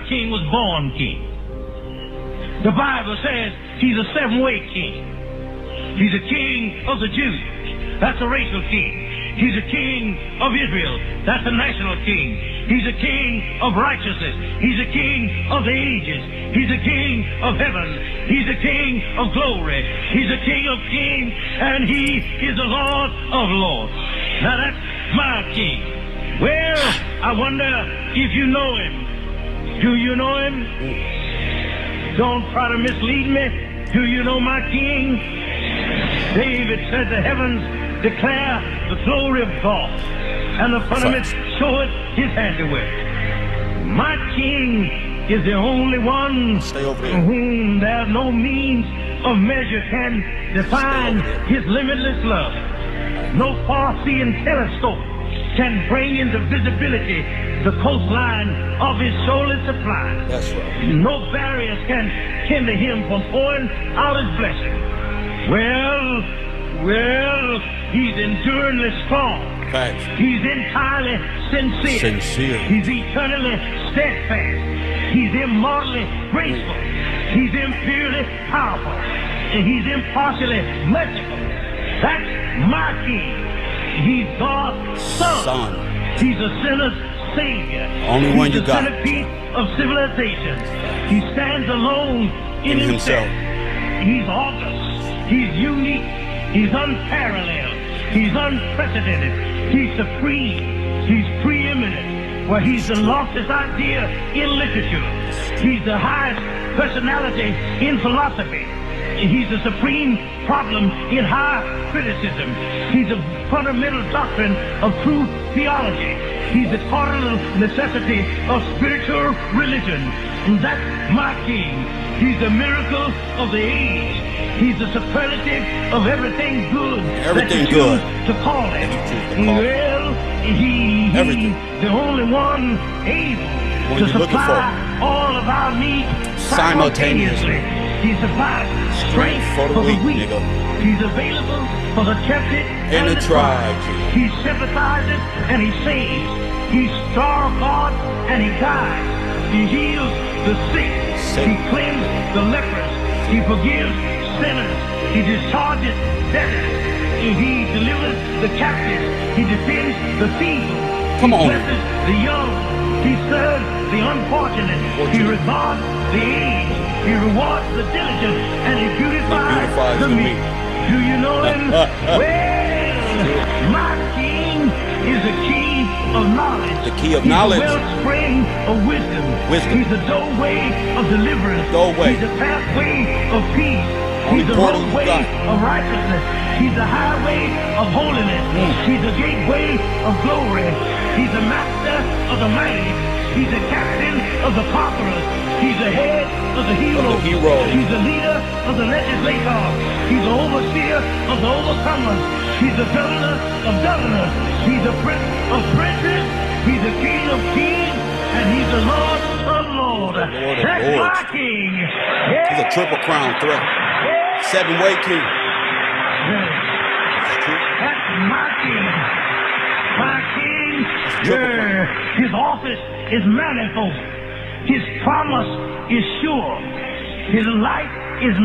king was born king. The Bible says he's a seven-way king. He's a king of the Jews. That's a racial king. He's a king of Israel. That's a national king. He's a king of righteousness. He's a king of the ages. He's a king of heaven. He's a king of glory. He's a king of kings, and he is the Lord of lords. Now that's my king. Well, I wonder if you know him. Do you know him? Don't try to mislead me. Do you know my king? David said the heavens declare the glory of God, and the firmament showeth his handiwork. My king is the only one for whom there's no means of measure can define his limitless love. No far-seeing telescope can bring into visibility the coastline of his shoulder supply. That's right. No barriers can hinder him from pouring out his blessing. Well, he's enduringly strong. Facts. He's entirely sincere. He's eternally steadfast. He's immortally graceful. He's imperially powerful. And he's impartially merciful. That's my king. He's God's son. He's a sinner's savior. Only one you got. He's the centerpiece of civilization. He stands alone in himself. He's august. He's unique. He's unparalleled. He's unprecedented. He's supreme. He's preeminent. Well, he's the loftiest idea in literature. He's the highest personality in philosophy. He's the supreme problem in high criticism. He's a fundamental doctrine of true theology. He's the cardinal necessity of spiritual religion. And that's my king. He's the miracle of the age. He's the superlative of everything good. Everything good. To call it. Well, he's the only one able to supply all of our needs simultaneously. He supplies strength for the weak. Nigga. He's available for the tempted and the tried. He sympathizes and he saves. He's star of God and he guides. He heals the sick. He cleanses the lepers. He forgives sinners. He discharges debtors. He delivers the captives. He defends the feeble. He blesses the young. He serves the unfortunate. He regards the aged. He rewards the diligent, and he beautifies the meek. Do you know him? Well, my king is the key of knowledge. The key of knowledge. He's the wellspring of wisdom. He's the doorway of deliverance. He's the pathway of peace. He's the roadway of righteousness. He's the highway of holiness. He's the gateway of glory. He's the master of the mighty. He's the captain of the conquerors. He's the head of the heroes. He's the leader of the legislators. He's the overseer of the overcomers. He's the governor of governors. He's the prince of princes. He's the king of kings. And he's the Lord of lords. That's my king. Yeah. He's a triple crown threat. Seven-way king. That's my king. My king. His office is manifold. His promise is sure. His life is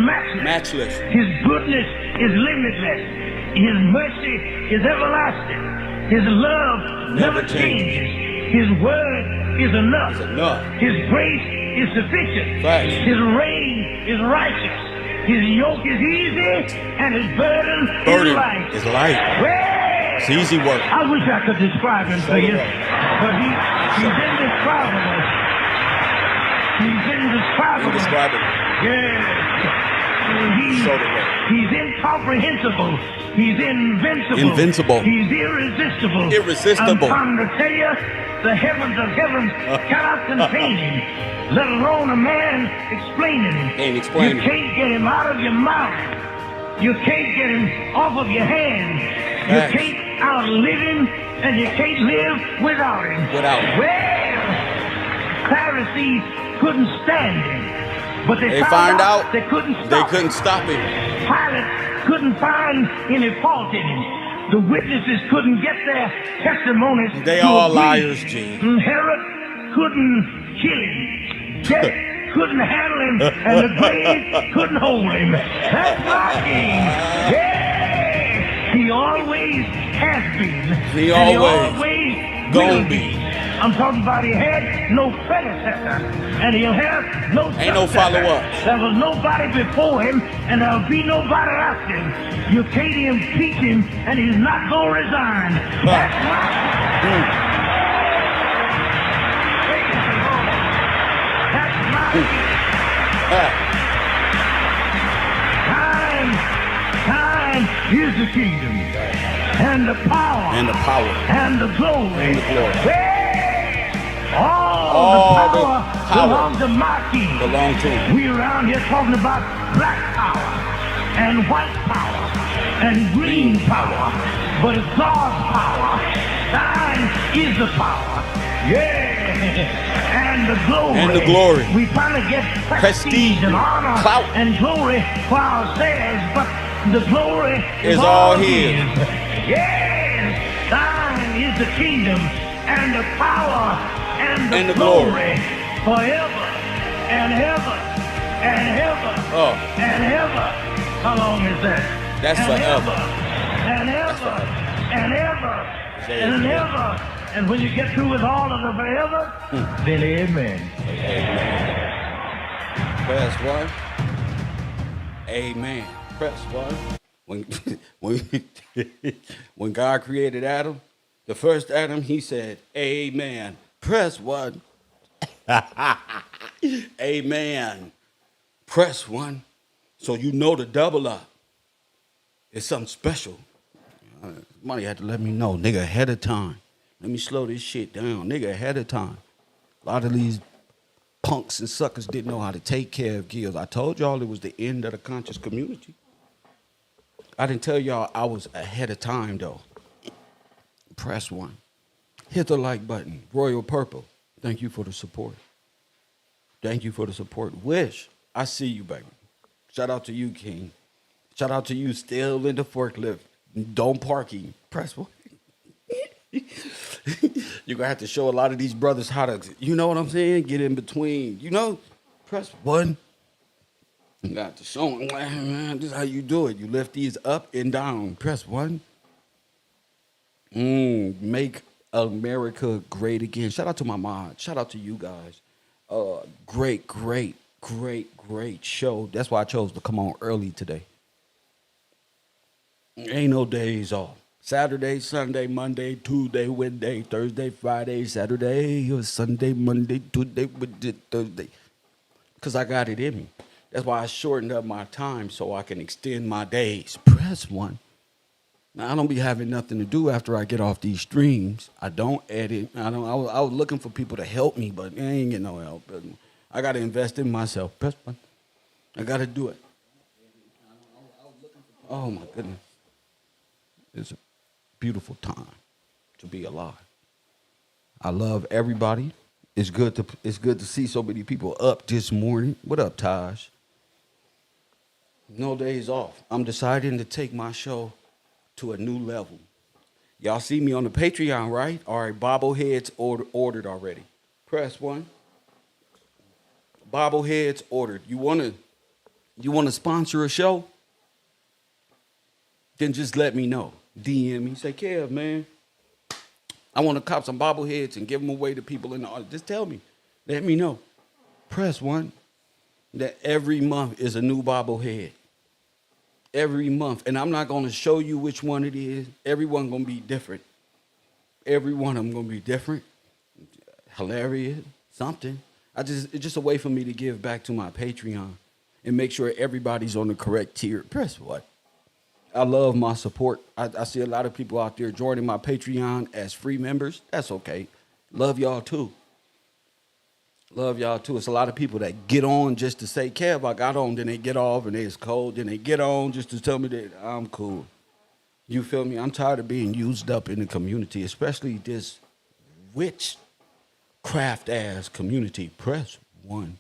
matchless. His goodness is limitless. His mercy is everlasting. His love never changes. His word is enough. His grace is sufficient. His reign is righteous. His yoke is easy and his burden is light. Well, it's easy work. I wish I could describe him to you, but he's indescribable. He's indescribable. Yeah. He's incomprehensible. He's invincible. He's irresistible. I'm trying to tell you, the heavens of heavens cannot contain him, let alone a man explaining him. You can't get him out of your mouth. You can't get him off of your hands. You can't outlive him, and you can't live without him. Well, Pharisees couldn't stand him, but they found out they couldn't stop him. Pilate couldn't find any fault in him. The witnesses couldn't get their testimonies. They all liars, G. Herod couldn't kill him. Death couldn't handle him, and the grave couldn't hold him. That's my king. Yeah, he always has been. He and always he always gonna will be. I'm talking about he had no predecessor, and he'll have no Ain't no successor. follow-up. There was nobody before him, and there'll be nobody after him. You can't impeach him, and he's not going to resign. That's right. That's right. Time is the kingdom, and the power, And the power. and the glory. And the glory. Yeah. All the the power power belongs to my king. belong to him. We around here talking about black power and white power and green power, but it's God's power. Thine is the power. Yeah, and the glory. And the glory. We finally get prestige and honor clout. and glory for ourselves, but the glory Is all his. Yes, thine is the kingdom and the power and the glory. glory forever and ever and ever Oh. and ever. How long is that? That's and forever. And ever and ever Say and amen. ever. And when you get through with all of the forever, then amen. Press one. Amen. Press one. When God created Adam, the first Adam, he said, amen. Press one. Amen. Press one. So you know the double up is something special. Somebody had to let me know, nigga, ahead of time. Let me slow this shit down, nigga, ahead of time. A lot of these punks and suckers didn't know how to take care of kids. I told y'all it was the end of the conscious community. I didn't tell y'all I was ahead of time, though. Press one. Hit the like button. Royal Purple, thank you for the support. Thank you for the support. Wish, I see you, baby. Shout out to you, King. Shout out to you still in the forklift. Don't parking. Press one. You're going to have to show a lot of these brothers how to, you know what I'm saying? Get in between. You know, press one. You got to show them, man, this is how you do it. You lift these up and down. Press one. Make America great again. Shout out to my mod. Shout out to you guys. Great show. That's why I chose to come on early today. Ain't no days off. Saturday, Sunday, Monday, Tuesday, Wednesday, Thursday, Friday, Saturday, or Sunday, Monday, Tuesday, Wednesday, Thursday. Because I got it in me. That's why I shortened up my time so I can extend my days. Press one. Now, I don't be having nothing to do after I get off these streams. I don't edit. I was looking for people to help me, but I ain't getting no help. I got to invest in myself. Press one. I got to do it. Oh, my goodness. It's a beautiful time to be alive. I love everybody. It's good to see so many people up this morning. What up, Taj? No days off. I'm deciding to take my show to a new level. Y'all see me on the Patreon, right? All right, bobbleheads ordered already. Press one. Bobbleheads ordered. You wanna sponsor a show? Then just let me know. DM me. Say, Kev, man, I want to cop some bobbleheads and give them away to people in the audience. Just tell me. Let me know. Press one. That every month is a new bobblehead. Every month. And I'm not going to show you which one it is. Everyone going to be different. Every one of them going to be different. Hilarious. Something. It's just a way for me to give back to my Patreon and make sure everybody's on the correct tier. Press what? I love my support. I see a lot of people out there joining my Patreon as free members. That's okay. Love y'all too. Love y'all too. It's a lot of people that get on just to say, Kev, I got on. Then they get off and it's cold. Then they get on just to tell me that I'm cool. You feel me? I'm tired of being used up in the community, especially this witchcraft ass community. Press one.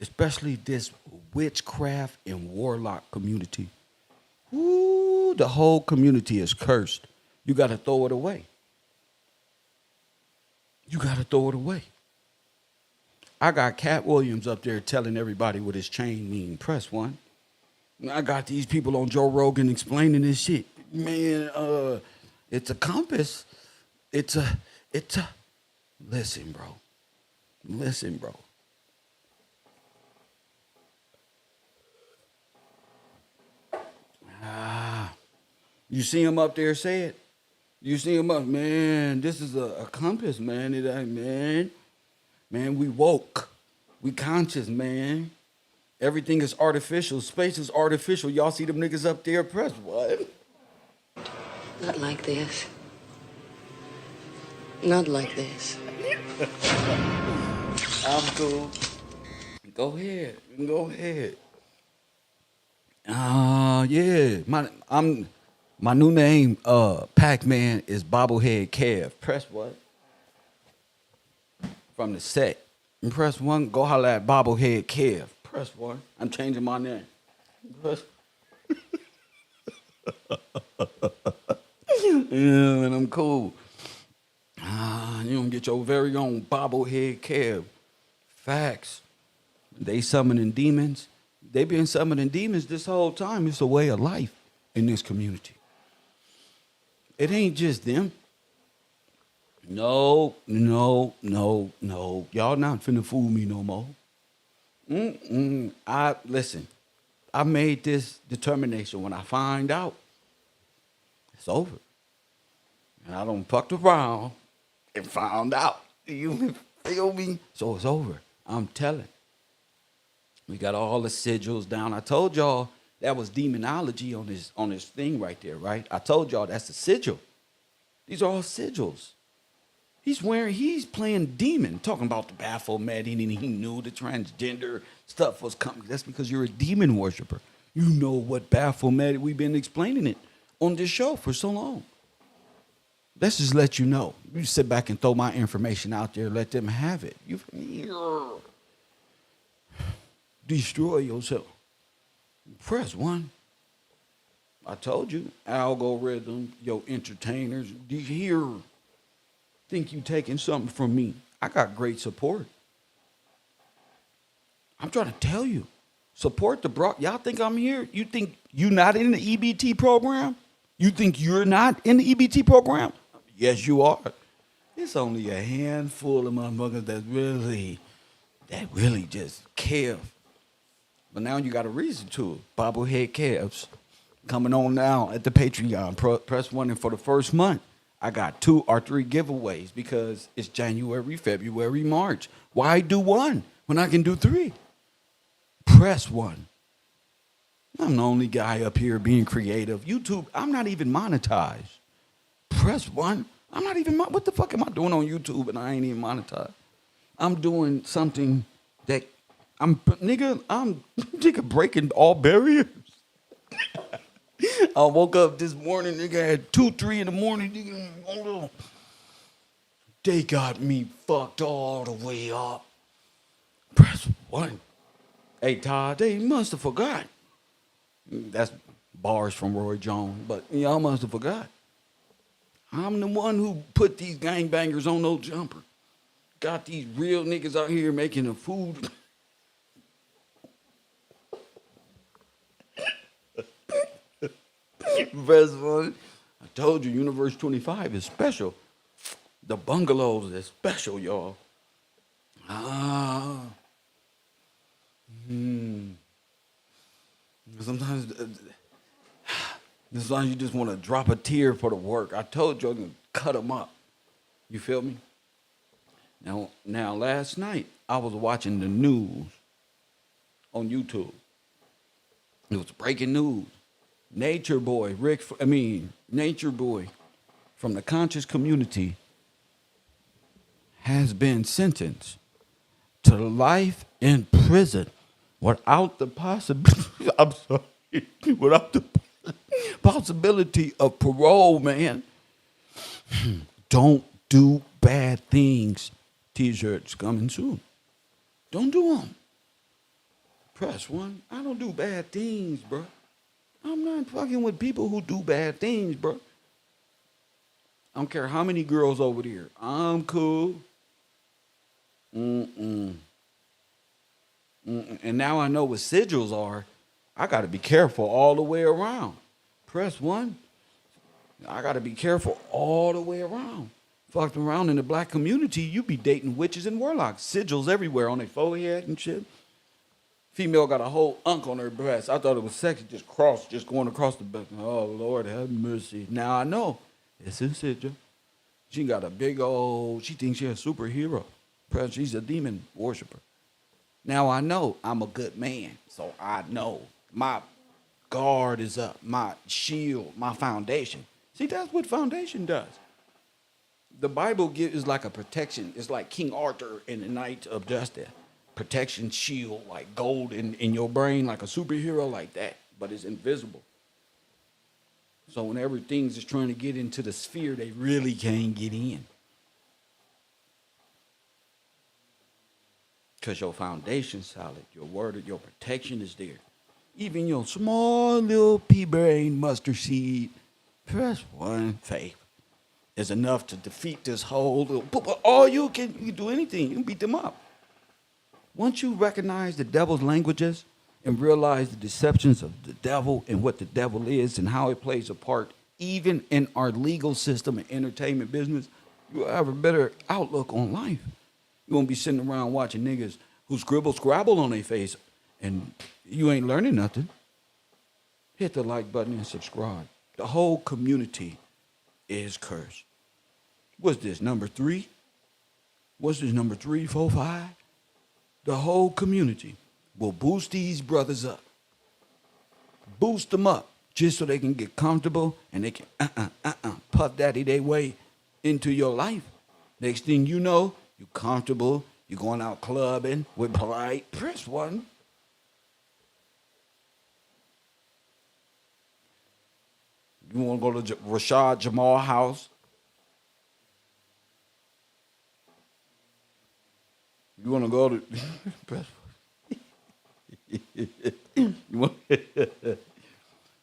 Especially this witchcraft and warlock community. Ooh, the whole community is cursed. You got to throw it away. You got to throw it away. I got Cat Williams up there telling everybody what his chain mean. Press one. I got these people on Joe Rogan explaining this shit. Man, it's a compass. It's a. Listen, bro. Listen, bro. You see him up there say it? You see him up, man, this is a compass, man. It ain't, man. Man, we woke. We conscious, man. Everything is artificial. Space is artificial. Y'all see them niggas up there? Press what? Not like this. Not like this. I'm cool. Go ahead. Go ahead. Yeah. My new name, Pac-Man, is Bobblehead Kev. Press what? From the set. And press one, go holler at Bobblehead Kev. Press one. I'm changing my name. Press. Yeah, and I'm cool. You gonna get your very own Bobblehead Kev. Facts. They summoning demons. They been summoning demons this whole time. It's a way of life in this community. It ain't just them. No. Y'all not finna fool me no more. Listen. I made this determination. When I find out, it's over. And I done fucked around and found out. You feel me? So it's over. I'm telling. We got all the sigils down. I told y'all that was demonology on this thing right there, right? I told y'all that's a sigil. These are all sigils. He's playing demon, talking about the Baphomet, and he knew the transgender stuff was coming. That's because you're a demon worshiper. You know what Baphomet, we've been explaining it on this show for so long. Let's just let you know. You sit back and throw my information out there, let them have it. You destroy yourself. Press one. I told you, algorithm, your entertainers, here. Think you taking something from me. I got great support. I'm trying to tell you. Support the bro. Y'all think I'm here? You think you not in the EBT program? You think you're not in the EBT program? Yes, you are. It's only a handful of motherfuckers that really just care. But now you got a reason to. Bobblehead Calves coming on now at the Patreon. Press one, and for the first month, I got 2 or 3 giveaways because it's January, February, March. Why do one when I can do 3? Press one. I'm the only guy up here being creative. YouTube, I'm not even monetized. Press one. I'm not even, what the fuck am I doing on YouTube and I ain't even monetized? I'm doing something that I'm breaking all barriers. I woke up this morning, nigga, at 2, 3 in the morning, nigga, they got me fucked all the way up. Press one. Hey, Todd, they must have forgot. That's bars from Roy Jones, but y'all must have forgot. I'm the one who put these gangbangers on no jumper. Got these real niggas out here making the food. Best one. I told you, Universe 25 is special. The bungalows is special, y'all. Sometimes you just want to drop a tear for the work. I told you I can cut them up. You feel me? Now, last night, I was watching the news on YouTube. It was breaking news. Natureboy from the conscious community has been sentenced to life in prison without the possibility of parole, man. Don't do bad things. T-shirts coming soon. Don't do them. Press one. I don't do bad things, bro. I'm not fucking with people who do bad things, bro. I don't care how many girls over there. I'm cool. Mm-mm. Mm-mm. And now I know what sigils are. I got to be careful all the way around. Press one. I got to be careful all the way around. Fucked around in the black community, you be dating witches and warlocks. Sigils everywhere on their forehead and shit. Female got a whole unk on her breast. I thought it was sexy, just going across the back. Oh, Lord, have mercy. Now I know. It's a sigil. She got a big old, she thinks she's a superhero. She's a demon worshiper. Now I know I'm a good man, so I know my guard is up, my shield, my foundation. See, that's what foundation does. The Bible is like a protection. It's like King Arthur in the Knight of Justice. Protection shield, like gold in your brain, like a superhero like that, but it's invisible. So whenever things is trying to get into the sphere, they really can't get in. Because your foundation's solid, your word, your protection is there. Even your small little pea brain mustard seed, press one, faith, is enough to defeat this whole little. But all you can do anything, you can beat them up. Once you recognize the devil's languages and realize the deceptions of the devil and what the devil is and how it plays a part, even in our legal system and entertainment business, you'll have a better outlook on life. You won't be sitting around watching niggas who scrabble on their face and you ain't learning nothing. Hit the like button and subscribe. The whole community is cursed. What's this, number 3? What's this, number 3, 4, 5? The whole community will boost these brothers up. Boost them up just so they can get comfortable and they can puff daddy their way into your life. Next thing you know, you're comfortable, you're going out clubbing with polite. Press one. You want to go to Rashad Jamal house? You want to go to press you want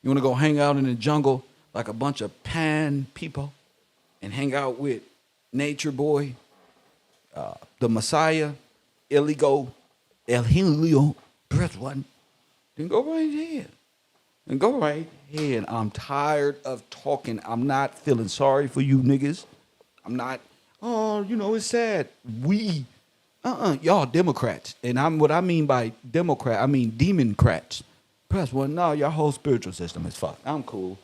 to go hang out in the jungle like a bunch of pan people and hang out with Natureboy, the Messiah, El Helio, press one. Then go right ahead. And go right ahead. I'm tired of talking. I'm not feeling sorry for you niggas. I'm not, it's sad. Y'all Democrats. And what I mean by Democrat, I mean Democrats. Press one. No, your whole spiritual system is fucked. I'm cool.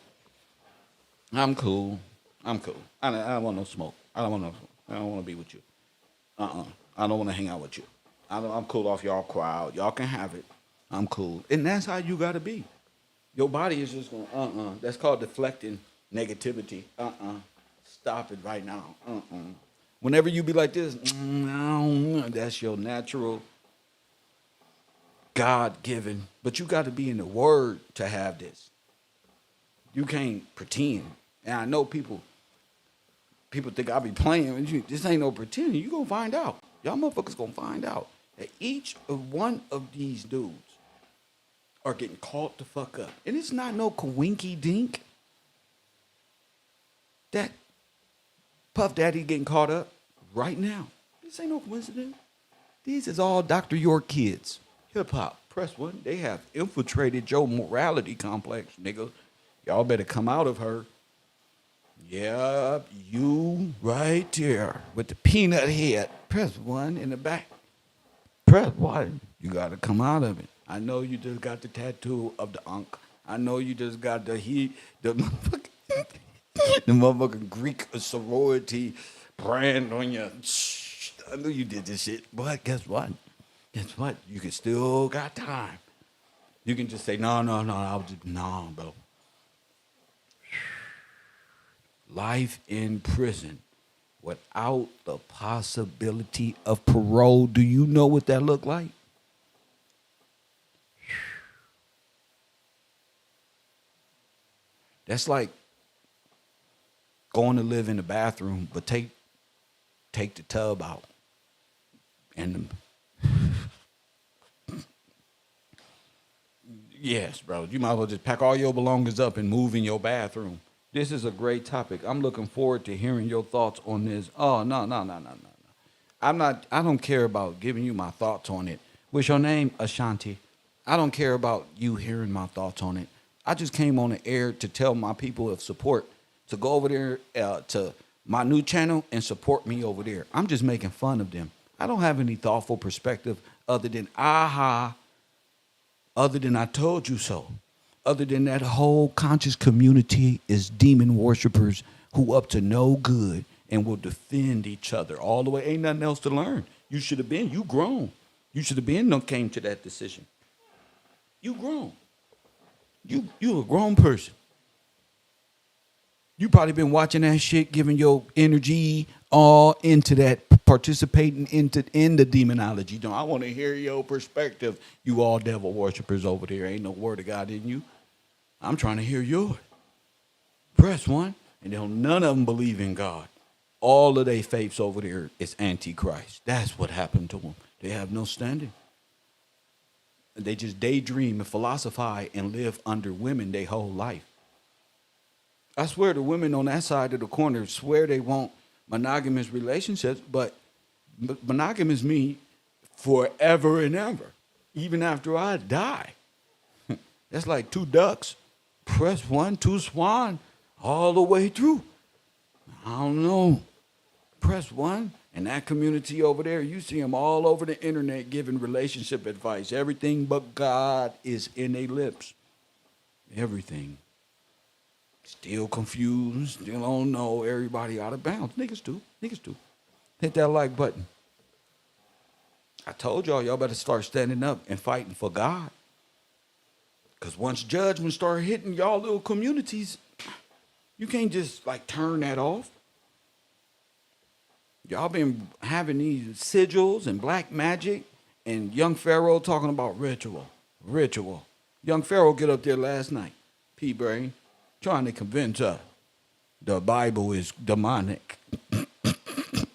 I don't want no smoke. I don't want to be with you. I don't want to hang out with you. I'm cool off y'all crowd. Y'all can have it. I'm cool. And that's how you got to be. Your body is just going, That's called deflecting negativity. Stop it right now. Whenever you be like this, that's your natural, God-given. But you got to be in the Word to have this. You can't pretend. And I know people think I be playing with you. This ain't no pretending. You going to find out. Y'all motherfuckers going to find out that each of one of these dudes are getting caught the fuck up. And it's not no coinky dink that Puff Daddy getting caught up right now. This ain't no coincidence. These is all Dr. York kids. Hip hop, press one. They have infiltrated your morality complex, nigga. Y'all better come out of her. Yeah, you right there with the peanut head. Press one in the back. Press one. You got to come out of it. I know you just got the tattoo of the unk. I know you just got the motherfucking Greek sorority brand on your. I know you did this shit, but guess what? You can still got time. You can just say no, bro. Life in prison without the possibility of parole. Do you know what that look like? That's like going to live in the bathroom, but take the tub out. And yes, bro, you might as well just pack all your belongings up and move in your bathroom. This is a great topic. I'm looking forward to hearing your thoughts on this. Oh, no. I don't care about giving you my thoughts on it. What's your name? Ashanti. I don't care about you hearing my thoughts on it. I just came on the air to tell my people of support to go over there to my new channel and support me over there. I'm just making fun of them. I don't have any thoughtful perspective other than aha, other than I told you so. Other than that whole conscious community is demon worshipers who up to no good and will defend each other all the way. Ain't nothing else to learn. You should have been. You grown. You should have been. No came to that decision. You grown. You a grown person. You probably been watching that shit, giving your energy all into that, participating in the demonology. No, I want to hear your perspective. You all devil worshipers over there. Ain't no word of God in you. I'm trying to hear yours. Press one, and none of them believe in God. All of their faiths over there is antichrist. That's what happened to them. They have no standing. They just daydream and philosophize and live under women their whole life. I swear the women on that side of the corner swear they want monogamous relationships, but monogamous mean forever and ever, even after I die. That's like two ducks, press one, two swan, all the way through. I don't know. Press one, and that community over there, you see them all over the internet giving relationship advice. Everything but God is in their lips. Everything. Still confused, still don't know, everybody out of bounds. Niggas do. Hit that like button. I told y'all better start standing up and fighting for God. Because once judgment start hitting y'all little communities, you can't just like turn that off. Y'all been having these sigils and black magic and young Pharaoh talking about ritual. Young Pharaoh get up there last night, P-Brain, trying to convince us the Bible is demonic.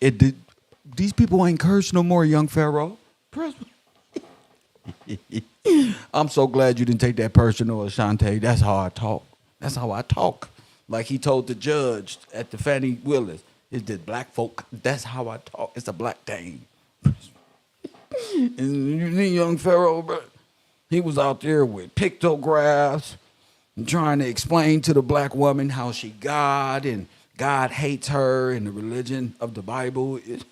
These people ain't cursed no more, young Pharaoh. I'm so glad you didn't take that personal, Ashante. That's how I talk. Like he told the judge at the Fannie Willis. It's the black folk. That's how I talk. It's a black thing. And you see young Pharaoh, bro, he was out there with pictographs and trying to explain to the black woman how she God and God hates her and the religion of the Bible is.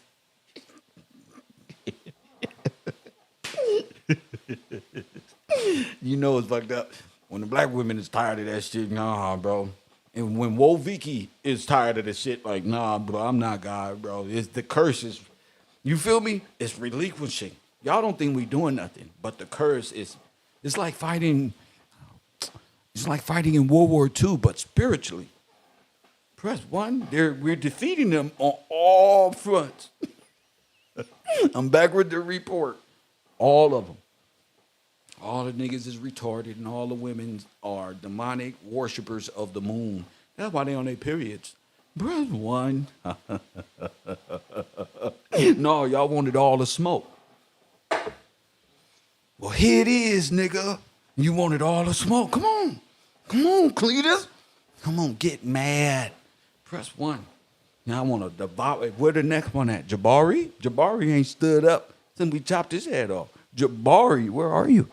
You know it's fucked up when the black women is tired of that shit. Nah, bro. And when Woe Vicky is tired of the shit, like, nah, bro, I'm not God, bro. It's the curses. You feel me? It's relinquishing. Y'all don't think we doing nothing, but the curse is. It's like fighting. It's like fighting in World War II, but spiritually. Press one. We're defeating them on all fronts. I'm back with the report. All of them. All the niggas is retarded, and all the women are demonic worshipers of the moon. That's why they on their periods. Press one. No, y'all wanted all the smoke. Well, here it is, nigga. You wanted all the smoke. Come on, Cletus. Come on, get mad. Press one. Now I want to devour. Where the next one at? Jabari? Jabari ain't stood up since we chopped his head off. Jabari, where are you?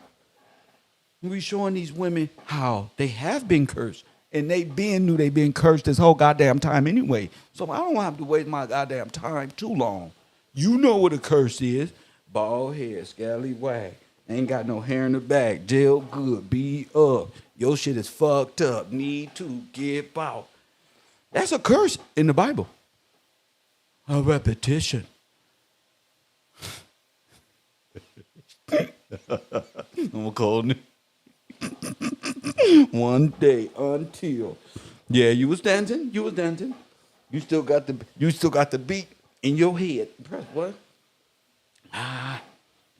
We showing these women how they have been cursed. And they knew they been cursed this whole goddamn time anyway. So I don't have to waste my goddamn time too long. You know what a curse is. Bald head, scallywag. Ain't got no hair in the back. Jail good, beat up. Your shit is fucked up. Need to get out. That's a curse in the Bible. A repetition. I'm calling it. One day until. Yeah, you was dancing. You still got the beat in your head. Press what?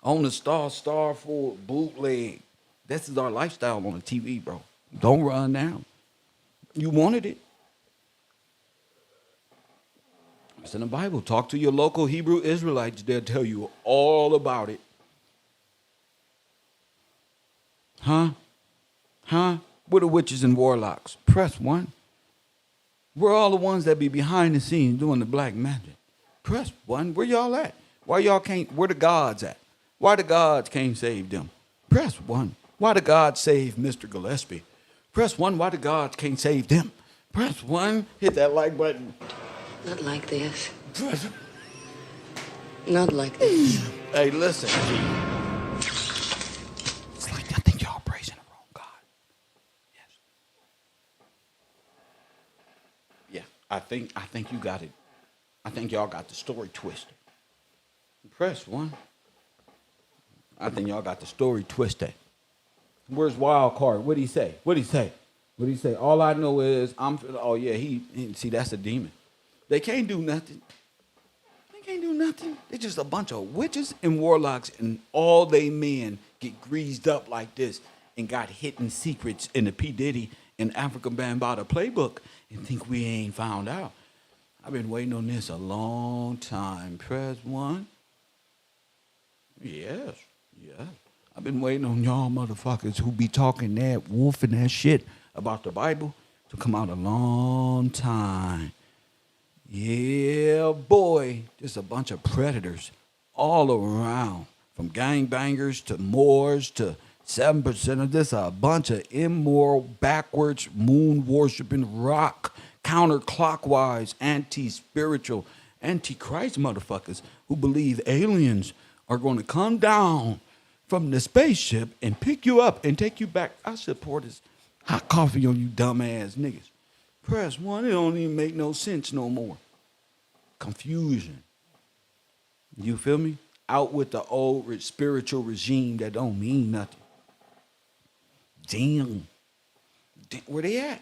On the Star for bootleg. This is our lifestyle on the TV, bro. Don't run down. You wanted it. It's in the Bible. Talk to your local Hebrew Israelites. They'll tell you all about it. Huh? We're the witches and warlocks. Press one. We're all the ones that be behind the scenes doing the black magic. Press one. Where y'all at? Why y'all can't, where the gods at? Why the gods can't save them? Press 1. Why the gods save Mr. Gillespie? Press 1. Why the gods can't save them? Press 1. Hit that like button. Not like this. Press. Not like this. Hey, listen, G. It's like I think y'all praising the wrong God. Yes. Yeah, I think you got it. I think y'all got the story twisted. Press 1. I think y'all got the story twisted. Where's Wild Card? What'd he say? What'd he say? What'd he say? All I know is oh yeah, he see, that's a demon. They can't do nothing. They can't do nothing. They're just a bunch of witches and warlocks, and all they men get greased up like this and got hidden secrets in the P. Diddy and African Bambaataa playbook and think we ain't found out. I've been waiting on this a long time. Press 1. Yes. I've been waiting on y'all motherfuckers who be talking that wolf and that shit about the Bible to come out a long time. Yeah, boy. Just a bunch of predators all around. From gangbangers to Moors to 7% of this, a bunch of immoral, backwards, moon-worshiping, rock, counterclockwise, anti-spiritual, anti-Christ motherfuckers who believe aliens are going to come down from the spaceship and pick you up and take you back. I should pour this hot coffee on you dumbass niggas. Press 1, it don't even make no sense no more. Confusion. You feel me? Out with the old spiritual regime that don't mean nothing. Damn. Where they at?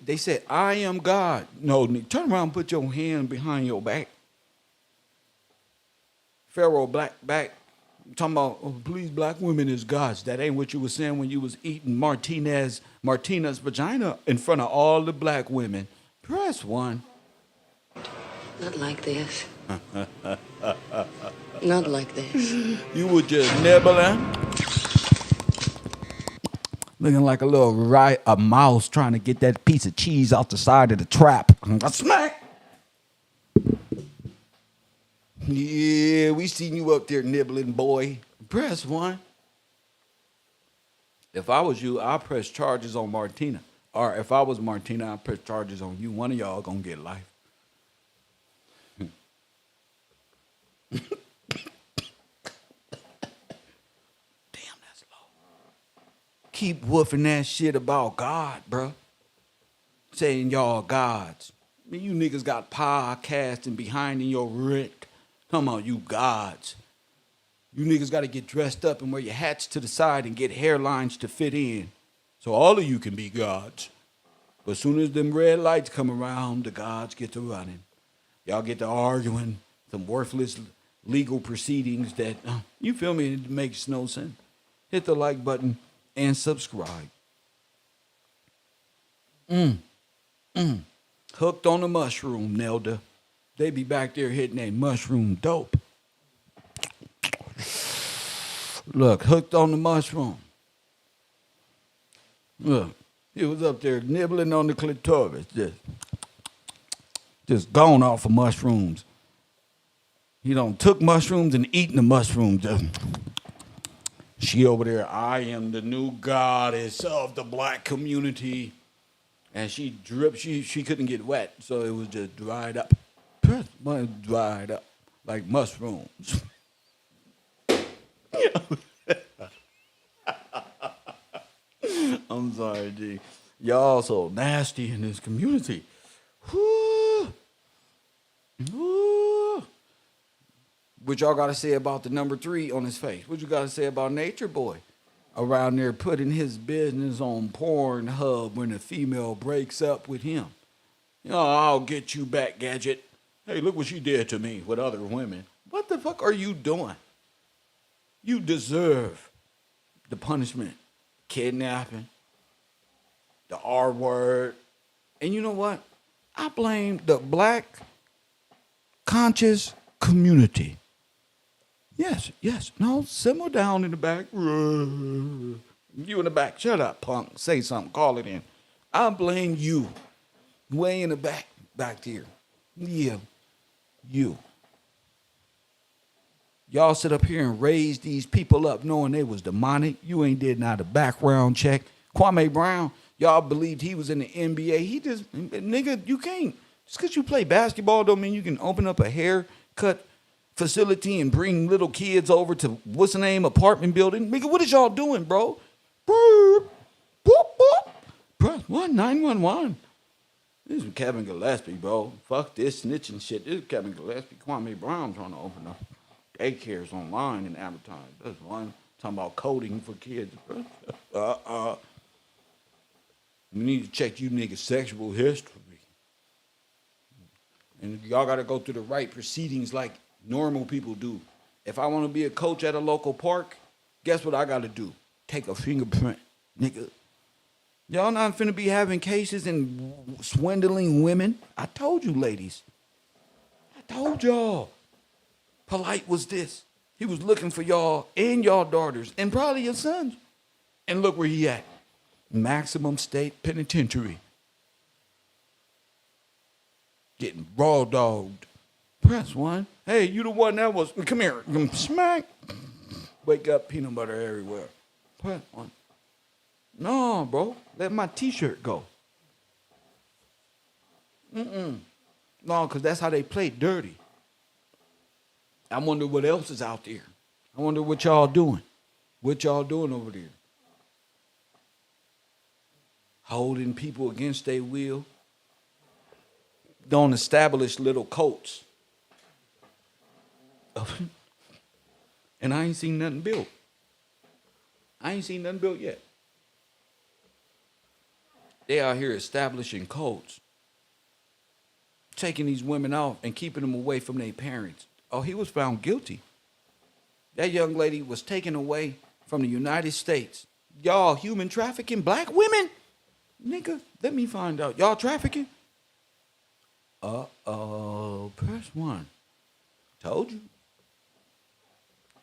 They said, I am God. No, turn around and put your hand behind your back. Pharaoh back. Talking about, oh, please, black women is gods. That ain't what you was saying when you was eating Martina's vagina in front of all the black women. Press 1. Not like this. Not like this. You were just nibbling. Looking like a mouse trying to get that piece of cheese off the side of the trap. A smack. Yeah, we seen you up there nibbling, boy. Press 1. If I was you, I'd press charges on Martina. Or if I was Martina, I'd press charges on you. One of y'all gonna get life. Damn, that's low. Keep woofing that shit about God, bro. Saying y'all gods. I mean, you niggas got podcasting behind in your rent. Come on, you gods. You niggas got to get dressed up and wear your hats to the side and get hairlines to fit in. So all of you can be gods. But as soon as them red lights come around, the gods get to running. Y'all get to arguing some worthless legal proceedings that, you feel me, it makes no sense. Hit the like button and subscribe. Hooked on the mushroom, Nelda. They be back there hitting that mushroom dope. Look, hooked on the mushroom. Look, he was up there nibbling on the clitoris, just gone off of mushrooms. He done took mushrooms and eating the mushrooms. She over there, I am the new goddess of the black community. And she dripped, she couldn't get wet, so it was just dried up. Dried up like mushrooms. I'm sorry, G. Y'all so nasty in this community. Whoo. Whoo. What y'all got to say about the number 3 on his face? What you got to say about Natureboy? Around there putting his business on Pornhub when a female breaks up with him. You know, I'll get you back, Gadget. Hey, look what she did to me with other women. What the fuck are you doing? You deserve the punishment. Kidnapping. The R word. And you know what? I blame the black conscious community. Yes. No, simmer down in the back. You in the back. Shut up, punk. Say something. Call it in. I blame you. Way in the back there. Yeah. You. Y'all sit up here and raise these people up knowing they was demonic. You ain't did not a background check. Kwame Brown, y'all believed he was in the NBA. He just, nigga, you can't. Just because you play basketball don't mean you can open up a haircut facility and bring little kids over to, what's the name, apartment building. Nigga, what is y'all doing, bro? Boop, boop, boop. Press 911. This is Kevin Gillespie, bro. Fuck this snitching shit. This is Kevin Gillespie. Kwame Brown trying to open up daycares online and advertise. That's one talking about coding for kids. We need to check you niggas' sexual history. And y'all got to go through the right proceedings like normal people do. If I want to be a coach at a local park, guess what I got to do? Take a fingerprint, nigga. Y'all not finna be having cases and swindling women. I told you, ladies. I told y'all. Polite was this. He was looking for y'all and y'all daughters and probably your sons. And look where he at. Maximum State Penitentiary. Getting raw dogged. Press 1. Hey, you the one that was, come here. Smack. Wake up, peanut butter everywhere. Press 1. No, bro. Let my t-shirt go. No, because that's how they play dirty. I wonder what else is out there. I wonder what y'all doing. What y'all doing over there? Holding people against their will. Don't establish little cults. And I ain't seen nothing built. I ain't seen nothing built yet. They out here establishing cults. Taking these women off and keeping them away from their parents. Oh, he was found guilty. That young lady was taken away from the United States. Y'all human trafficking black women? Nigga, let me find out. Y'all trafficking? Press 1. Told you.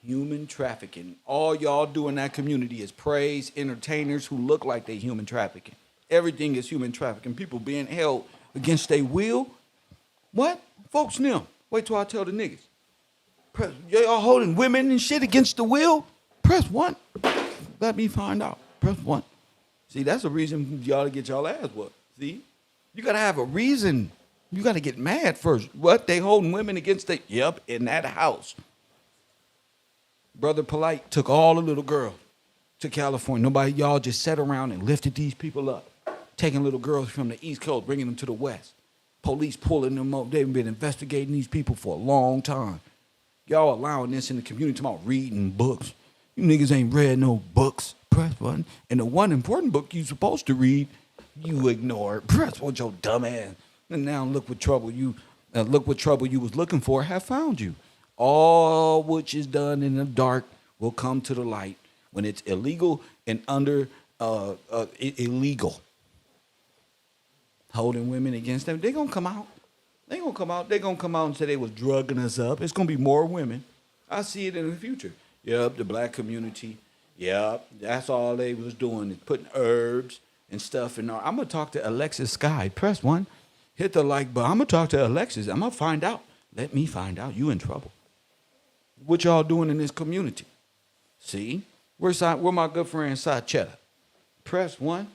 Human trafficking. All y'all do in that community is praise entertainers who look like they human trafficking. Everything is human trafficking. People being held against their will. What? Folks, them. Wait till I tell the niggas. Y'all holding women and shit against the will? Press 1. Let me find out. Press 1. See, that's a reason y'all to get y'all ass whooped. See? You got to have a reason. You got to get mad first. What? They holding women against the... Yep, in that house. Brother Polite took all the little girls to California. Nobody, y'all just sat around and lifted these people up. Taking little girls from the East Coast, bringing them to the West. Police pulling them up. They've been investigating these people for a long time. Y'all allowing this in the community, talking about reading books. You niggas ain't read no books. Press 1. And the one important book you supposed to read, you ignore. Press 1, your dumb ass. And now look what trouble you was looking for have found you. All which is done in the dark will come to the light when it's illegal and illegal. Holding women against them, they gonna come out. They gonna come out. They gonna come out and say they was drugging us up. It's gonna be more women. I see it in the future. Yep, the black community. Yep, that's all they was doing is putting herbs and stuff in. I'm gonna talk to Alexis Sky. Press 1. Hit the like button. I'm gonna talk to Alexis. I'm gonna find out. Let me find out. You in trouble. What y'all doing in this community? See? Where my good friend Cy Cheddar? Press 1.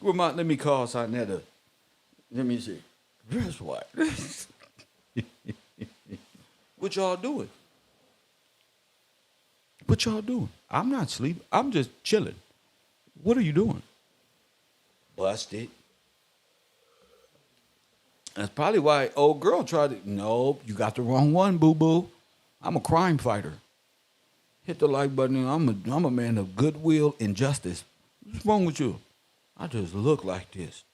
Let me call Sinetta. Let me see. Press what? What y'all doing? What y'all doing? I'm not sleeping. I'm just chilling. What are you doing? Busted. That's probably why old girl tried to. Nope, you got the wrong one, boo-boo. I'm a crime fighter. Hit the like button. I'm a man of goodwill and justice. What's wrong with you? I just look like this.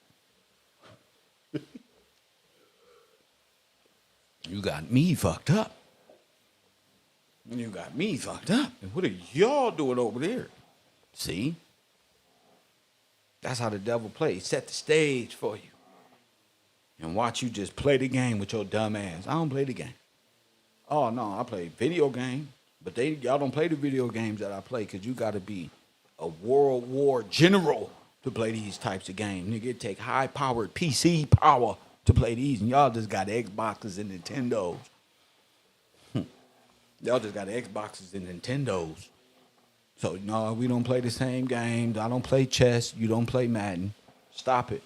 You got me fucked up. You got me fucked up. And what are y'all doing over there? See? That's how the devil plays. Set the stage for you. And watch you just play the game with your dumb ass. I don't play the game. Oh, no, I play video game. But y'all don't play the video games that I play because you got to be a World War general to play these types of games. Nigga, it take high-powered PC power to play these. And y'all just got Xboxes and Nintendos. Y'all just got Xboxes and Nintendos. So no, we don't play the same games. I don't play chess. You don't play Madden. Stop it.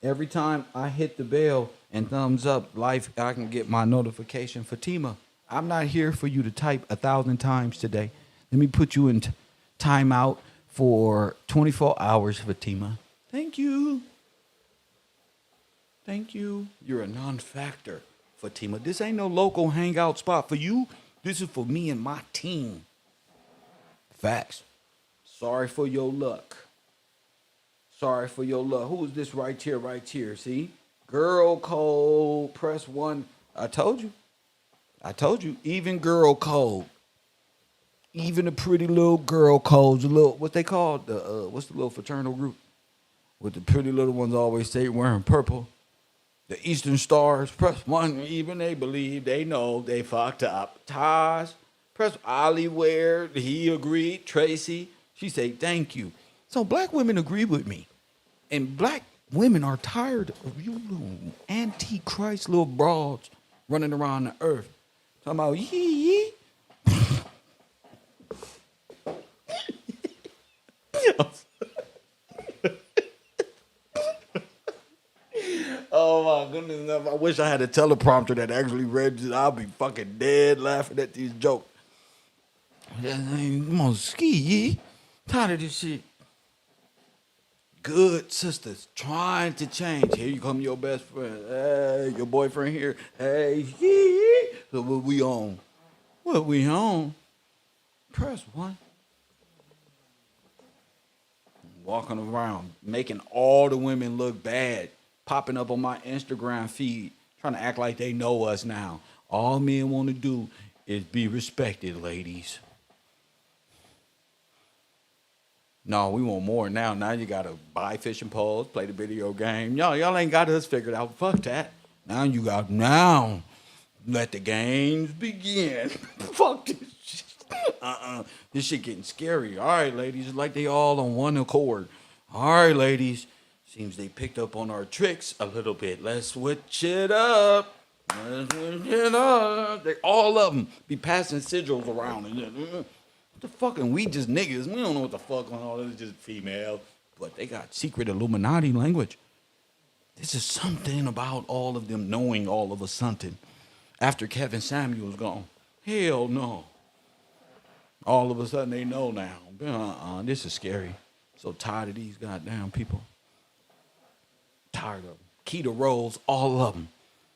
Every time I hit the bell and thumbs up, life, I can get my notification. Fatima, I'm not here for you to type 1,000 times today. Let me put you in timeout for 24 hours, Fatima. Thank you. Thank you. You're a non-factor, Fatima. This ain't no local hangout spot for you. This is for me and my team. Facts. Sorry for your luck. Sorry for your luck. Who is this right here, right here? See? Girl code, press 1. I told you. I told you. Even girl code. Even the pretty little girl codes, the little, what they call the what's the little fraternal group? With the pretty little ones always say wearing purple. The Eastern Stars, press 1. Even they believe, they know they fucked up. Taj, press Ollyware, he agreed. Tracy, she said thank you. So black women agree with me. And black women are tired of you little antichrist little broads running around the earth. Talking about yee. Oh my goodness, I wish I had a teleprompter that actually read it. I'll be fucking dead laughing at these jokes. Come on, ski. Tired of this shit. Good sisters trying to change. Here you come, your best friend. Hey, your boyfriend here. Hey, so what we on? What we on? Press 1. Walking around, making all the women look bad. Popping up on my Instagram feed, trying to act like they know us now. All men want to do is be respected, ladies. No, we want more now. Now you got to buy fishing poles, play the video game. Y'all ain't got us figured out. Fuck that. Now, let the games begin. Fuck this shit. This shit getting scary. All right, ladies, it's like they all on one accord. All right, ladies. Seems they picked up on our tricks a little bit. Let's switch it up. They, all of them be passing sigils around. What the fuck? And we just niggas. We don't know what the fuck on all this. It's just female. But they got secret Illuminati language. This is something about all of them knowing all of a something. After Kevin Samuel's gone. Hell no. All of a sudden they know now. This is scary. So tired of these goddamn people. Tired of them. Keto Rose, all of them,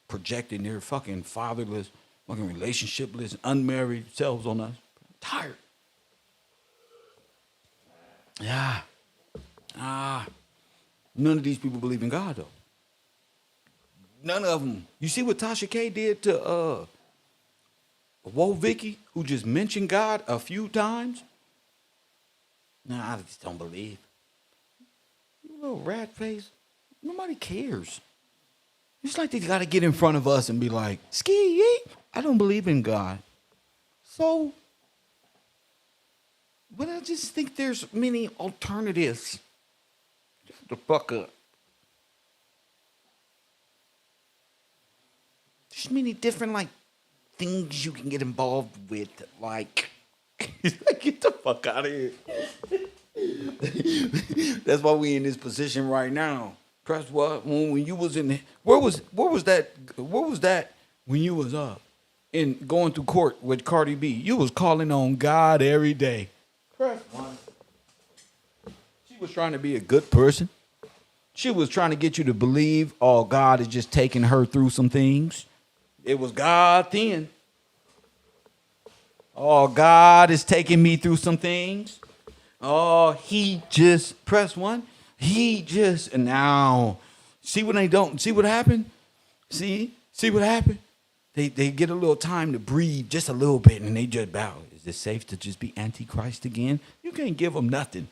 projecting their fucking fatherless, fucking relationshipless, unmarried selves on us. Tired. Yeah. None of these people believe in God, though. None of them. You see what Tasha K did to Whoa Vicky, who just mentioned God a few times? Nah, I just don't believe. You little rat face. Nobody cares. It's like they got to get in front of us and be like, ski, I don't believe in God. So, but I just think there's many alternatives. Shut the fuck up. There's many different, like, things you can get involved with, like, get the fuck out of here. That's why we in this position right now. Press what? When you was in, where was that when you was in going through court with Cardi B? You was calling on God every day. Press 1. She was trying to be a good person. She was trying to get you to believe, oh, God is just taking her through some things. It was God then. Oh, God is taking me through some things. Oh, he just, press 1. And now, see when they don't, see what happened? See what happened? They get a little time to breathe just a little bit and they just bow. Is it safe to just be Antichrist again? You can't give them nothing.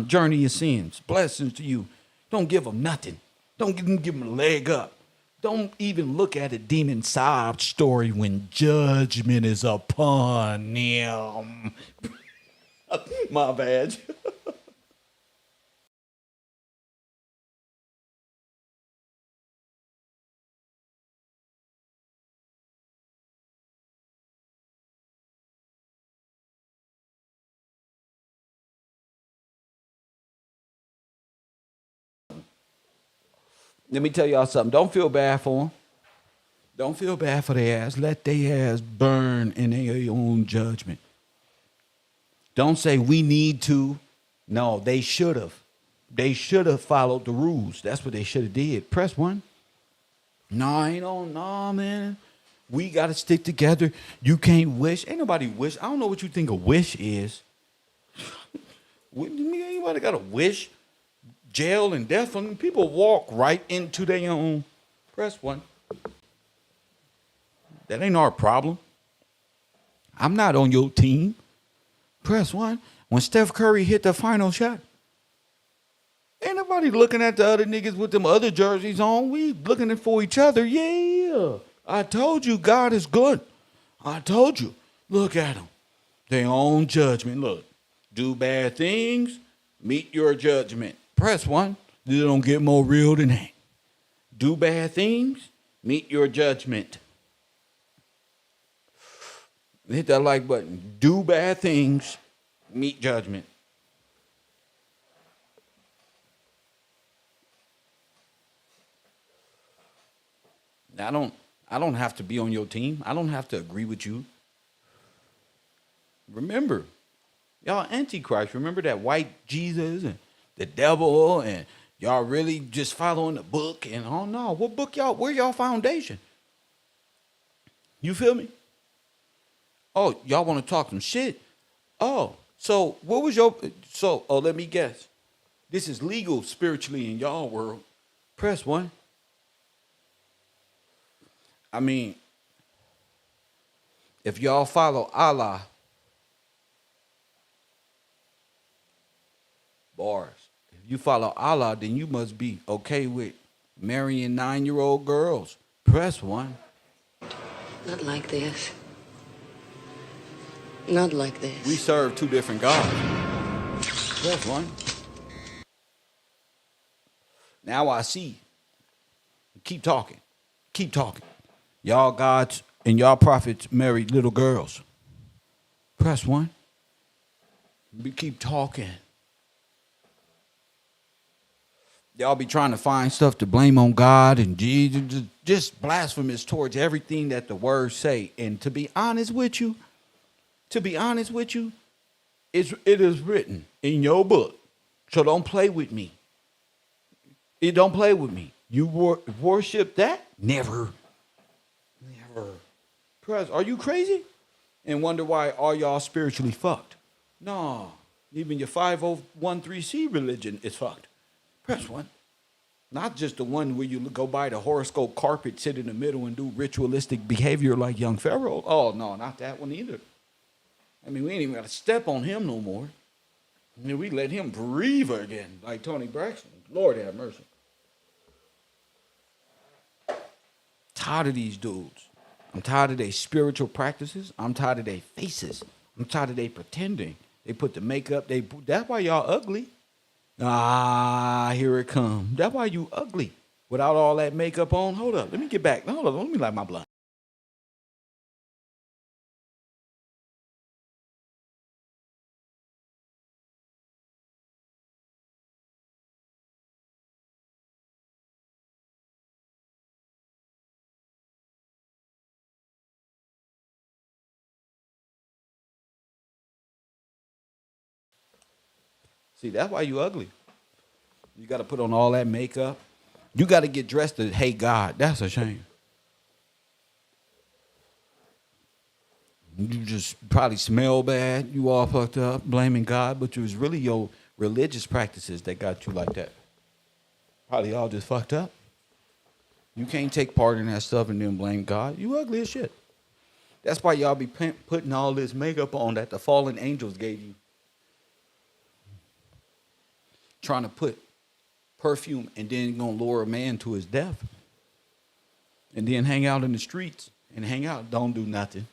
Journey your sins. Blessings to you. Don't give them nothing. Don't give them a leg up. Don't even look at a demon sob story when judgment is upon them. My bad. Let me tell y'all something. Don't feel bad for them. Don't feel bad for their ass. Let their ass burn in their own judgment. Don't say we need to. No, they should have. They should have followed the rules. That's what they should have did. Press 1. No, ain't on. No, man. We got to stick together. You can't wish. Ain't nobody wish. I don't know what you think a wish is. Anybody got a wish? Jail and death. I mean, people walk right into their own. Press 1. That ain't our problem. I'm not on your team. Press 1. When Steph Curry hit the final shot, ain't nobody looking at the other niggas with them other jerseys on. We looking for each other. Yeah. I told you God is good. I told you. Look at them. Their own judgment. Look. Do bad things. Meet your judgment. Press 1. This don't get more real than that. Do bad things. Meet your judgment. Hit that like button. Do bad things. Meet judgment. I don't have to be on your team. I don't have to agree with you. Remember, y'all Antichrist. Remember that white Jesus and the devil, and y'all really just following the book. And oh no, what book y'all? Where y'all foundation? You feel me? Oh, y'all want to talk some shit? Oh, so what was your? Oh, let me guess. This is legal spiritually in y'all world. Press 1. I mean, if y'all follow Allah, bars. If you follow Allah, then you must be okay with marrying 9-year-old girls. Press 1. Not like this. Not like this. We serve 2 different gods. Press 1. Now I see. Keep talking. Keep talking. Y'all gods and y'all prophets married little girls. Press 1. We keep talking. Y'all be trying to find stuff to blame on God and Jesus, just blasphemous towards everything that the words say. And to be honest with you, it is written in your book. So don't play with me. Don't play with me. You worship that? Never. Press, are you crazy? And wonder why all y'all spiritually fucked? No. Even your 5013C religion is fucked. Press 1. Not just the one where you go buy the horoscope carpet, sit in the middle, and do ritualistic behavior like young Pharaoh. Oh, no, not that one either. I mean, we ain't even got to step on him no more. I mean, we let him breathe again, like Tony Braxton. Lord have mercy. Tired of these dudes. I'm tired of their spiritual practices. I'm tired of their faces. I'm tired of their pretending. They put the makeup. That's why y'all ugly. Ah, here it comes. That's why you ugly. Without all that makeup on. Hold up. Let me get back. Hold up. Let me light my blunt. See, that's why you ugly. You got to put on all that makeup. You got to get dressed to hate God. That's a shame. You just probably smell bad. You all fucked up, blaming God, but it was really your religious practices that got you like that. Probably all just fucked up. You can't take part in that stuff and then blame God. You ugly as shit. That's why y'all be putting all this makeup on that the fallen angels gave you. Trying to put perfume and then gonna lure a man to his death. And then hang out in the streets and hang out. Don't do nothing.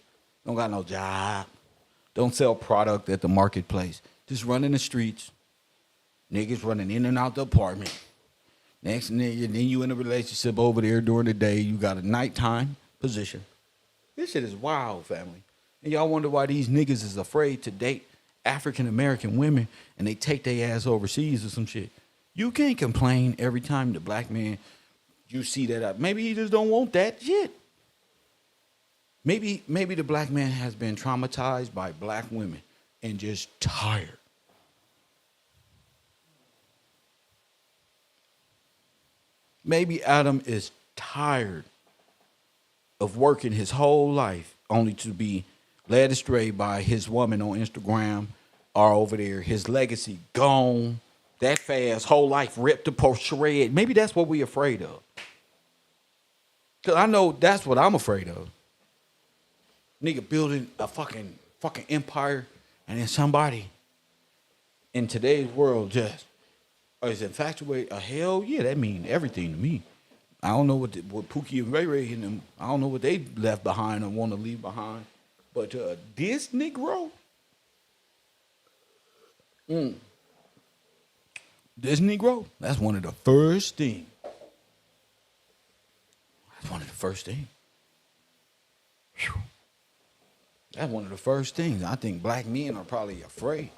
Don't got no job. Don't sell product at the marketplace. Just run in the streets. Niggas running in and out the apartment. Next nigga, then you in a relationship over there during the day. You got a nighttime position. This shit is wild, family. And y'all wonder why these niggas is afraid to date African-American women and they take their ass overseas or some shit. You can't complain every time the black man you see that. Maybe he just don't want that shit. Maybe the black man has been traumatized by black women and just tired. Maybe Adam is tired of working his whole life only to be led astray by his woman on Instagram or over there. His legacy gone. That fast, whole life ripped to shred. Maybe that's what we're afraid of. Because I know that's what I'm afraid of. Nigga building a fucking empire, and then somebody in today's world just is infatuated. Hell yeah, that mean everything to me. I don't know what Pookie and Ray Ray and them, I don't know what they left behind or want to leave behind. But this Negro, this Negro, that's one of the first things. That's one of the first things. Whew. That's one of the first things. I think black men are probably afraid.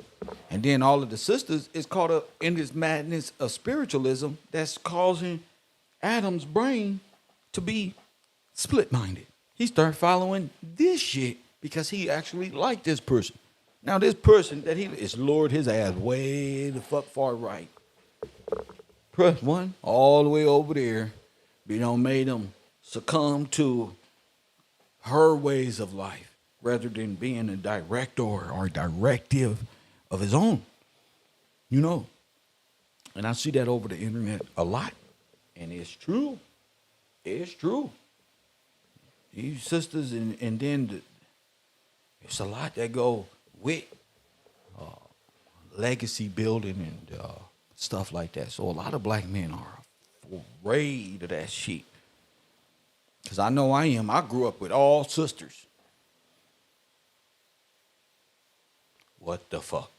And then all of the sisters is caught up in this madness of spiritualism that's causing Adam's brain to be split-minded. He started following this shit because he actually liked this person. Now this person that he is lured his ass way the fuck far right. Press one, all the way over there. You know, made him succumb to her ways of life rather than being a director or directive of his own. You know. And I see that over the internet a lot. And it's true. It's true. These sisters and then it's a lot that go with legacy building and stuff like that. So a lot of black men are afraid of that shit. Because I know I am. I grew up with all sisters. What the fuck?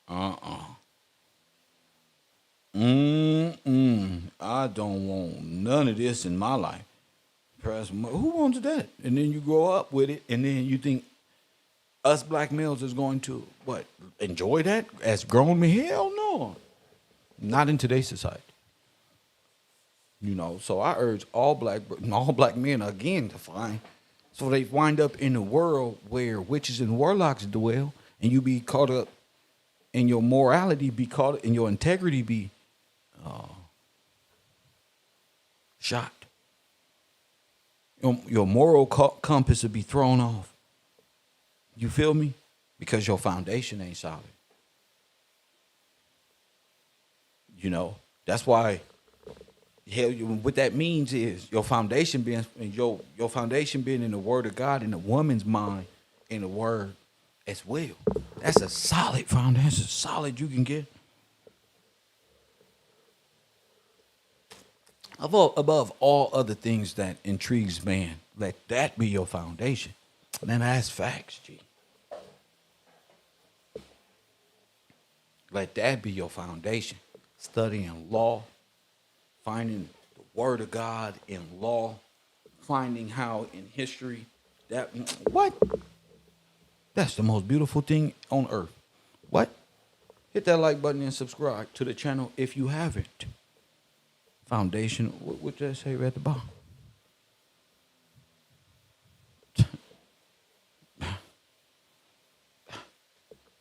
I don't want none of this in my life. Who wants that? And then you grow up with it, and then you think us black males is going to, what, enjoy that as grown men? Hell no. Not in today's society. You know, so I urge all black men again to find, so they wind up in a world where witches and warlocks dwell, and you be caught up in your morality, be caught in your integrity, be shot. Your moral compass will be thrown off. You feel me? Because your foundation ain't solid. You know, that's why. Hell, what that means is your foundation being your foundation being in the Word of God, in the woman's mind, in the Word as well. That's a solid foundation. That's as solid you can get. Above all other things that intrigues man, let that be your foundation. Man, that's facts, G. Let that be your foundation. Studying law, finding the Word of God in law, finding how in history that what? That's the most beautiful thing on earth. What? Hit that like button and subscribe to the channel if you haven't. Foundation, what did I say right at the bottom?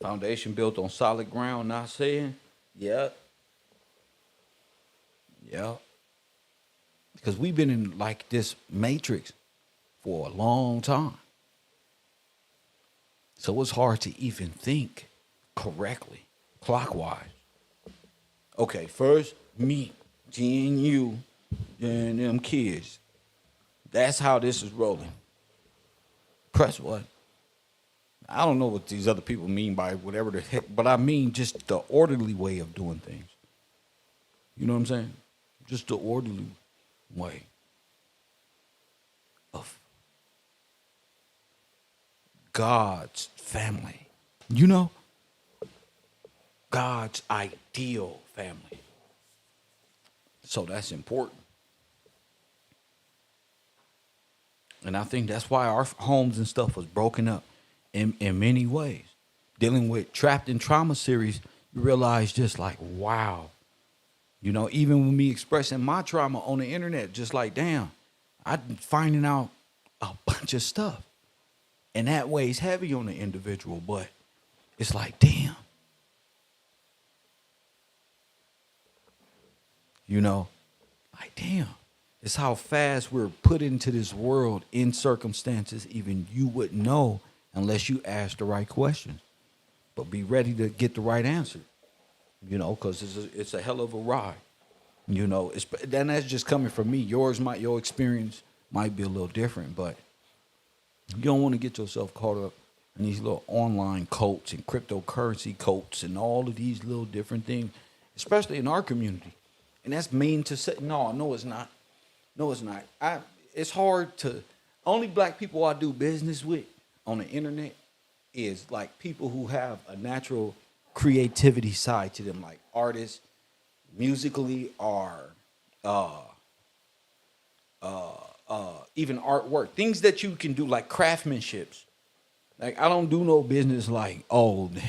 Foundation built on solid ground, not saying, yeah. Because we've been in like this matrix for a long time. So it's hard to even think correctly, clockwise. Okay, first me, G and you, and them kids. That's how this is rolling. Press what? I don't know what these other people mean by whatever the heck, but I mean just the orderly way of doing things. You know what I'm saying? Just the orderly way of God's family. You know? God's ideal family. So that's important. And I think that's why our homes and stuff was broken up in many ways. Dealing with Trapped in Trauma series, you realize just like, wow, You know, even with me expressing my trauma on the internet, just like, damn, I'm finding out a bunch of stuff. And that weighs heavy on the individual, but it's like, damn. You know, like, damn. It's how fast we're put into this world in circumstances even you wouldn't know unless you ask the right questions. But be ready to get the right answer, you know, because it's a hell of a ride. You know, then that's just coming from me. Your experience might be a little different, but you don't want to get yourself caught up in these little online cults and cryptocurrency cults and all of these little different things, especially in our community. And that's mean to say. No, it's not. No, it's not. It's hard to. Only black people I do business with on the internet is like people who have a natural creativity side to them, like artists, musically, or even artwork, things that you can do like craftsmanships. Like I don't do no business like, oh man,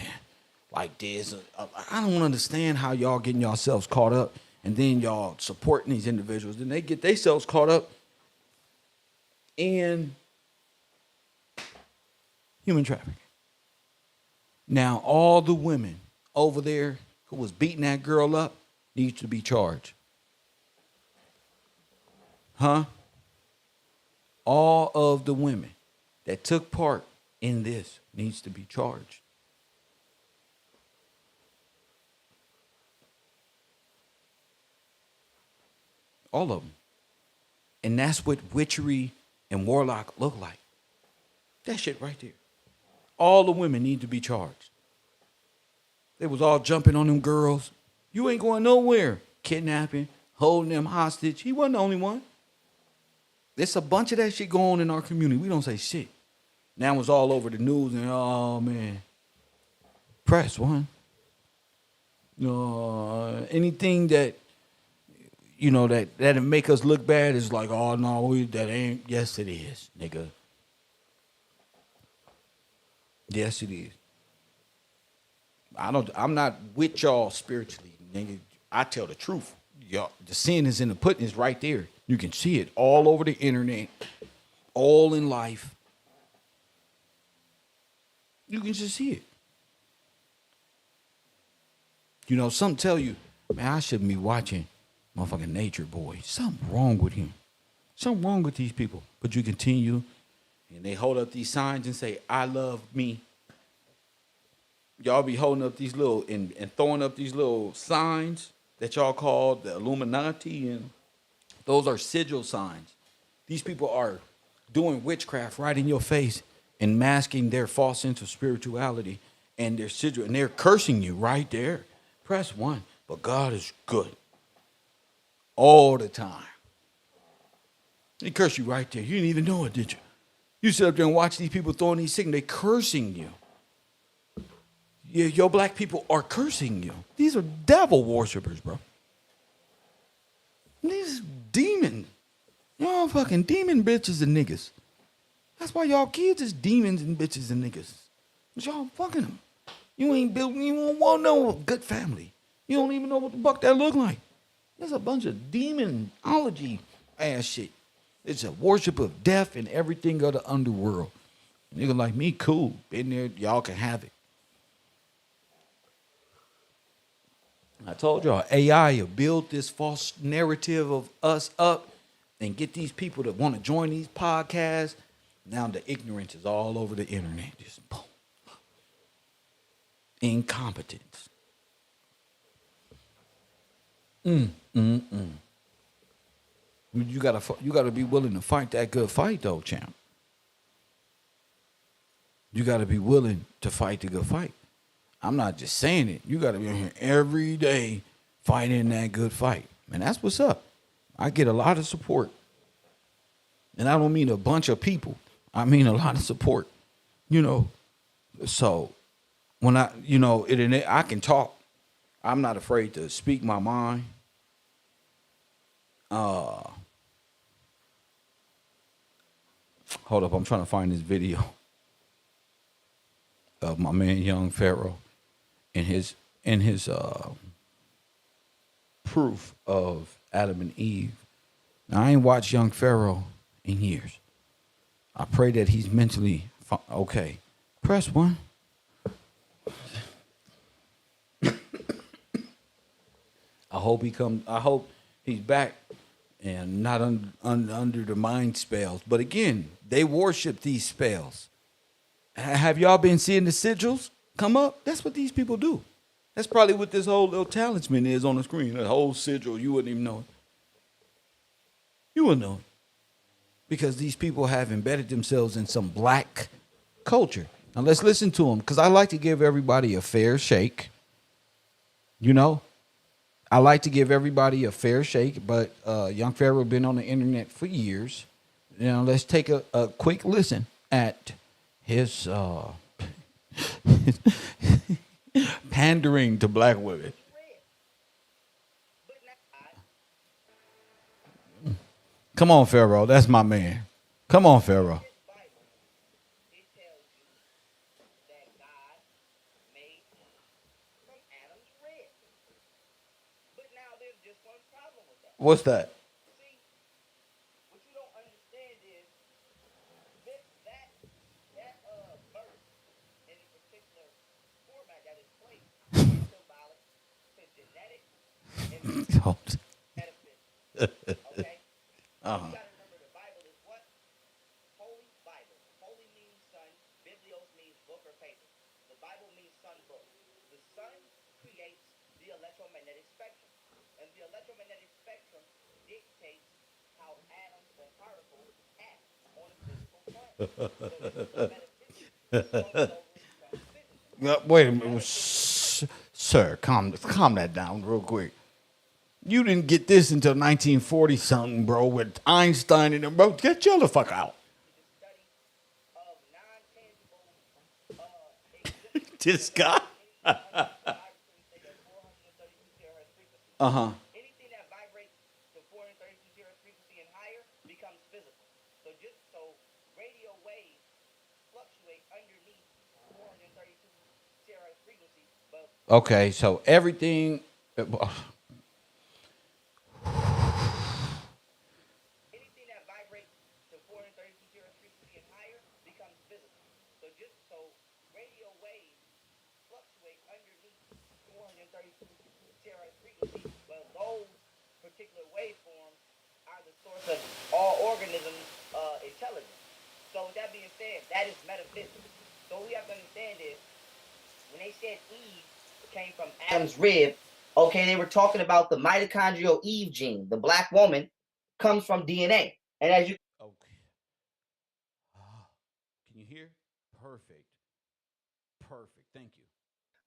like this. I don't understand how y'all getting yourselves caught up and then y'all supporting these individuals. Then they get themselves caught up in human trafficking. Now, all the women over there who was beating that girl up need to be charged. Huh? All of the women that took part in this needs to be charged. All of them. And that's what witchery and warlock look like. That shit right there. All the women need to be charged. They was all jumping on them girls. You ain't going nowhere. Kidnapping, holding them hostage. He wasn't the only one. There's a bunch of that shit going on in our community. We don't say shit. Now it's all over the news and oh man. Press one. Anything that you know that make us look bad is like, oh no, that ain't. Yes, it is, nigga. Yes, it is. I'm not with y'all spiritually, nigga. I tell the truth. Y'all, the sin is in the pudding. It's right there. You can see it all over the internet, all in life. You can just see it. You know, some tell you, man, I shouldn't be watching motherfucking Natureboy. Something wrong with him. Something wrong with these people. But you continue, and they hold up these signs and say, I love me. Y'all be holding up these little, and throwing up these little signs that y'all call the Illuminati, and those are sigil signs. These people are doing witchcraft right in your face and masking their false sense of spirituality and their sigil, and they're cursing you right there. Press one. But God is good all the time. He cursed you right there. You didn't even know it, did you? You sit up there and watch these people throwing these signals. They're cursing you. Your black people are cursing you. These are devil worshipers, bro. These demons. Y'all fucking demon bitches and niggas. That's why y'all kids is demons and bitches and niggas. Cause y'all fucking them. You ain't building, you don't want no good family. You don't even know what the fuck that look like. There's a bunch of demonology ass shit. It's a worship of death and everything of the underworld. Nigga like me, cool. Been there, y'all can have it. I told y'all, AI will build this false narrative of us up and get these people to want to join these podcasts. Now the ignorance is all over the internet. Just boom. Incompetence. You gotta be willing to fight that good fight though, champ. You gotta be willing to fight the good fight. I'm not just saying it. You got to be in here every day fighting that good fight. And that's what's up. I get a lot of support. And I don't mean a bunch of people. I mean a lot of support. You know, so when I can talk. I'm not afraid to speak my mind. Hold up. I'm trying to find this video of my man, Young Pharaoh. In his proof of Adam and Eve. Now, I ain't watched Young Pharaoh in years. I pray that he's mentally okay. Press one. I hope he's back and not under the mind spells. But again, they worship these spells. Have y'all been seeing the sigils come up? That's what these people do. That's probably what this whole little talisman is on the screen. The whole sigil, you wouldn't even know it. You wouldn't know it. Because these people have embedded themselves in some black culture. Now let's listen to them, because I like to give everybody a fair shake. You know? I like to give everybody a fair shake, but Young Pharaoh been on the internet for years. Now let's take a quick listen at his pandering to black women. Come on, Pharaoh. That's my man. Come on, Pharaoh. What's that? See, what you don't understand is that verse in a particular format that is placed is symbolic to genetics and metaphysics. Okay? You gotta remember the Bible is what? Holy Bible. Holy means sun, Biblios means book or paper. The Bible means sun book. The sun creates the electromagnetic spectrum. And the electromagnetic spectrum dictates how atoms and particles act on a physical plane. Wait a minute. Sir, calm that down real quick. You didn't get this until 1940 something, bro, with Einstein and them, bro. Get chill the fuck out. This guy. Anything that vibrates to 432 terahertz frequency and higher becomes physical. So radio waves fluctuate underneath 432 terahertz frequency. But Okay, so everything. anything that vibrates to 432 terahertz frequency and higher becomes physical. So radio waves fluctuate underneath 432 terahertz frequency, but those particular waveforms are the source of all organisms' intelligence. So with that being said, that is metaphysics. So what we have to understand is when they said Eve came from Adam's rib, okay, they were talking about the mitochondrial Eve gene. The black woman comes from DNA. And as you Okay. Can you hear? Perfect. Perfect. Thank you.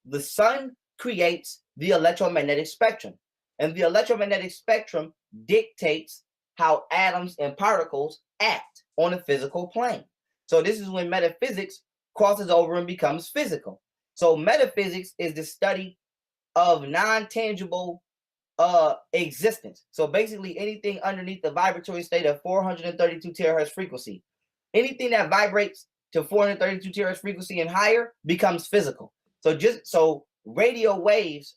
the sun creates the electromagnetic spectrum. And the electromagnetic spectrum dictates how atoms and particles act on a physical plane. So this is when metaphysics crosses over and becomes physical. So metaphysics is the study of non-tangible existence. So basically anything underneath the vibratory state of 432 terahertz frequency. Anything that vibrates to 432 terahertz frequency and higher becomes physical. So radio waves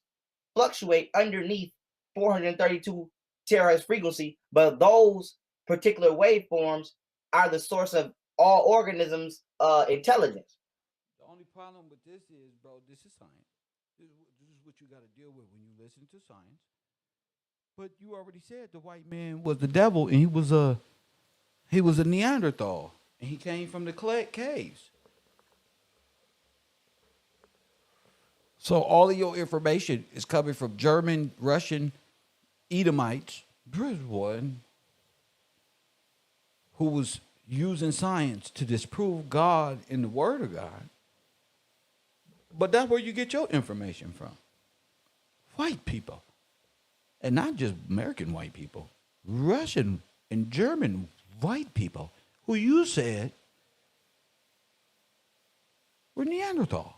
fluctuate underneath 432 terahertz frequency, but those particular waveforms are the source of all organisms' intelligence. The only problem with this is, bro, this is science. This is what you got to deal with when you listen to science. But you already said the white man was the devil, and he was a Neanderthal, and he came from the caves. So all of your information is coming from German, Russian, Edomites. There's one who was using science to disprove God and the Word of God. But that's where you get your information from. White people. And not just American white people. Russian and German white people who you said were Neanderthal.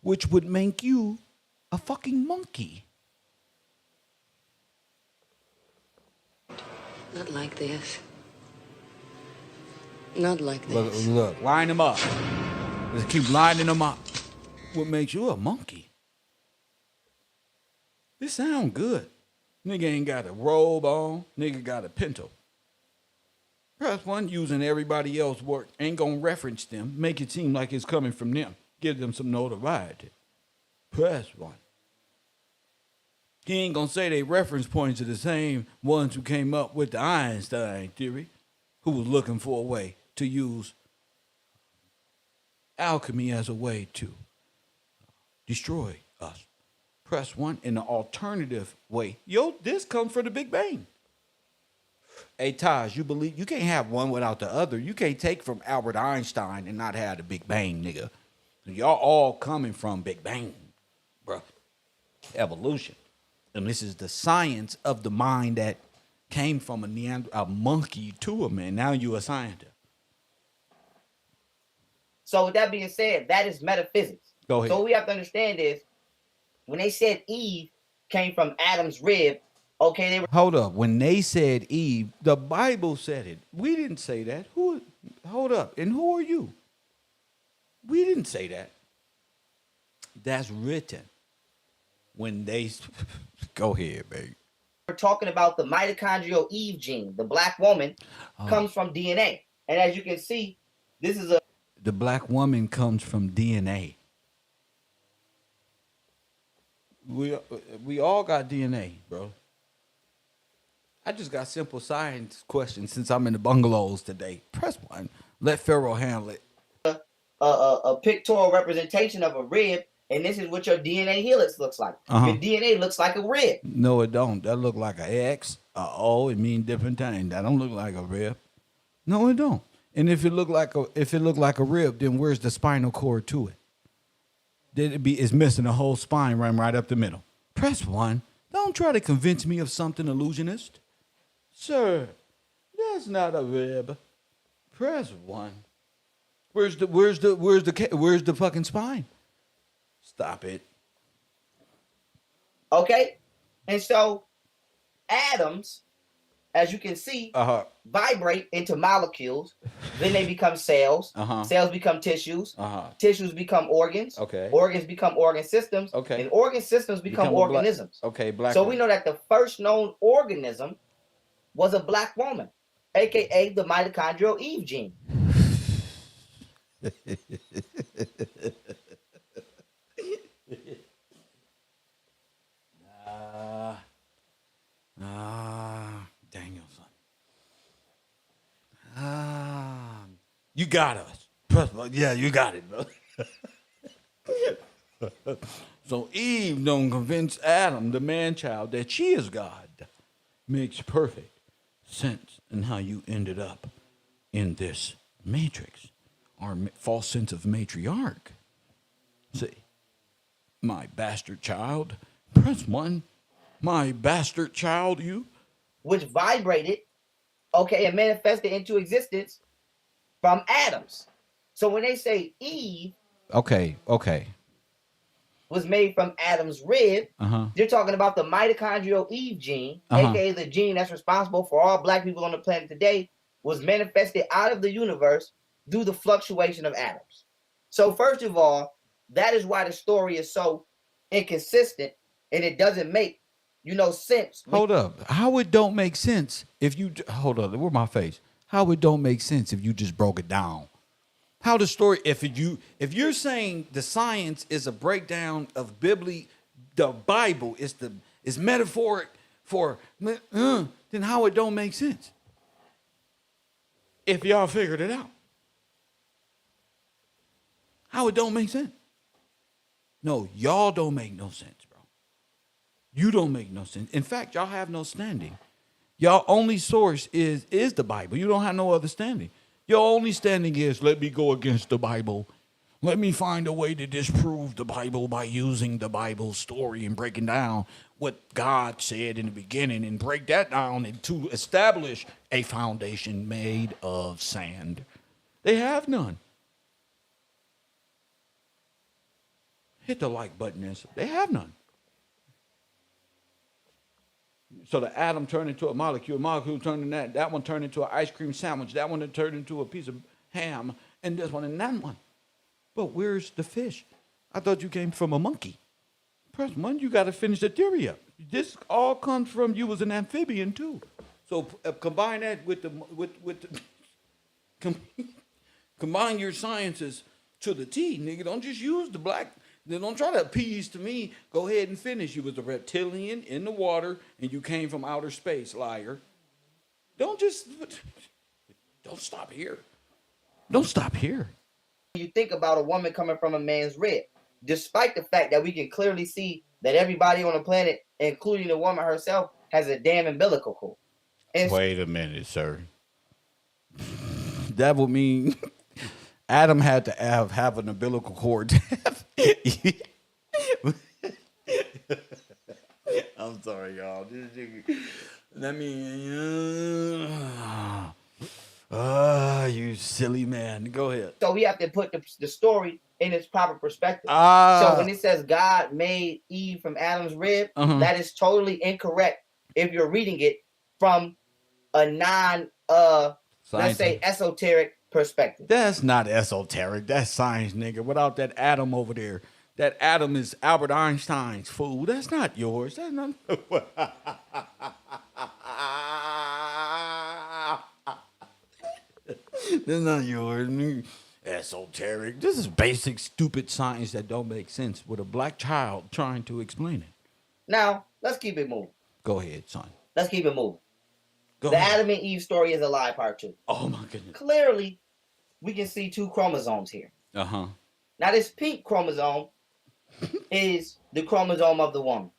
Which would make you a fucking monkey. Not like this. Not like this. Look, line them up. Let's keep lining them up. What makes you a monkey? This sound good. Nigga ain't got a robe on. Nigga got a pinto. Press 1 using everybody else's work. Ain't gonna reference them. Make it seem like it's coming from them. Give them some notoriety. Press 1. He ain't gonna say they reference points are the same ones who came up with the Einstein theory, who was looking for a way to use alchemy as a way to destroy us. Press 1 in an alternative way. Yo, this comes from the Big Bang. Hey, Taj, you believe you can't have one without the other. You can't take from Albert Einstein and not have the Big Bang, nigga. Y'all all coming from Big Bang, bro. Evolution. And this is the science of the mind that came from a monkey to a man. Now you a scientist. So with that being said, that is metaphysics. Go ahead. So what we have to understand is when they said Eve came from Adam's rib, okay, they were Hold up. When they said Eve, the Bible said it. We didn't say that. Hold up. And who are you? We didn't say that. That's written. When they go ahead, baby. we're talking about the mitochondrial Eve gene. The black woman comes from DNA. And as you can see, this is the black woman comes from DNA. We all got DNA, bro. I just got simple science questions since I'm in the bungalows today. Press 1. Let Pharaoh handle it. a pictorial representation of a rib, and this is what your DNA helix looks like. Your DNA looks like a rib. No, it don't. That look like an X, a O. It mean different things. That don't look like a rib. No, it don't. And if it look like a rib, then where's the spinal cord to it? Then it's missing a whole spine right up the middle. Press 1. Don't try to convince me of something, illusionist. Sir, that's not a rib. Press 1. Where's the fucking spine? Stop it. Okay? And so atoms, as you can see, vibrate into molecules. Then they become cells. Cells become tissues. Tissues become organs. Okay. Organs become organ systems. Okay. And organ systems become organisms. So we know that the first known organism was a black woman, aka the mitochondrial Eve gene. Danielson. You got us. Yeah, you got it, bro. So Eve don't convince Adam, the man-child, that she is God. Makes perfect sense in how you ended up in this matrix, or false sense of matriarch. See, my bastard child, press 1. My bastard child, you. Which vibrated, okay, and manifested into existence from atoms. So when they say Eve, okay, was made from Adam's rib, they're talking about the mitochondrial Eve gene, aka the gene that's responsible for all black people on the planet today, was manifested out of the universe through the fluctuation of atoms. So first of all, that is why the story is so inconsistent and it doesn't make sense. Hold up. How it don't make sense if you hold up? Where's my face? How it don't make sense if you just broke it down? How the story? If you're saying the science is a breakdown of the Bible is metaphoric for, then how it don't make sense? If y'all figured it out, how it don't make sense? No, y'all don't make no sense. You don't make no sense. In fact, y'all have no standing. Y'all only source is the Bible. You don't have no other standing. Your only standing is, let me go against the Bible. Let me find a way to disprove the Bible by using the Bible story and breaking down what God said in the beginning and break that down and to establish a foundation made of sand. They have none. Hit the like button. They have none. So the atom turned into a molecule turned into that one turned into an ice cream sandwich, that one turned into a piece of ham, and this one and that one. But where's the fish? I thought you came from a monkey. Press one, you got to finish the theory up. This all comes from you was an amphibian too. So combine that with the com- combine your sciences to the T, nigga. Don't just use the black. Then don't try to appease to me. Go ahead and finish. You was a reptilian in the water, and you came from outer space, liar. Don't stop here. Don't stop here. You think about a woman coming from a man's rib, despite the fact that we can clearly see that everybody on the planet, including the woman herself, has a damn umbilical cord. And wait a minute, sir. That would mean Adam had to have an umbilical cord. I'm sorry, y'all. That means, you silly man. Go ahead. so we have to put the story in its proper perspective. So when it says God made Eve from Adam's rib, that is totally incorrect if you're reading it from a let's say esoteric perspective. That's not esoteric. That's science, nigga. Without that atom over there. That atom is Albert Einstein's fool. That's not yours. That's not. That's not yours. Esoteric. This is basic, stupid science that don't make sense with a black child trying to explain it. Now, let's keep it moving. Go ahead, son. Let's keep it moving. Go the ahead. Adam and Eve story is a lie, part 2. Oh, my goodness. Clearly, we can see 2 chromosomes here. Uh-huh. Now, this pink chromosome is the chromosome of the woman.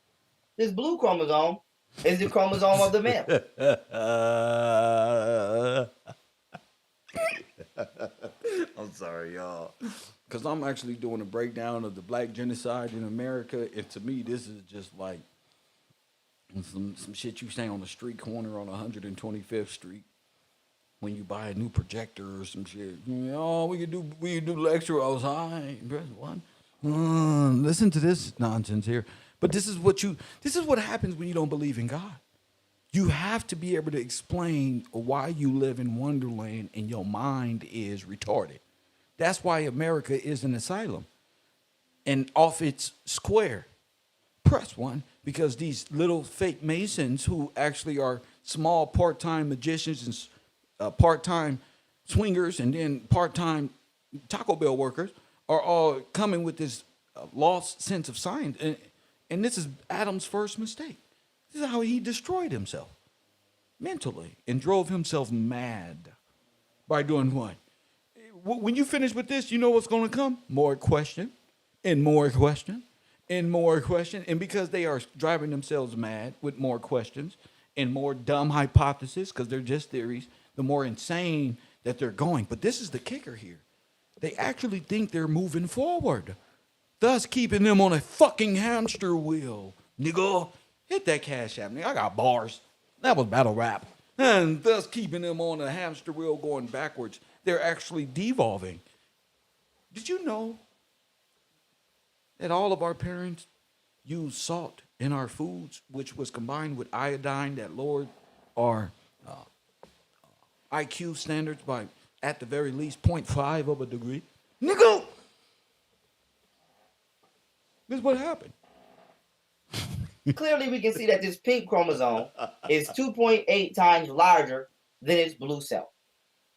This blue chromosome is the chromosome of the male. I'm sorry, y'all. Because I'm actually doing a breakdown of the black genocide in America. And to me, this is just like some shit you say on the street corner on 125th Street when you buy a new projector or some shit. Oh, we can do lecture outside. Press one. Listen to this nonsense here. But this is what happens when you don't believe in God. You have to be able to explain why you live in Wonderland and your mind is retarded. That's why America is an asylum. And off its square. Press one, because these little fake Masons who actually are small part-time magicians and part-time swingers and then part-time Taco Bell workers are all coming with this lost sense of science. And this is Adam's first mistake. This is how he destroyed himself mentally and drove himself mad by doing what? When you finish with this, you know what's going to come? More question and more question and more question. And because they are driving themselves mad with more questions and more dumb hypotheses, because they're just theories, the more insane that they're going. But this is the kicker here. They actually think they're moving forward, thus keeping them on a fucking hamster wheel. Nigga, hit that Cash App, nigga. I got bars. That was battle rap. And thus keeping them on a hamster wheel going backwards. They're actually devolving. Did you know that all of our parents used salt in our foods, which was combined with iodine that lowered our IQ standards by, at the very least, 0.5 of a degree? Nigga! This is what happened. Clearly, we can see that this pink chromosome is 2.8 times larger than its blue self.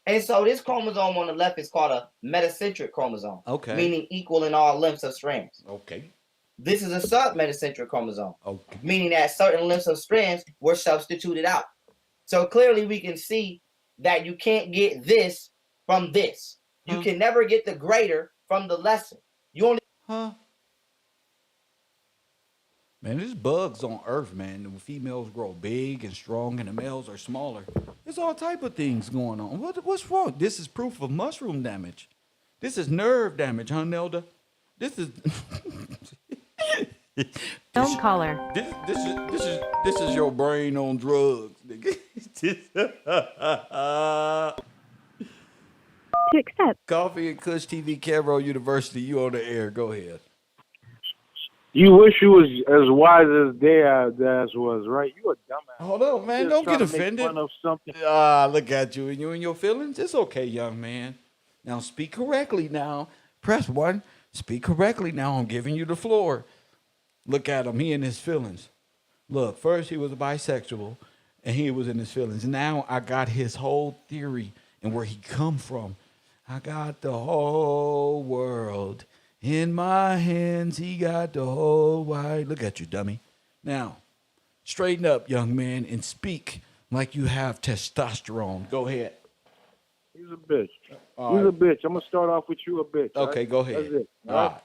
And so this chromosome on the left is called a metacentric chromosome, meaning equal in all lengths of strands. Okay. This is a submetacentric chromosome, okay, meaning that certain lengths of strands were substituted out. So clearly we can see that you can't get this from this. You can never get the greater from the lesser. You only... Man, there's bugs on Earth, man. The females grow big and strong, and the males are smaller. There's all type of things going on. What's wrong? This is proof of mushroom damage. This is nerve damage, huh, Nelda? This is Phone caller. This is your brain on drugs, nigga. To accept. Coffee and Kush TV, Cairo University. You on the air? Go ahead. You wish you was as wise as their ass was, right? You a dumbass. Hold on, man. Don't get offended. Fun of something. Look at you and you and your feelings. It's okay, young man. Now speak correctly now. Press one. Speak correctly now. I'm giving you the floor. Look at him. He in his feelings. Look, first he was a bisexual, and he was in his feelings. Now I got his whole theory and where he come from. I got the whole world in my hands. He got the whole wide. Look at you, dummy. Now, straighten up, young man, and speak like you have testosterone. Go ahead. He's a bitch. All He's right. a bitch. I'm gonna start off with you a bitch. Okay, right? go ahead. That's it. All Right? right.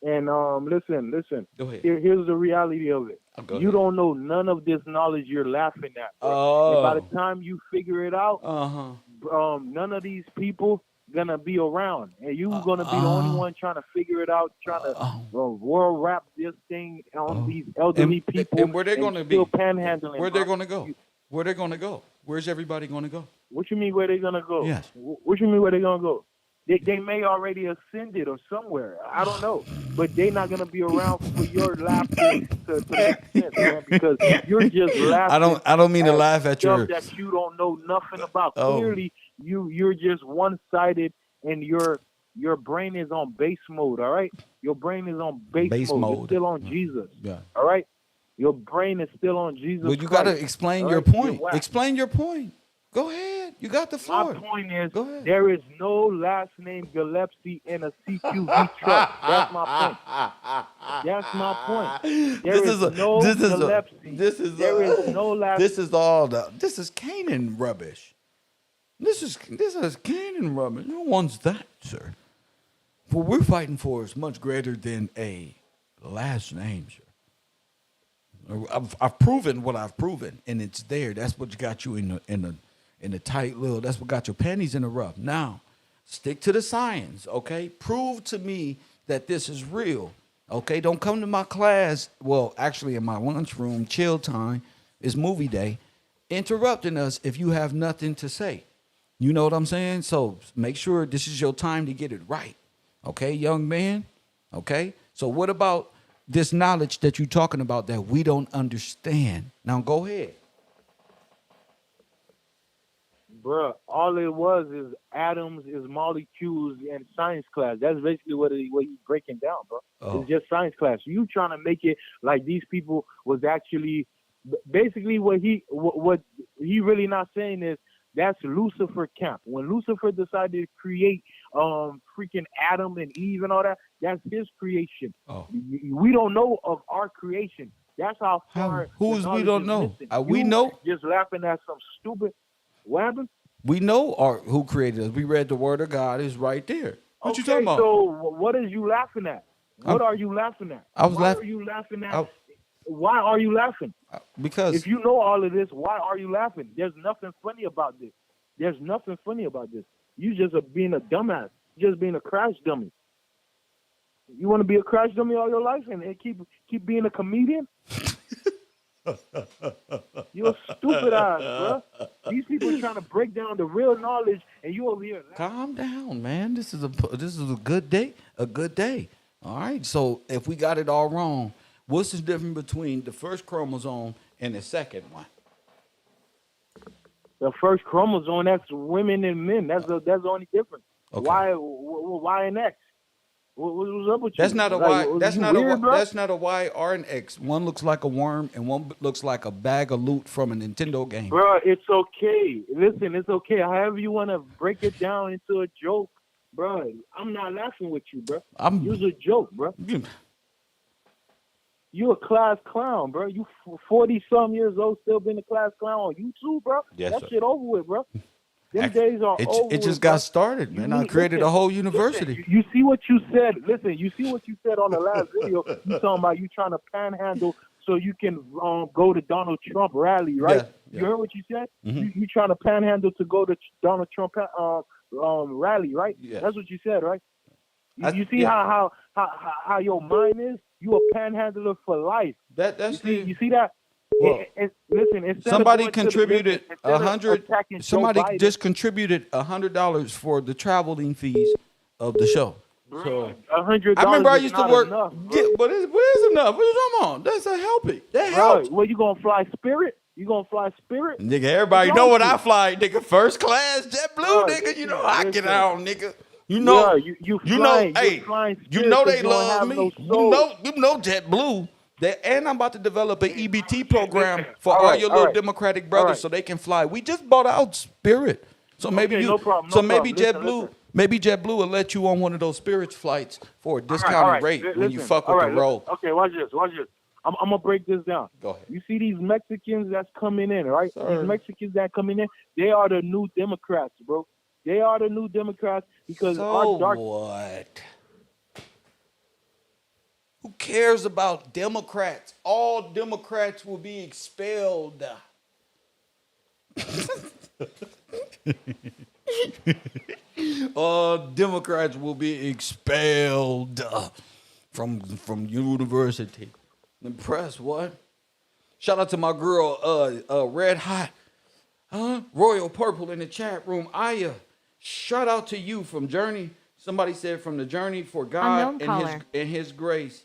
And listen. Go ahead. Here's the reality of it. Go You ahead. don't know none of this knowledge you're laughing at. Bro. Oh. And by the time you figure it out, Uh-huh. none of these people gonna be around, and you gonna be the only one trying to figure it out, trying to world wrap this thing on these elderly people. And where they gonna be? Still panhandling. Where they bro. gonna go? Where they gonna go? Where's everybody gonna go? What you mean where they gonna go? Yes. What you mean where they gonna go? They may already ascended or somewhere. I don't know. But they're not gonna be around for your laughter to make sense, man, because you're just laughing. I don't mean to laugh at stuff your. that you don't know nothing about. Oh. Clearly, you're just one-sided, and your brain is on base mode. All right, your brain is on base mode. You're still on Jesus. Yeah. All right, your brain is still on Jesus. Well, you Christ. got to explain All your right? point. You're whack. Explain your point. Go ahead. You got the floor. My point is, Go ahead. there is no last name Gillespie in a CQV truck. That's my point. That's my point. There is no Gillespie. There is no last. This is Canaan rubbish. This is Canaan rubbish. No one's that, sir. What we're fighting for is much greater than a last name, sir. I've proven what I've proven, and it's there. That's what got you in the tight little. That's what got your panties in the rough. Now, stick to the science, okay? Prove to me that this is real, okay? Don't come to my class. Well, actually, in my lunchroom, chill time is movie day, interrupting us if you have nothing to say. You know what I'm saying? So make sure this is your time to get it right, okay, young man? Okay. So what about this knowledge that you're talking about that we don't understand? Now go ahead. Bruh, all it was is atoms, is molecules, and science class. That's basically what he's breaking down, bro. Oh. It's just science class. You trying to make it like these people was actually basically what he really not saying is that's Lucifer camp. When Lucifer decided to create freaking Adam and Eve and all that, that's his creation. Oh. We don't know of our creation. That's how far. Who's we don't know? We You know. Just laughing at some stupid. What happened? We know who created us. We read the word of God is right there. What you Okay, talking about? So what is you laughing at? What are you laughing at? I was Why laughing. are you laughing at? Why are you laughing? Because If you know all of this, why are you laughing? There's nothing funny about this. There's nothing funny about this. You just are being a dumbass. You just being a crash dummy. You want to be a crash dummy all your life and keep being a comedian? You're a stupid ass, bro. These people are trying to break down the real knowledge, and you over here. calm down, man. This is a good day. A good day. All right. So if we got it all wrong, what's the difference between the first chromosome and the second one? The first chromosome, that's women and men. That's the only difference. Okay. Y and X? What's up with you? That's not a Like, Y. That's you not weird, a. bro? That's not a Y or an X. One looks like a worm, and one looks like a bag of loot from a Nintendo game. Bro, it's okay. Listen, it's okay. However you want to break it down into a joke, bro. I'm not laughing with you, bro. You're a joke, bro. You a class clown, bro. You 40-some years old, still being a class clown on YouTube, bro. Yes, that sir. shit over with, bro. Them days are over. It just with, got bro. started, man. I Listen, created a whole university. Listen, you see what you said. Listen, you see what you said on the last video. You talking about you trying to panhandle so you can go to Donald Trump rally, right? Yeah. You heard what you said? Mhm. You trying to panhandle to go to Donald Trump rally, right? Yeah. That's what you said, right? You see how your mind is? You a panhandler for life. You see that? Well, Listen, instead somebody of going contributed to the, instead of attacking Joe Somebody Biden, just contributed $100 for the traveling fees of the show. So $100. I remember I used to work. Enough, But it's enough. What you talking about? That's a helping. That helps. Well, you gonna fly Spirit? You gonna fly Spirit? Nigga, everybody know what I fly, nigga. First class, JetBlue, Bro, nigga. You know I get listen. out, nigga. You know, Yeah, you flying, hey, you're flying you Spirit know 'cause they you don't love have me. no You soul. know JetBlue. And I'm about to develop an EBT program for All all right, your all little right. Democratic All brothers right. so they can fly. We just bought out Spirit. So maybe Okay, no problem, no so maybe problem. JetBlue, Listen. maybe JetBlue will let you on one of those Spirit flights for a All discounted right. rate when you Listen. fuck All with right, the roll. Okay, watch this. I'm gonna break this down. Go ahead. You see these Mexicans that's coming in, right? Sir. These Mexicans that coming in, they are the new Democrats, bro. They are the new Democrats because So our dark. what? Who cares about Democrats? All Democrats will be expelled. All Democrats will be expelled from university. And press what? Shout out to my girl, Red Hot, Royal Purple in the chat room. Aya, shout out to you from Journey. Somebody said from the Journey for God Unknown and His grace.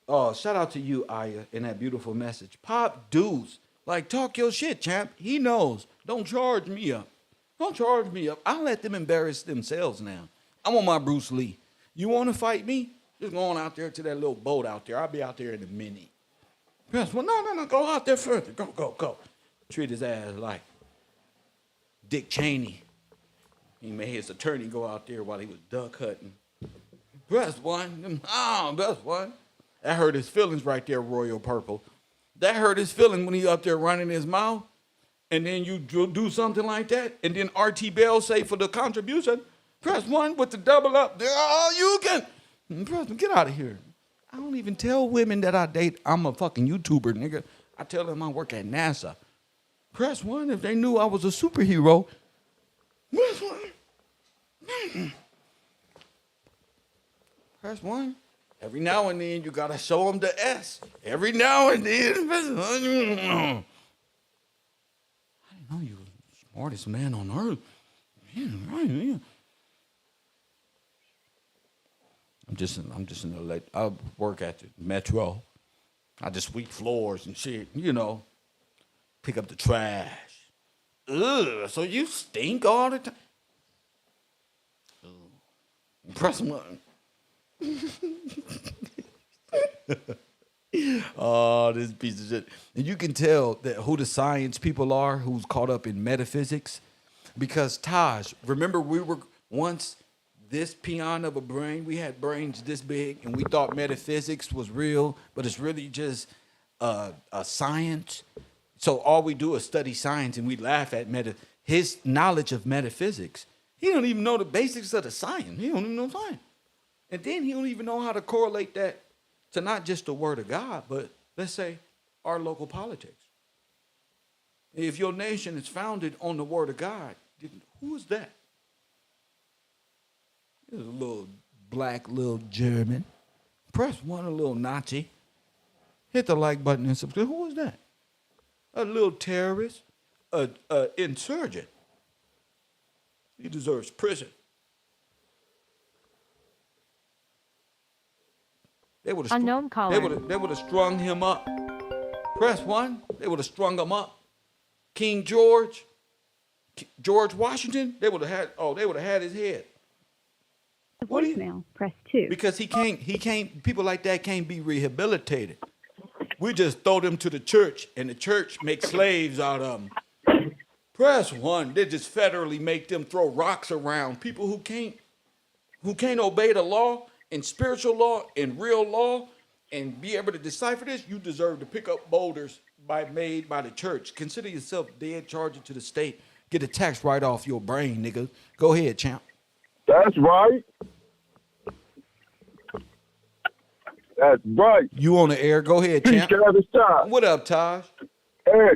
Oh, shout out to you, Aya, in that beautiful message. Pop Deuce, like talk your shit, champ. He knows. Don't charge me up. Don't charge me up. I'll let them embarrass themselves now. I'm on my Bruce Lee. You want to fight me? Just go on out there to that little boat out there. I'll be out there in a minute. Yes, well, no. Go out there further. Go. Treat his ass like Dick Cheney. He made his attorney go out there while he was duck hunting. Best one. Best one. That hurt his feelings right there, Royal Purple. That hurt his feelings when he up there running his mouth. And then you do something like that. And then RT Bell say for the contribution, press 1 with the double up. Oh, you can. Press, get out of here. I don't even tell women that I date. I'm a fucking YouTuber, nigga. I tell them I work at NASA. Press 1 if they knew I was a superhero. Press 1. Press 1. Every now and then you gotta show them the S. Every now and then. I didn't know you were the smartest man on earth. Yeah. I work at the Metro. I just sweep floors and shit, pick up the trash. Ugh, so you stink all the time? Press 1. Oh, this piece of shit. And you can tell that who the science people are who's caught up in metaphysics. Because Taj, remember we were once this peon of a brain, we had brains this big, and we thought metaphysics was real, but it's really just a science. So all we do is study science, and we laugh at his knowledge of metaphysics. He don't even know the basics of the science. He don't even know science. And then he don't even know how to correlate that to not just the word of God, but let's say our local politics. If your nation is founded on the word of God, who is that? There's a little black little German. Press 1, a little Nazi. Hit the like button and subscribe. Who is that? A little terrorist, a insurgent. He deserves prison. They would have Unknown caller. They would have strung him up. Press 1. They would have strung him up. King George Washington. They would have had his head. Voicemail. Press 2. Because he can't. People like that can't be rehabilitated. We just throw them to the church, and the church makes slaves out of them. Press 1. They just federally make them throw rocks around. People who can't obey the law and spiritual law and real law and be able to decipher this, you deserve to pick up boulders made by the church. Consider yourself dead, charge it to the state. Get a tax right off your brain, nigga. Go ahead, champ. That's right. That's right. You on the air. Go ahead, champ. What up, Taj? Hey,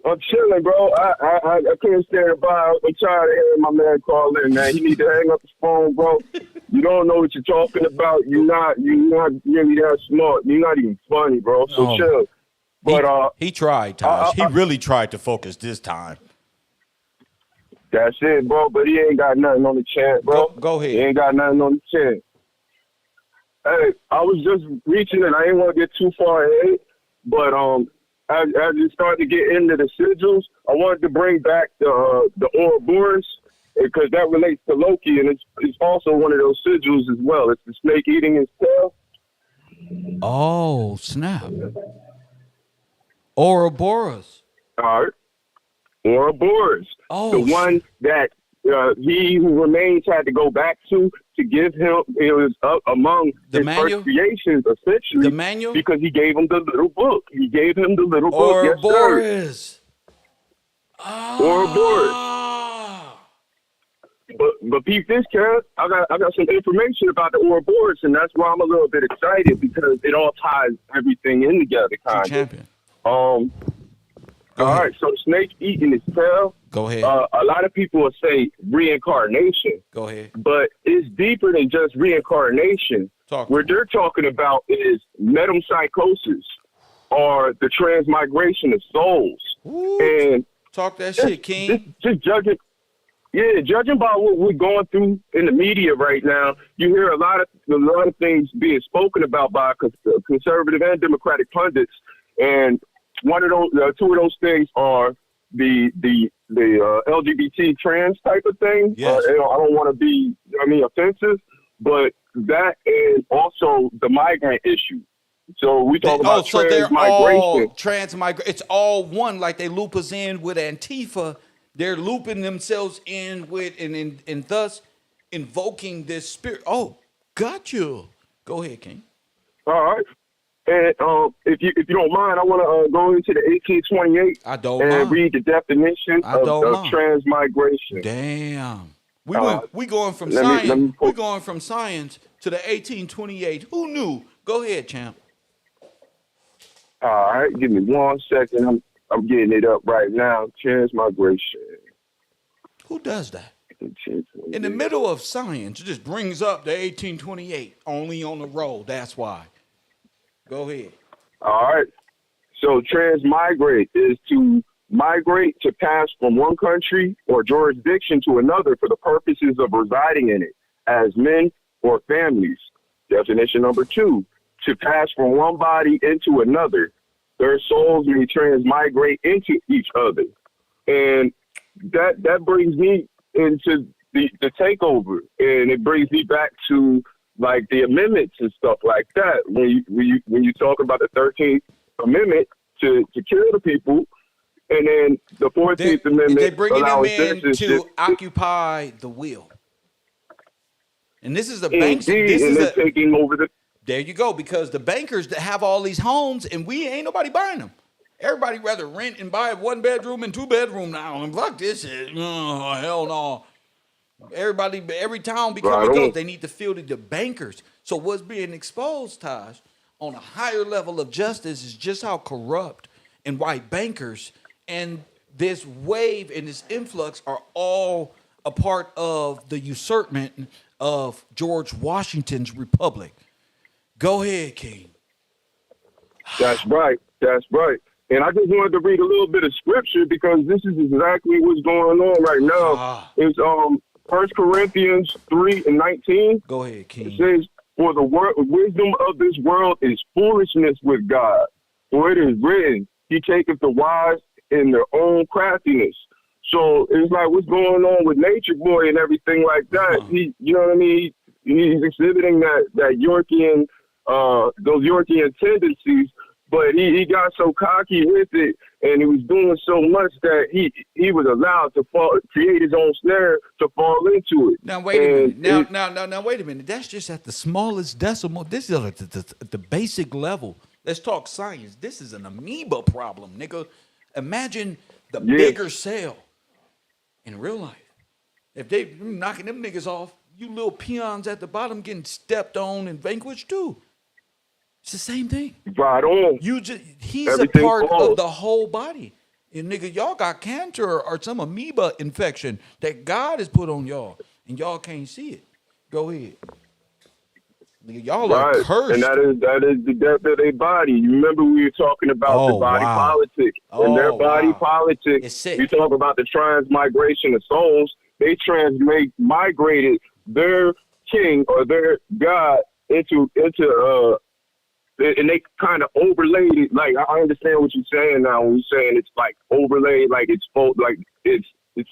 I'm chilling, bro. I can't stand by. I'm tired of hearing my man call in, man. He need to hang up his phone, bro. You don't know what you're talking about. You're not really that smart. You're not even funny, bro. So chill. But he tried, Taj. He really tried to focus this time. That's it, bro. But he ain't got nothing on the chant, bro. Go ahead. He ain't got nothing on the chant. Hey, I was just reaching, and I didn't want to get too far ahead, but as you start to get into the sigils, I wanted to bring back the Ouroboros, because that relates to Loki, and it's also one of those sigils as well. It's the snake eating his tail. Oh, snap. Ouroboros. All right. Ouroboros. Oh, The one that he who remains had to go back to give him, it was among The his manual? first creations, essentially. The manual? Because he gave him the little book. He gave him the little book. Yes, sir. Ouroboros. Ouroboros. Ah. But peep this, Kev. I got some information about the Ouroboros, and that's why I'm a little bit excited because it all ties everything in together, kind of. Champion. All right, so snake eating its tail. Go ahead. A lot of people will say reincarnation. Go ahead. But it's deeper than just reincarnation. What they're talking about is metempsychosis, or the transmigration of souls. Ooh, and talk that shit, King. Just judging. Yeah, judging by what we're going through in the media right now, you hear a lot of things being spoken about by conservative and democratic pundits, and one of those, two of those things are the LGBT trans type of thing. Yes. I don't want to be, offensive, but that and also the migrant issue. So we talk about transmigration. It's all one. Like they loop us in with Antifa. They're looping themselves in with and thus invoking this spirit. Oh, got you. Go ahead, King. All right. And if you don't mind, I want to go into the 1828 and read the definition of transmigration. Damn. We going from science. We going from science to the 1828. Who knew? Go ahead, champ. All right, give me 1 second. I'm getting it up right now. Transmigration. Who does that? In the middle of science, it just brings up the 1828. Only on the roll. That's why. Go ahead. All right. So transmigrate is to migrate, to pass from one country or jurisdiction to another for the purposes of residing in it as men or families. Definition number 2, to pass from one body into another. Their souls may transmigrate into each other. And that brings me into the takeover. And it brings me back to like the amendments and stuff like that. When you talk about the 13th Amendment to kill the people, and then the 14th Amendment, they bringing them in to occupy the will. And this is the banks. This is taking over the. There you go, because the bankers that have all these homes and we ain't nobody buying them. Everybody rather rent and buy a 1-bedroom and 2-bedroom now. And fuck this shit. Oh, hell no. Every town become adult. They need to fill the bankers. So what's being exposed, Taj, on a higher level of justice is just how corrupt and white bankers and this wave and this influx are all a part of the usurpment of George Washington's republic. Go ahead, King. That's right. That's right. And I just wanted to read a little bit of scripture because this is exactly what's going on right now. It's 1 Corinthians 3:19. Go ahead, King. It says, "For the wisdom of this world is foolishness with God. For it is written, He taketh the wise in their own craftiness." So it's like what's going on with Natureboy and everything like that. He, you know what I mean? He's exhibiting that Yorkian. Those Yorkian tendencies, but he got so cocky with it, and he was doing so much that he was allowed to create his own snare to fall into it. Now wait a minute. Now wait a minute. That's just at the smallest decimal. This is at the basic level. Let's talk science. This is an amoeba problem, nigga. Imagine the bigger cell in real life. If they knocking them niggas off, you little peons at the bottom getting stepped on and vanquished too. It's the same thing. Right on. He's everything a part of the whole body. And nigga, y'all got cancer or some amoeba infection that God has put on y'all, and y'all can't see it. Go ahead. Nigga, y'all are cursed. And that is the death of their body. You remember we were talking about the body politic. And their body politic, you talk about the transmigration of souls, they migrated their king or their God into and they kind of overlaid it. Like, I understand what you're saying now when you're saying it's like overlaid, like it's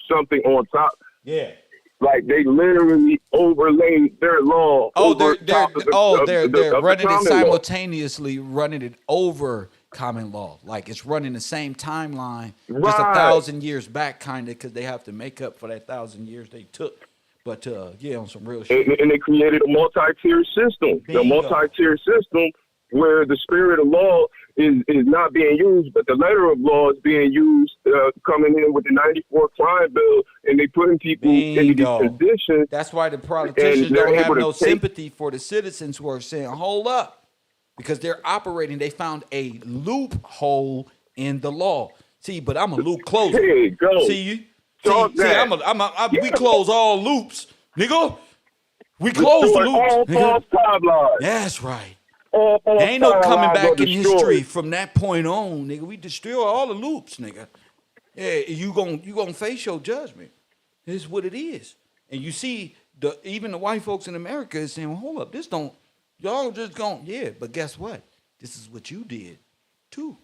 something on top. Yeah. Like they literally overlaid their law over top of they're running it common law. simultaneously, running it over common law. Like it's running the same timeline, just Right. 1,000 years back, kind of, because they have to make up for that 1,000 years they took. But yeah, on some real shit. And they created a multi-tier system. Bingo. The multi-tier system where the spirit of law is not being used, but the letter of law is being used, coming in with the 94 crime bill, and they putting people into these positions. That's why the politicians and they're don't have able to no take- sympathy for the citizens who are saying, hold up, because they're operating. They found a loophole in the law. See, but I'm a loop closer. There you go. See you? Talk See, that. we close all loops, nigga. We close the Destroy all loops, nigga. false timelines. That's right. All false There ain't no coming timelines back are in destroyed. history from that point on, nigga. We destroy all the loops, nigga. Yeah, you gonna face your judgment. It's what it is. And you see, even the white folks in America is saying, well, hold up, y'all just going, yeah, but guess what? This is what you did, too.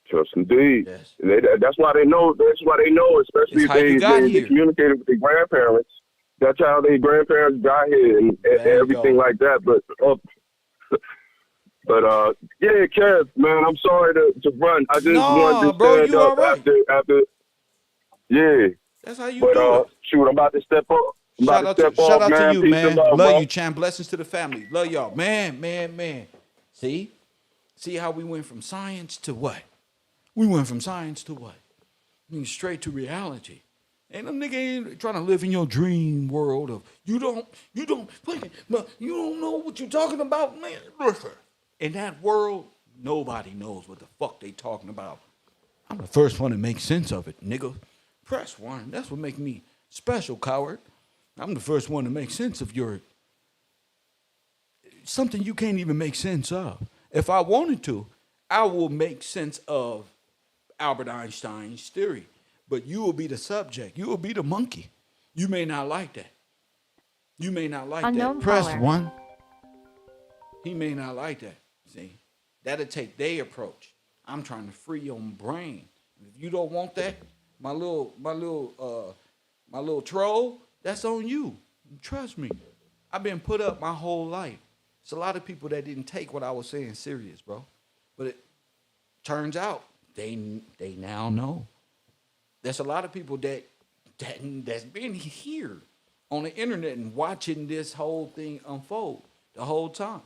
Trust indeed. Yes. And that's why they know. That's why they know, especially It's if how you got they here. communicated with their grandparents. That's how their grandparents got here and There you everything go. like that. But yeah, Kev, man, I'm sorry to run. I just wanted to bro, stand you up all right. after. Yeah. That's how you But do it. shoot, I'm about to step up. Shout out to you, Peace man. and love, Love bro. you, champ. Blessings to the family. Love y'all. Man. See how we went from science to what? We went from science to what? I mean, straight to reality. And them nigga ain't trying to live in your dream world of you don't know what you're talking about, man. Listen. In that world, nobody knows what the fuck they talking about. I'm the first one to make sense of it, nigga. Press one. That's what make me special, coward. I'm the first one to make sense of something you can't even make sense of. If I wanted to, I will make sense of Albert Einstein's theory. But you will be the subject. You will be the monkey. You may not like that. You may not like Unknown that. Press caller. one. He may not like that. See, that'll take their approach. I'm trying to free your brain. If you don't want that, my little troll, that's on you. Trust me. I've been put up my whole life. It's a lot of people that didn't take what I was saying serious, bro. But it turns out they now know. There's a lot of people that's been here on the internet and watching this whole thing unfold the whole time.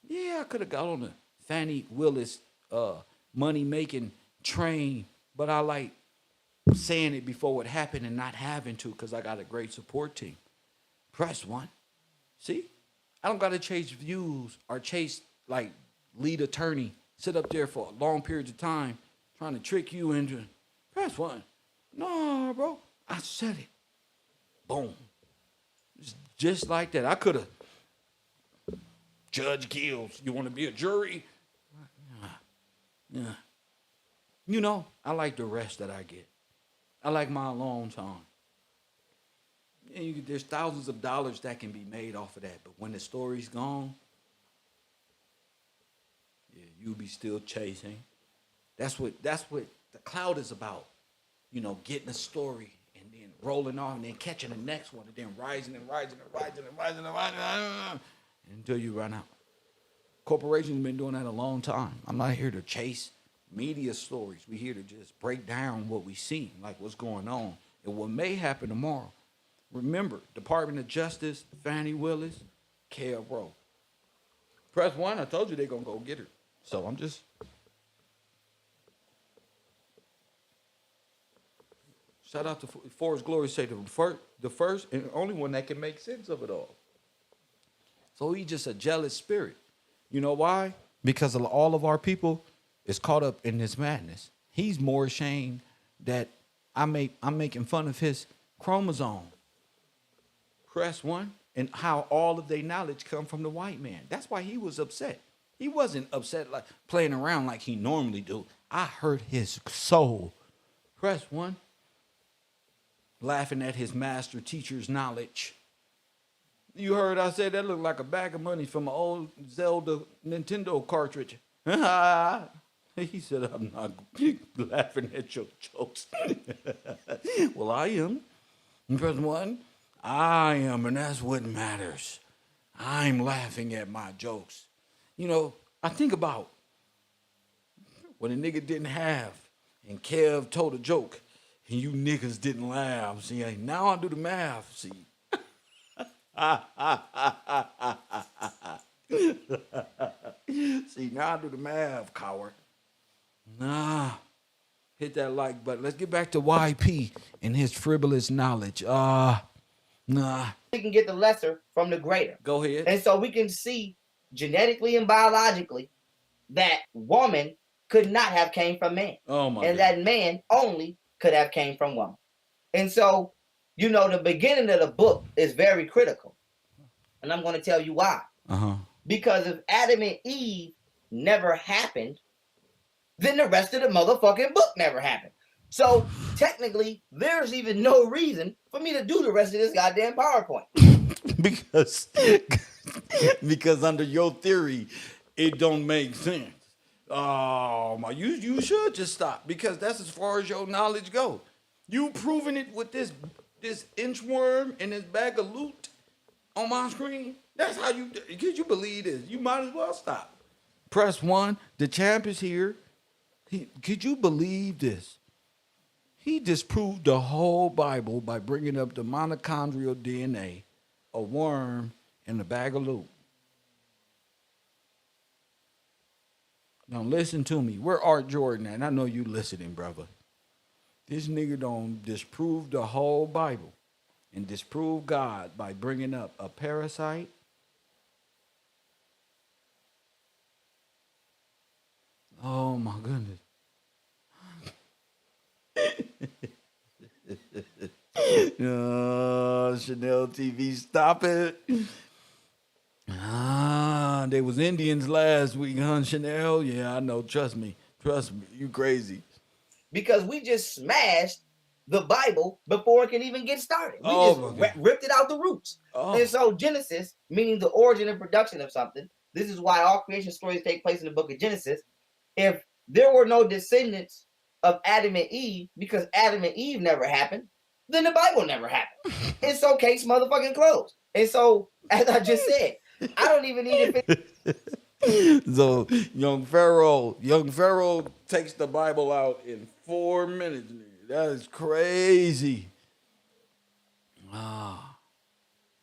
Yeah, I could have got on the Fannie Willis money-making train, but I like saying it before it happened and not having to because I got a great support team. Press one. See? I don't got to chase views or chase, like, lead attorney, sit up there for long periods of time trying to trick you into, press one. No, bro. I said it. Boom. Just like that. I could have. Judge Gills, you want to be a jury? Yeah. You know, I like the rest that I get. I like my alone time. And there's thousands of dollars that can be made off of that. But when the story's gone, yeah, you'll be still chasing. That's what the cloud is about. You know, getting a story and then rolling off and then catching the next one and then rising until you run out. Corporations have been doing that a long time. I'm not here to chase media stories. We're here to just break down what we see, like what's going on and what may happen tomorrow. Remember, Department of Justice, Fannie Willis, Care Bro. Press one, I told you they're going to go get her. So I'm just... Shout out to Forrest Glory, say the first and only one that can make sense of it all. So he's just a jealous spirit. You know why? Because all of our people is caught up in this madness. He's more ashamed that I'm making fun of his chromosome. Press one, and how all of their knowledge come from the white man. That's why he was upset. He wasn't upset like playing around like he normally do. I hurt his soul. Press one. Laughing at his master teacher's knowledge. You heard I said that looked like a bag of money from an old Zelda Nintendo cartridge. He said, I'm not laughing at your jokes. Well, I am. Press 1. I am, and that's what matters. I'm laughing at my jokes. You know, I think about when a nigga didn't have, and Kev told a joke, and you niggas didn't laugh. See, now I do the math. See. See, now I do the math, coward. Nah. Hit that like button. Let's get back to YP and his frivolous knowledge. Nah. We can get the lesser from the greater. Go ahead. And so we can see genetically and biologically that woman could not have came from man. Oh my and God. that man only could have came from woman. And so, you know, the beginning of the book is very critical. And I'm going to tell you why. Because if Adam and Eve never happened, then the rest of the motherfucking book never happened. So technically, there's even no reason for me to do the rest of this goddamn PowerPoint. because under your theory, it don't make sense. Oh my, you should just stop because that's as far as your knowledge go. You proving it with this inchworm and this bag of loot on my screen. That's how you. Could you believe this? You might as well stop. Press 1. The champ is here. Could you believe this? He disproved the whole Bible by bringing up the mitochondrial DNA, a worm, and a bag of loot. Now listen to me. Where Art Jordan at? I know you listening, brother. This nigga don't disprove the whole Bible and disprove God by bringing up a parasite, oh my goodness. Chanel TV, stop it. They was Indians last week, huh, Chanel? Yeah, I know. Trust me. You crazy. Because we just smashed the Bible before it can even get started. We just ripped it out the roots. And so Genesis, meaning the origin and production of something, this is why all creation stories take place in the book of Genesis. If there were no descendants of Adam and Eve, because Adam and Eve never happened, then the Bible never happened. And so case motherfucking closed. And so, as I just said, I don't even need to So young Pharaoh takes the Bible out in 4 minutes. That is crazy.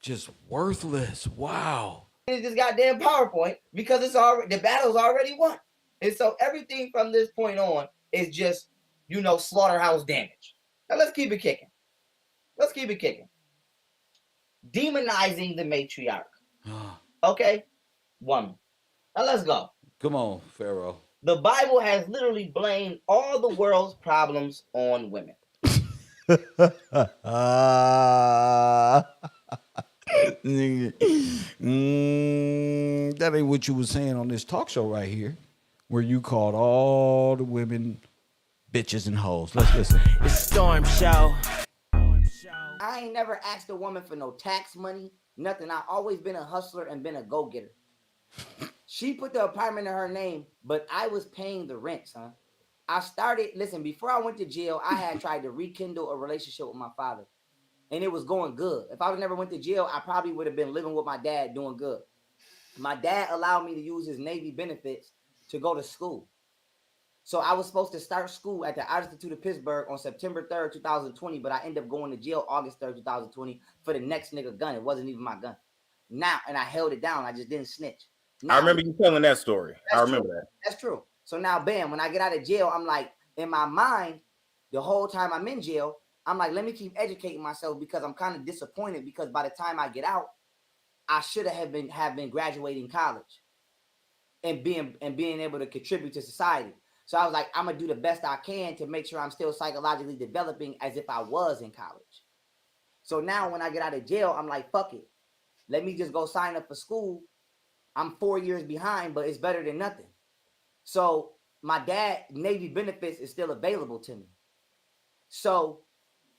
Just worthless. Wow. This goddamn PowerPoint because it's already the battle's already won. And so everything from this point on is just, you know, slaughterhouse damage. Now let's keep it kicking. Demonizing the matriarch. Okay? Woman. Now let's go. Come on, Pharaoh. The Bible has literally blamed all the world's problems on women. That ain't what you was saying on this talk show right here, where you called all the women bitches and hoes. Let's listen. It's Storm Show. I ain't never asked a woman for no tax money, nothing. I've always been a hustler and been a go-getter. She put the apartment in her name, but I was paying the rent, son. Before I went to jail, I had tried to rekindle a relationship with my father. And it was going good. If I never went to jail, I probably would have been living with my dad doing good. My dad allowed me to use his Navy benefits to go to school. So I was supposed to start school at the Art Institute of Pittsburgh on September 3rd, 2020, but I ended up going to jail August 3rd, 2020 for the next nigga gun. It wasn't even my gun. Now, and I held it down. I just didn't snitch. Now, I remember you telling that story. I remember that. That's true. So now, bam, when I get out of jail, I'm like, in my mind, the whole time I'm in jail, I'm like, let me keep educating myself because I'm kind of disappointed because by the time I get out, I should have been graduating college and being able to contribute to society. So I was like, I'm gonna do the best I can to make sure I'm still psychologically developing as if I was in college. So now when I get out of jail, I'm like, fuck it. Let me just go sign up for school. I'm 4 years behind, but it's better than nothing. So my dad Navy benefits is still available to me. So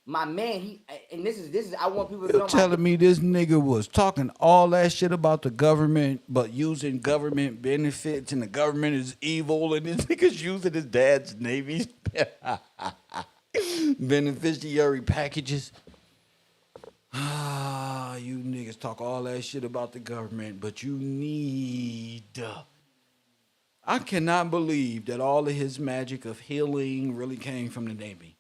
my man, this is I want people to know. You're telling me this nigga was talking all that shit about the government, but using government benefits, and the government is evil, and this nigga's using his dad's Navy's beneficiary packages. You niggas talk all that shit about the government, but you need. I cannot believe that all of his magic of healing really came from the Navy.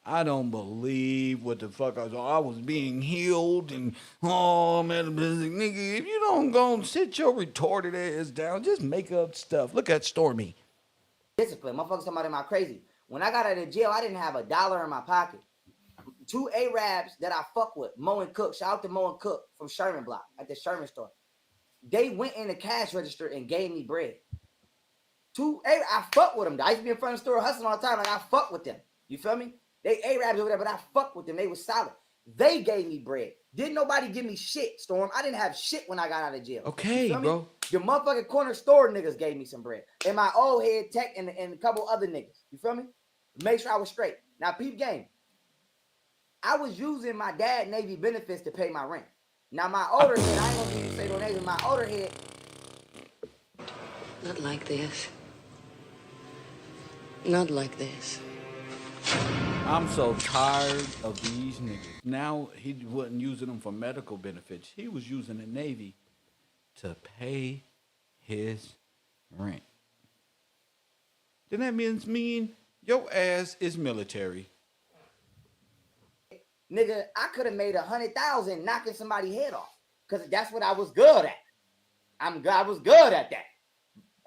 I don't believe what the fuck I was being healed and oh man, nigga, if you don't go sit your retarded ass down, just make up stuff. Look at Stormy. Discipline. Motherfuckers talking about am I crazy? When I got out of jail, I didn't have $1 in my pocket. 2 Arabs that I fuck with, Mo and Cook. Shout out to Mo and Cook from Sherman Block at the Sherman store. They went in the cash register and gave me bread. I fuck with them. I used to be in front of the store hustling all the time. Like I fuck with them. You feel me? They Arabs over there, but I fuck with them. They was solid. They gave me bread. Didn't nobody give me shit, Storm. I didn't have shit when I got out of jail. Okay, bro. The motherfucking corner store niggas gave me some bread. And my old head tech and a couple other niggas. You feel me? Make sure I was straight. Now, peep game. I was using my dad Navy benefits to pay my rent. Now, my older head, I ain't gonna say no Navy, my older head. Not like this. Not like this. I'm so tired of these niggas. Now he wasn't using them for medical benefits. He was using the Navy to pay his rent. Then that mean your ass is military. Nigga, I could have made 100,000 knocking somebody's head off. Because that's what I was good at. I was good at that.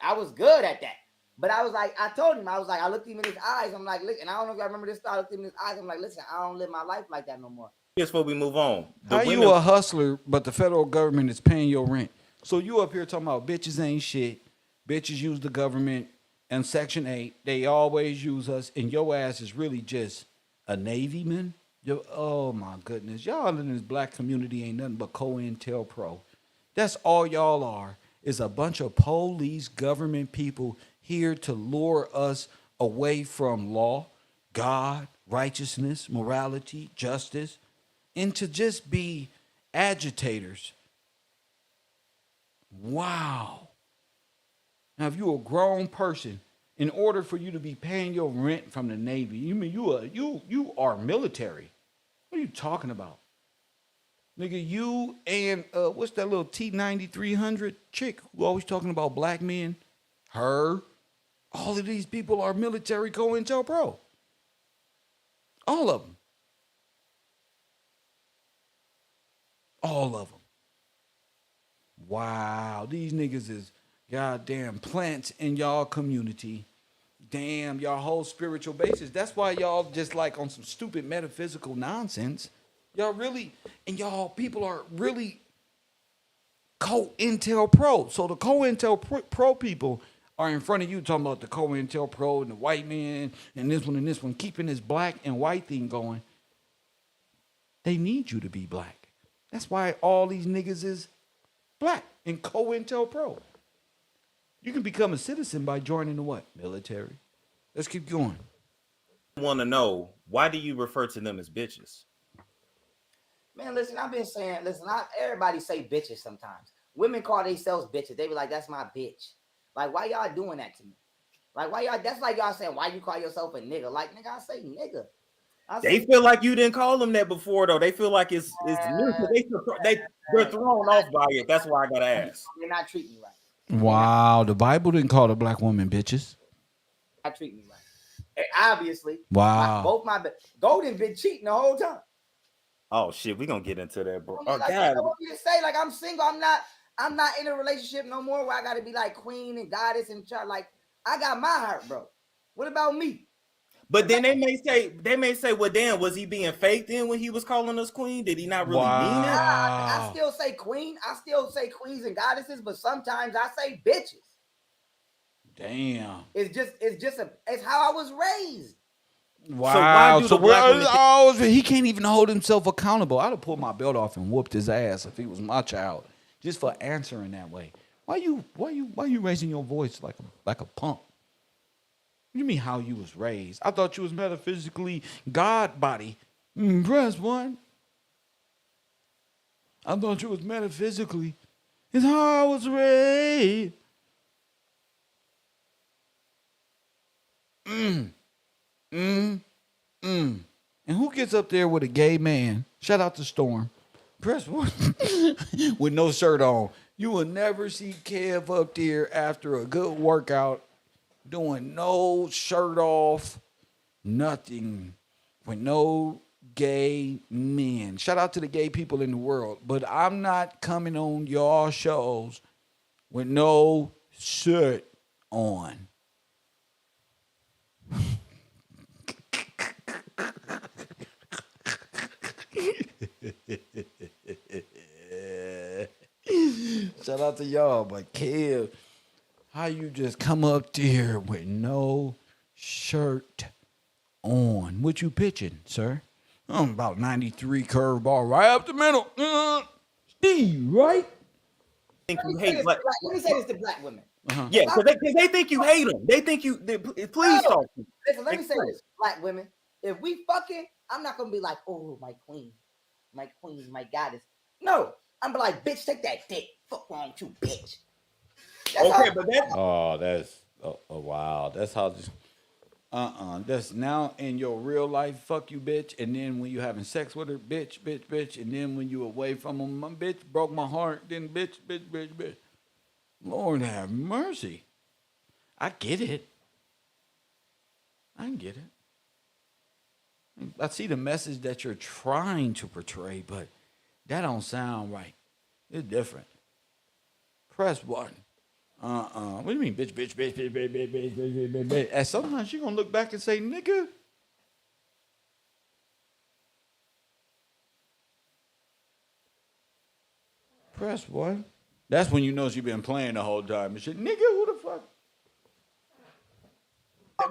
I was good at that. But I was like, I told him, I looked him in his eyes. I'm like, look, and I don't know if y'all remember this story. I looked him in his eyes. I'm like, listen, I don't live my life like that no more. Here's before we move on. How you a hustler, but the federal government is paying your rent? So you up here talking about bitches ain't shit. Bitches use the government and Section 8. They always use us. And your ass is really just a Navy man? Oh, my goodness. Y'all in this black community ain't nothing but COINTELPRO. That's all y'all are, is a bunch of police government people here to lure us away from law, God, righteousness, morality, justice, and to just be agitators. Wow. Now, if you're a grown person, in order for you to be paying your rent from the Navy, you mean you are military. What are you talking about? Nigga, you and what's that little T-9300 chick who always talking about black men? Her. All of these people are military COINTELPRO. All of them. All of them. Wow, these niggas is goddamn plants in y'all community. Damn, y'all whole spiritual basis. That's why y'all just like on some stupid metaphysical nonsense. Y'all really, and y'all people are really COINTELPRO. So the COINTELPRO people are in front of you talking about the COINTELPRO and the white man and this one, keeping this black and white thing going. They need you to be black. That's why all these niggas is black and COINTELPRO. You can become a citizen by joining the what? Military. Let's keep going. I want to know, why do you refer to them as bitches? Man, listen, I've been saying, everybody say bitches sometimes. Women call themselves bitches. They be like, that's my bitch. Like, why y'all doing that to me? Like, why y'all, that's like y'all saying, why you call yourself a nigga? Like, nigga, I say nigga. They feel like you didn't call them that before, though. They feel like it's new. They're thrown off by it. That's why I gotta ask. They're not treating me right. Wow, the Bible didn't call the black woman bitches. Not treating me right. And obviously, wow. Golden been cheating the whole time. Oh shit, we gonna get into that, bro. Oh like, God. I want you to say like I'm single. I'm not in a relationship no more where I gotta be like queen and goddess and child. Like I got my heart, bro. What about me? But then they may say, well, damn, was he being fake then when he was calling us queen? Did he not really mean it? I still say queen. I still say queens and goddesses, but sometimes I say bitches. Damn. It's how I was raised. Wow. So he can't even hold himself accountable. I'd have pulled my belt off and whooped his ass if he was my child, just for answering that way. Why you raising your voice like a punk? What do you mean how you was raised? I thought you was metaphysically God body. Press one. I thought you was metaphysically. It's how I was raised. And who gets up there with a gay man? Shout out to Storm. Press one with no shirt on. You will never see Kev up there after a good workout doing no shirt off, nothing, with no gay men. Shout out to the gay people in the world, but I'm not coming on y'all shows with no shirt on. Shout out to y'all, but Kev, how you just come up there with no shirt on? What you pitching, sir? I'm about 93 curveball right up the middle. Steve, right? Think Let me you say hate this black. to black- let me say this to black women. Yeah, because they think you hate them. They think you. Please No. talk. Listen, let me say Explain. this, black women. If we fucking, I'm not gonna be like, oh, my queen, my goddess. No, I'm be like, bitch, take that dick. Fuck wrong with you, bitch. That's Okay, all. but that Oh, that's wow. That's how. That's now in your real life. Fuck you, bitch. And then when you having sex with her, bitch, bitch, bitch. And then when you away from them, my bitch broke my heart. Then bitch, bitch, bitch, bitch. Lord have mercy. I get it. I get it. I see the message that you're trying to portray, but that don't sound right. It's different. Press one. What do you mean, bitch, bitch, bitch, bitch, bitch, bitch, bitch, bitch, bitch, bitch? And sometimes you're gonna look back and say, nigga. Press one. That's when you know she been playing the whole time and shit. Nigga, who the fuck?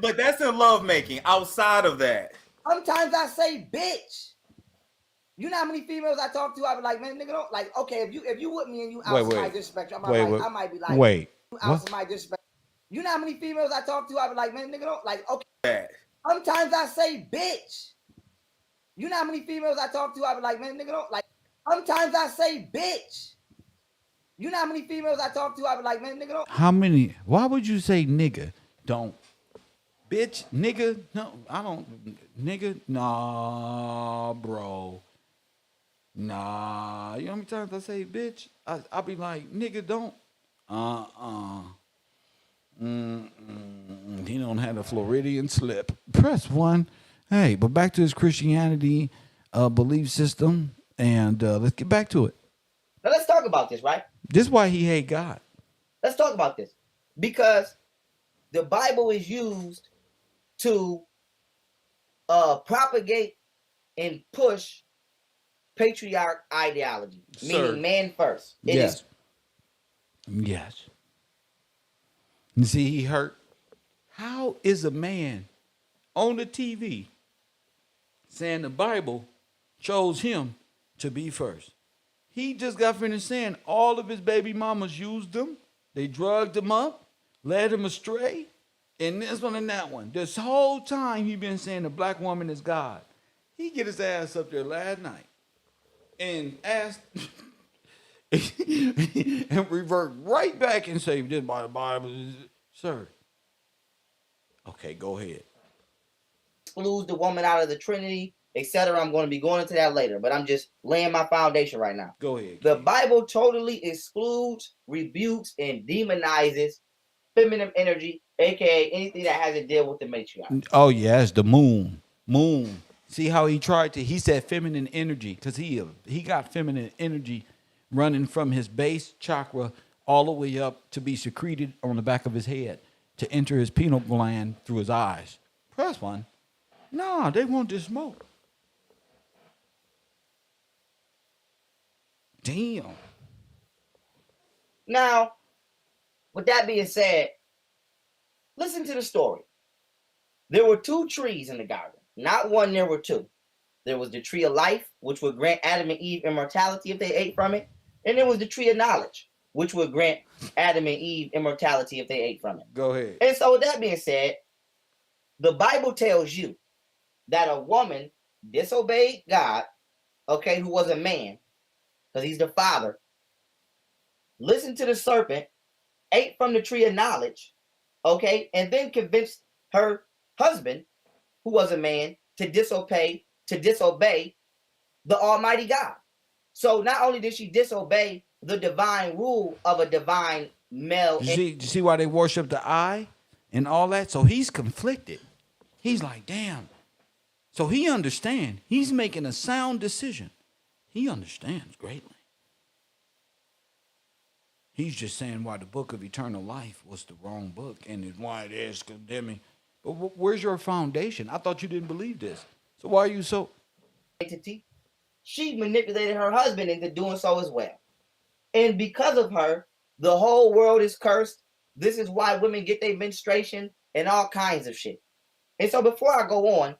but that's in lovemaking. Outside of that, Sometimes I say, bitch. You know how many females I talk to? I be like, man, nigga, don't like. Okay, if you with me and you out somebody disrespect, I might be like, wait. you out somebody disrespect. You know how many females I talk to? I be like, man, nigga, don't like. Okay, that sometimes I say, bitch. You know how many females I talk to? I be like, man, nigga, don't like. Sometimes I say, bitch. You know how many females I talk to? I be like, man, nigga, don't. How many? Why would you say nigga? Don't. Bitch, nigga, no, I don't. Nigga, nah, bro. Nah. You know how many times I say bitch? I be like, nigga, don't. He don't have a Floridian slip. Press one. Hey, but back to his Christianity belief system, and let's get back to it. Now let's talk about this, right? This is why he hate God. Let's talk about this because the Bible is used to propagate and push patriarch ideology, meaning man first. Yes. Yes. You see, he hurt. How is a man on the TV saying the Bible chose him to be first? He just got finished saying all of his baby mamas used him. They drugged him up, led him astray, and this one and that one. This whole time he been saying the black woman is God. He get his ass up there last night and asked and revert right back and say this by the Bible, sir. Okay, go ahead. Excludes the woman out of the Trinity, etc. I'm going to be going into that later, but I'm just laying my foundation right now. Go ahead. The Bible totally excludes, rebukes, and demonizes feminine energy, aka anything that has to deal with the matriarch. Oh yes, the moon. Moon. See how he tried to? He said feminine energy because he got feminine energy running from his base chakra all the way up to be secreted on the back of his head to enter his pineal gland through his eyes. Press one. Nah, they want this smoke. Damn. Now, with that being said, listen to the story. There were two trees in the garden. Not one, there were two. There was the tree of life, which would grant Adam and Eve immortality if they ate from it. And there was the tree of knowledge, which would grant Adam and Eve immortality if they ate from it. Go ahead. And so with that being said, the Bible tells you that a woman disobeyed God, okay, who was a man, because he's the father, listened to the serpent, ate from the tree of knowledge, okay, and then convinced her husband, who was a man, to disobey the Almighty God. So not only did she disobey the divine rule of a divine male, You see why they worship the eye and all that? So he's conflicted. He's like, damn. So he understands. He's making a sound decision. He understands greatly. He's just saying why the book of eternal life was the wrong book and why it is condemning. But where's your foundation? I thought you didn't believe this. So why are you so... entity, she manipulated her husband into doing so as well. And because of her, the whole world is cursed. This is why women get their menstruation and all kinds of shit. And so before I go on,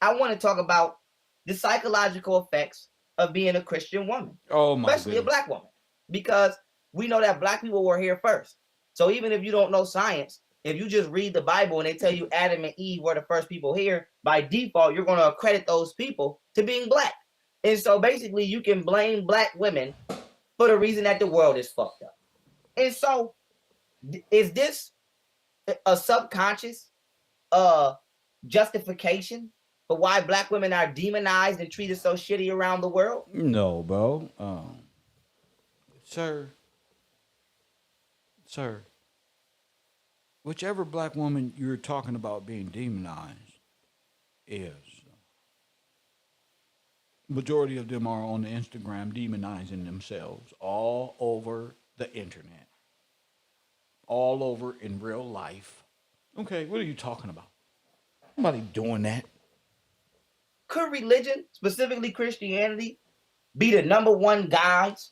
I want to talk about the psychological effects of being a Christian woman, especially a black woman, because we know that black people were here first. So even if you don't know science, if you just read the Bible and they tell you Adam and Eve were the first people here, by default, you're going to accredit those people to being black. And so basically you can blame black women for the reason that the world is fucked up. And so is this a subconscious justification for why black women are demonized and treated so shitty around the world? No, bro. Sir, whichever black woman you're talking about being demonized is, majority of them are on the Instagram demonizing themselves all over the internet, all over in real life. Okay, what are you talking about? Nobody doing that. Could religion, specifically Christianity, be the number one guise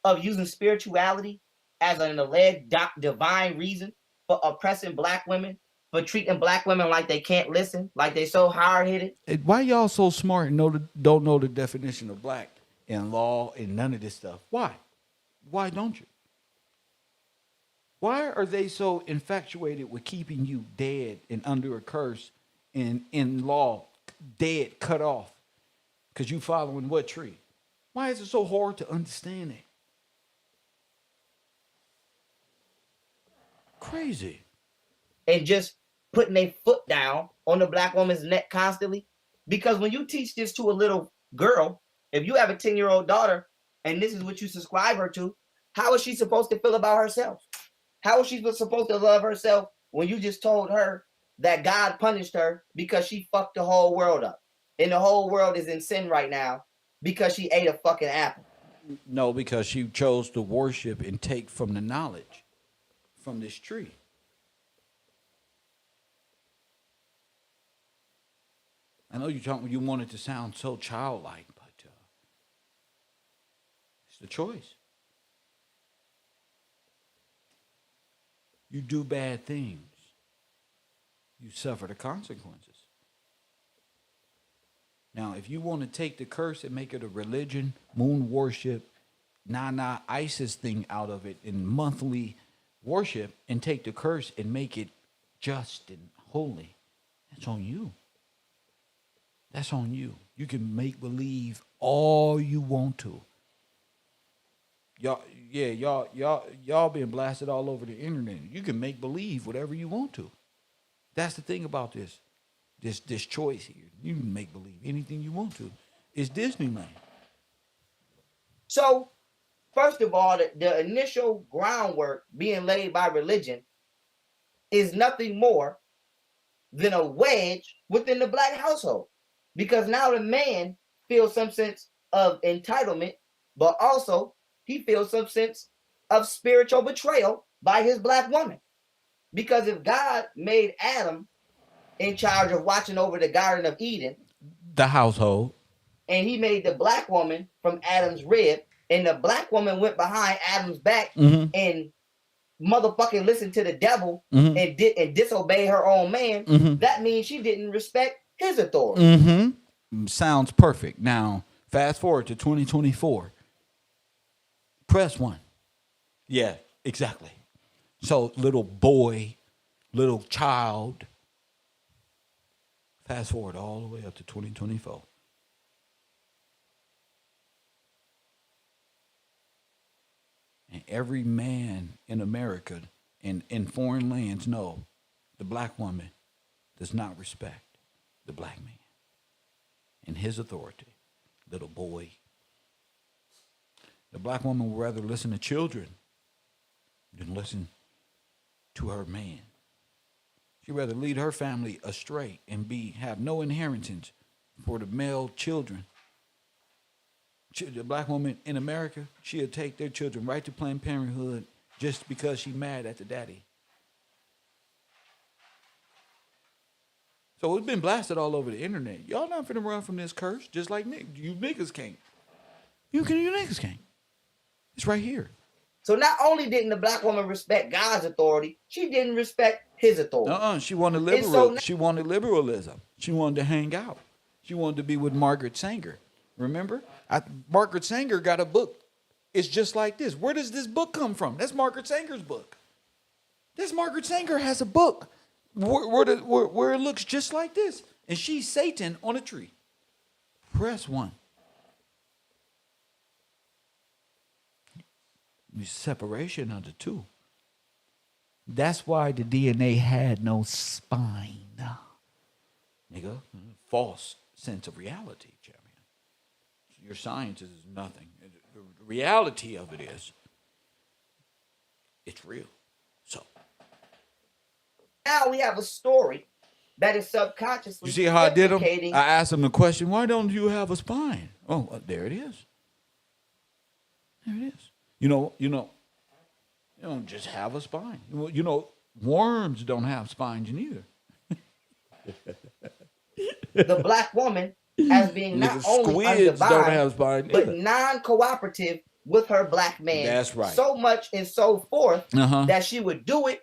of using spirituality as an alleged divine reason for oppressing black women, for treating black women like they can't listen, like they so hard-headed? Why y'all so smart and don't know the definition of black in law and none of this stuff? Why? Why don't you? Why are they so infatuated with keeping you dead and under a curse and in law, dead, cut off? Because you following what tree? Why is it so hard to understand it? Crazy. And just putting a foot down on the black woman's neck constantly. Because when you teach this to a little girl, if you have a 10-year-old daughter and this is what you subscribe her to, how is she supposed to feel about herself? How is she supposed to love herself when you just told her that God punished her because she fucked the whole world up? And the whole world is in sin right now because she ate a fucking apple. No, because she chose to worship and take from the knowledge from this tree. I know you wanted to sound so childlike, but it's the choice. You do bad things, you suffer the consequences. Now, if you want to take the curse and make it a religion, moon worship, ISIS thing out of it, and monthly worship, and take the curse and make it just and holy, that's on you. That's on you. You can make believe all you want to. Y'all being blasted all over the internet. You can make believe whatever you want to. That's the thing about this choice here. You can make believe anything you want to. It's Disneyland. So, first of all, the initial groundwork being laid by religion is nothing more than a wedge within the black household. Because now the man feels some sense of entitlement, but also he feels some sense of spiritual betrayal by his black woman. Because if God made Adam in charge of watching over the Garden of Eden, the household, and he made the black woman from Adam's rib, and the black woman went behind Adam's back and motherfucking listened to the devil and disobey her own man, that means she didn't respect his authority. Sounds perfect. Now, fast forward to 2024. Press 1. Yeah, exactly. So, little boy, little child. Fast forward all the way up to 2024. And every man in America and in foreign lands know the black woman does not respect the black man and his authority. Little boy, The black woman would rather listen to children than listen to her man. She'd rather lead her family astray and have no inheritance for the male children. The black woman in America, she'll take their children right to Planned Parenthood just because she's mad at the daddy. So it's been blasted all over the internet. Y'all not finna run from this curse, just like you niggas can't. You niggas can't. It's right here. So not only didn't the black woman respect God's authority, she didn't respect his authority. She wanted she wanted liberalism. She wanted to hang out. She wanted to be with Margaret Sanger. Remember? Margaret Sanger got a book. It's just like this. Where does this book come from? That's Margaret Sanger's book. Margaret Sanger has a book where it looks just like this. And she's Satan on a tree. Press 1. The separation of the two. That's why the DNA had no spine. Nigga, false sense of reality, champion. Your science is nothing. The reality of it is, it's real. So now we have a story that is subconsciously. You see how I did him? I asked him the question, why don't you have a spine? Oh, there it is. There it is. You don't just have a spine. Worms don't have spines neither. The black woman as being not only undivine, but non-cooperative with her black man. That's right. So much and so forth that she would do it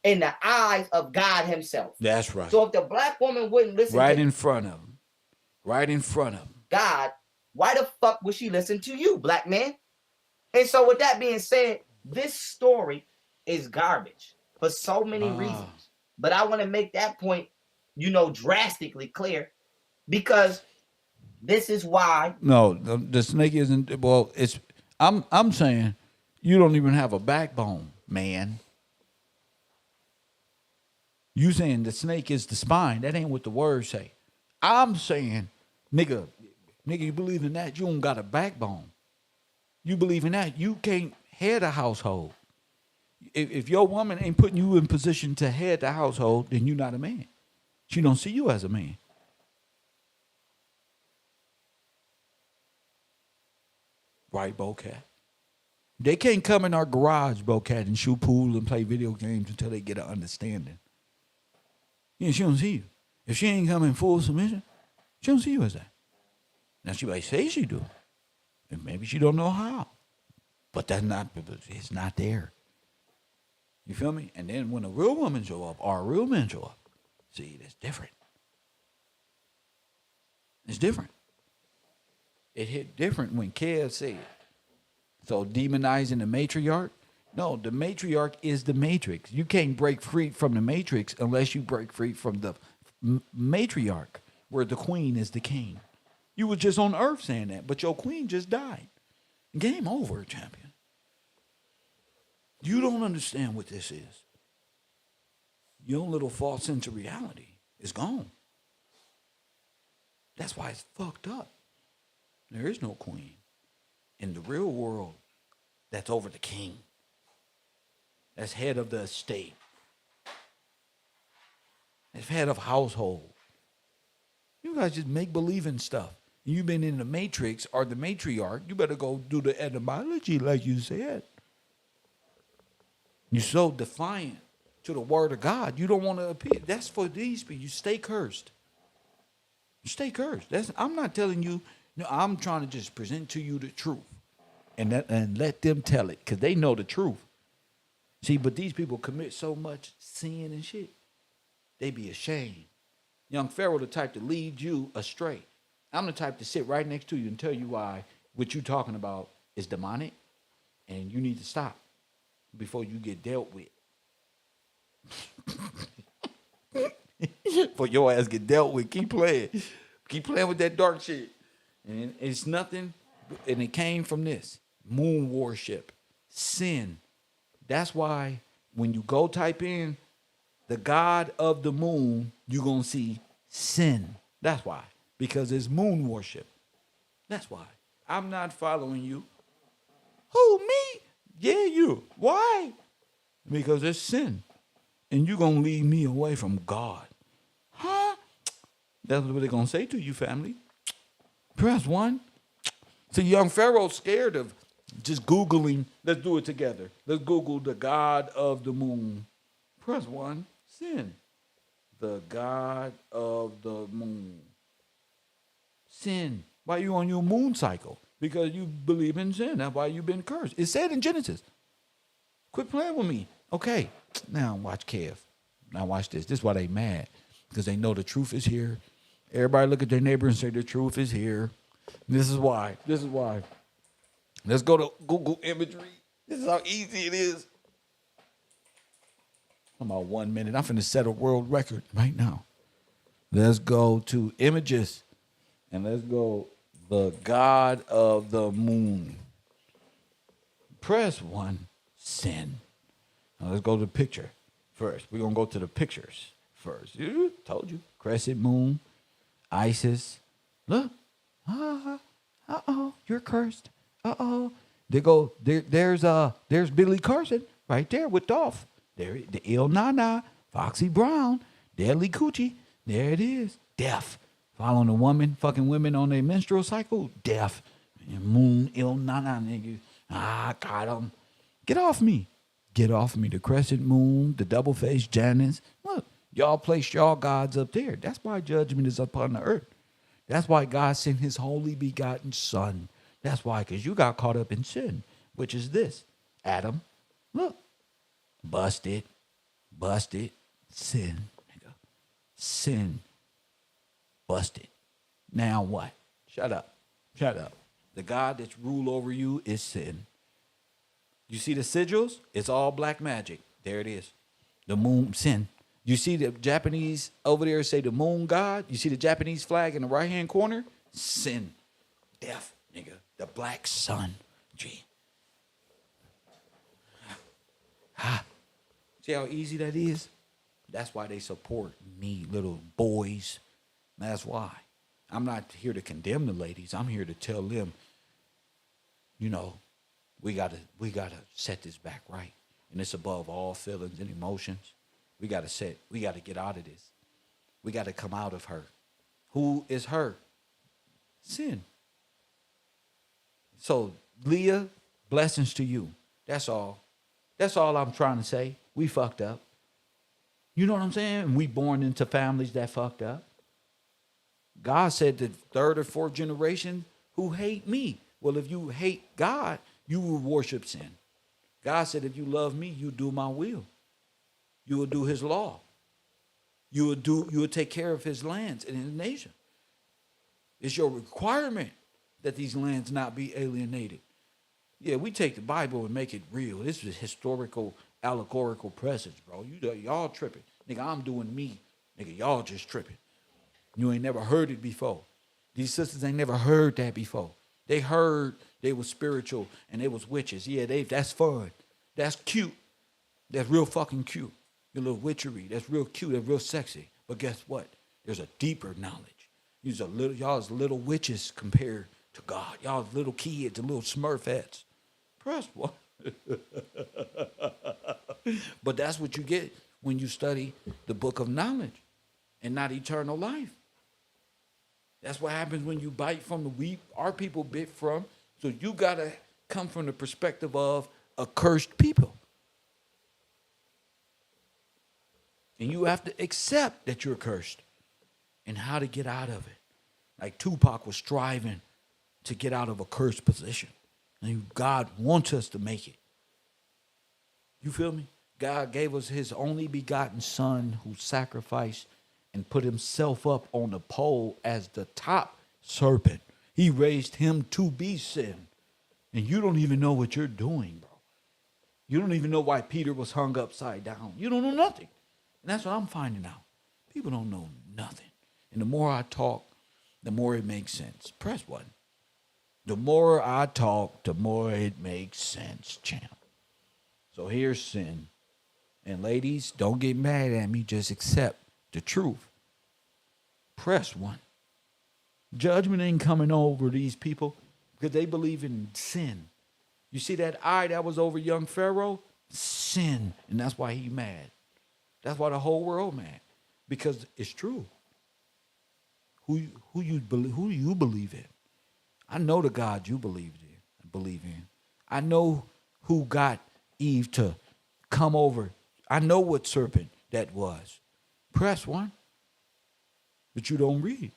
in the eyes of God himself. That's right. So if the black woman wouldn't listen in front of him, right in front of him, God, why the fuck would she listen to you, black man? And so with that being said, this story is garbage for so many reasons. But I want to make that point, drastically clear, because this is why. No, the snake isn't. Well, I'm saying you don't even have a backbone, man. You saying the snake is the spine. That ain't what the words say. I'm saying, nigga, you believe in that? You don't got a backbone. You believe in that? You can't head a household. If your woman ain't putting you in position to head the household, then you're not a man. She don't see you as a man. Right, Bocat? They can't come in our garage, Bocat, and shoot pool and play video games until they get an understanding. Yeah, she don't see you. If she ain't coming full submission, she don't see you as that. Now she might say she do. And maybe she don't know how. But it's not there. You feel me? And then when a real woman show up, or a real man show up, see, that's different. It's different. It hit different when Kev said it. So demonizing the matriarch? No, the matriarch is the matrix. You can't break free from the matrix unless you break free from the matriarch, where the queen is the king. You were just on earth saying that, but your queen just died. Game over, champion. You don't understand what this is. Your little false sense of reality is gone. That's why it's fucked up. There is no queen. In the real world, that's over the king. That's head of the estate. That's head of household. You guys just make believing stuff. You've been in the matrix or the matriarch. You better go do the etymology like you said. You're so defiant to the word of God. You don't want to appear. That's for these people. You stay cursed. You stay cursed. I'm not telling you. No, I'm trying to just present to you the truth. And let them tell it, because they know the truth. See, but these people commit so much sin and shit, they be ashamed. Young Pharaoh the type to lead you astray. I'm the type to sit right next to you and tell you why what you're talking about is demonic, and you need to stop before you get dealt with. For your ass get dealt with, keep playing. Keep playing with that dark shit. And it's nothing, and it came from this. Moon worship, sin. That's why when you go type in the god of the moon, you're going to see sin. That's why. Because it's moon worship. That's why. I'm not following you. Who, me? Yeah, you. Why? Because it's sin. And you're going to lead me away from God. Huh? That's what they're going to say to you, family. Press 1. See, young Pharaoh's scared of just Googling. Let's do it together. Let's Google the God of the moon. Press 1. Sin. The God of the moon. Sin. Why you on your moon cycle? Because you believe in sin. That's why you've been cursed. It said in Genesis. Quit playing with me. Okay. Now watch Kev. Now watch this. This is why they mad. Because they know the truth is here. Everybody look at their neighbor and say the truth is here. This is why. This is why. Let's go to Google imagery. This is how easy it is. I'm about 1 minute. I'm finna set a world record right now. Let's go to images. And let's go the God of the moon. Press 1. Sin. Now let's go to the picture first. We're going to go to the pictures first. Told you. Crescent moon. Isis. Look. Uh-oh. You're cursed. Uh-oh. There's Billy Carson right there with Dolph. There, the Il Nana, Foxy Brown, Deadly Coochie. There it is. Death. Following a woman, fucking women on their menstrual cycle. Death. Moon, Il Nana, nigga. Got him. Get off me. Get off me. The crescent moon, the double-faced Janus. Look, y'all placed y'all gods up there. That's why judgment is upon the earth. That's why God sent his only begotten son. That's why, because you got caught up in sin, which is this. Adam, look. Busted. Sin, nigga. Sin. Busted. Now what? Shut up. The God that's rule over you is sin. You see the sigils? It's all black magic. There it is. The moon, sin. You see the Japanese over there say the moon god? You see the Japanese flag in the right-hand corner? Sin. Death, nigga. The black sun. Gee. See how easy that is? That's why they support me, little boys. That's why. I'm not here to condemn the ladies. I'm here to tell them, we gotta set this back right. And it's above all feelings and emotions. We gotta get out of this. We gotta come out of her. Who is her? Sin. So, Leah, blessings to you. That's all. That's all I'm trying to say. We fucked up. You know what I'm saying? We born into families that fucked up. God said the third or fourth generation who hate me. Well, if you hate God, you will worship sin. God said, if you love me, you do my will. You will do his law. You will take care of his lands and his nation. It's your requirement that these lands not be alienated. Yeah, we take the Bible and make it real. This is historical, allegorical presence, bro. Y'all tripping. Nigga, I'm doing me. Nigga, y'all just tripping. You ain't never heard it before. These sisters ain't never heard that before. They heard they was spiritual and they was witches. Yeah, that's fun. That's cute. That's real fucking cute. Your little witchery. That's real cute. That's real sexy. But guess what? There's a deeper knowledge. Y'all's little witches compared to God. Y'all's little kids and little smurfettes. Press one. But that's what you get when you study the book of knowledge and not eternal life. That's what happens when you bite from the wheat our people bit from. So you got to come from the perspective of a cursed people. And you have to accept that you're cursed and how to get out of it. Like Tupac was striving to get out of a cursed position. And God wants us to make it. You feel me? God gave us his only begotten son who sacrificed and put himself up on the pole as the top serpent. He raised him to be sin. And you don't even know what you're doing, bro. You don't even know why Peter was hung upside down. You don't know nothing. And that's what I'm finding out. People don't know nothing. And the more I talk, the more it makes sense. Press one. The more I talk, the more it makes sense, champ. So here's sin. And ladies, don't get mad at me. Just accept the truth. Press one. Judgment ain't coming over these people because they believe in sin. You see that eye that was over young Pharaoh? Sin. And that's why he mad. That's why the whole world mad. Because it's true. Who you believe in? I know the God you believe in. I know who got Eve to come over. I know what serpent that was. Press 1. But you don't read.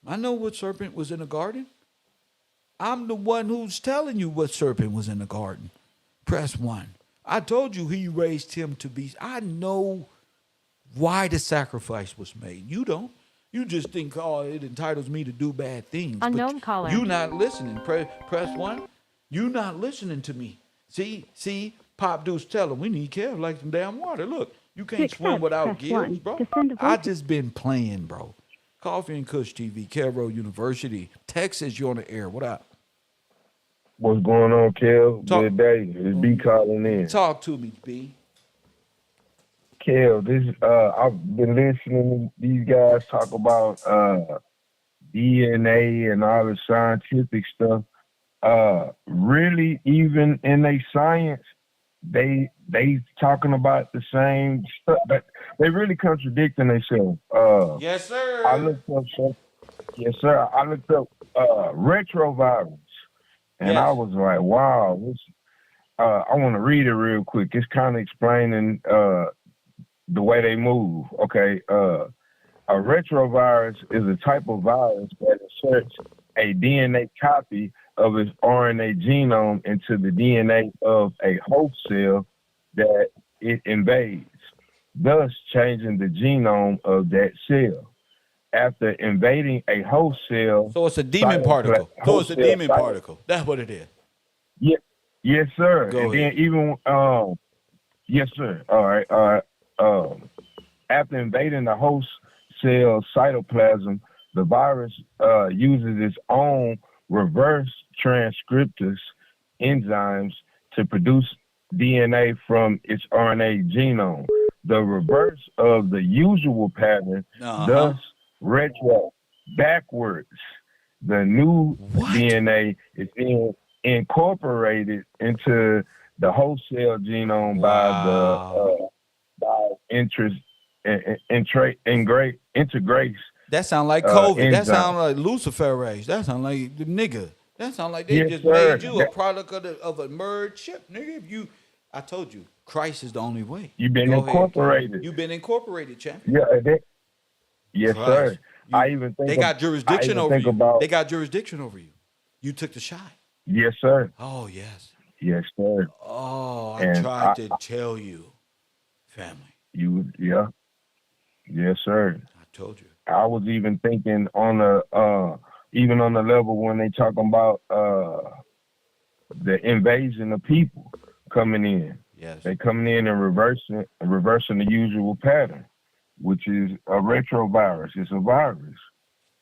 I know what serpent was in the garden. I'm the one who's telling you what serpent was in the garden. Press 1. I told you he raised him to be. I know why the sacrifice was made. You don't. You just think, oh, it entitles me to do bad things. Unknown caller. You not listening. Press 1. You not listening to me. See, Pop Deuce tell him we need Kev like some damn water. Look, you can't swim without gills, bro. I just been playing, bro. Coffee and Kush TV, Kev University. Texas, you on the air. What up? What's going on, Kev? Good day. It's B calling in. Talk to me, B. Kev, I've been listening to these guys talk about DNA and all the scientific stuff. Really, even in their science, they talking about the same stuff, but they really contradicting themselves. Yes, sir. I looked up retrovirus, and Yes. I was like, wow. I want to read it real quick. It's kind of explaining the way they move. Okay, a retrovirus is a type of virus that inserts a DNA copy of its RNA genome into the DNA of a host cell that it invades, thus changing the genome of that cell. After invading a host cell, So it's a demon particle. That's what it is. Yeah, yes, sir. Go and ahead. then even yes, sir. All right. After invading the host cell cytoplasm, the virus uses its own reverse transcriptase enzymes to produce DNA from its RNA genome. The reverse of the usual pattern, thus retro, backwards. The new DNA is being incorporated into the whole cell genome by integrase. That sound like COVID. Enzyme. That sound like luciferase. That sound like the nigga. That sound like they Yes, just sir. made you a product of a merged ship, nigga. I told you, Christ is the only way. You've been Go ahead. incorporated. You've been incorporated, champion. Yeah. Yes, Christ. sir. I even think they got jurisdiction over you. They got jurisdiction over you. You took the shot. Yes, sir. Oh yes. Yes, sir. Oh, I tried to tell you, family. Yes, sir. I told you. I was even thinking on the level when they talking about the invasion of people coming in. Yes. They coming in and reversing the usual pattern, which is a retrovirus. It's a virus.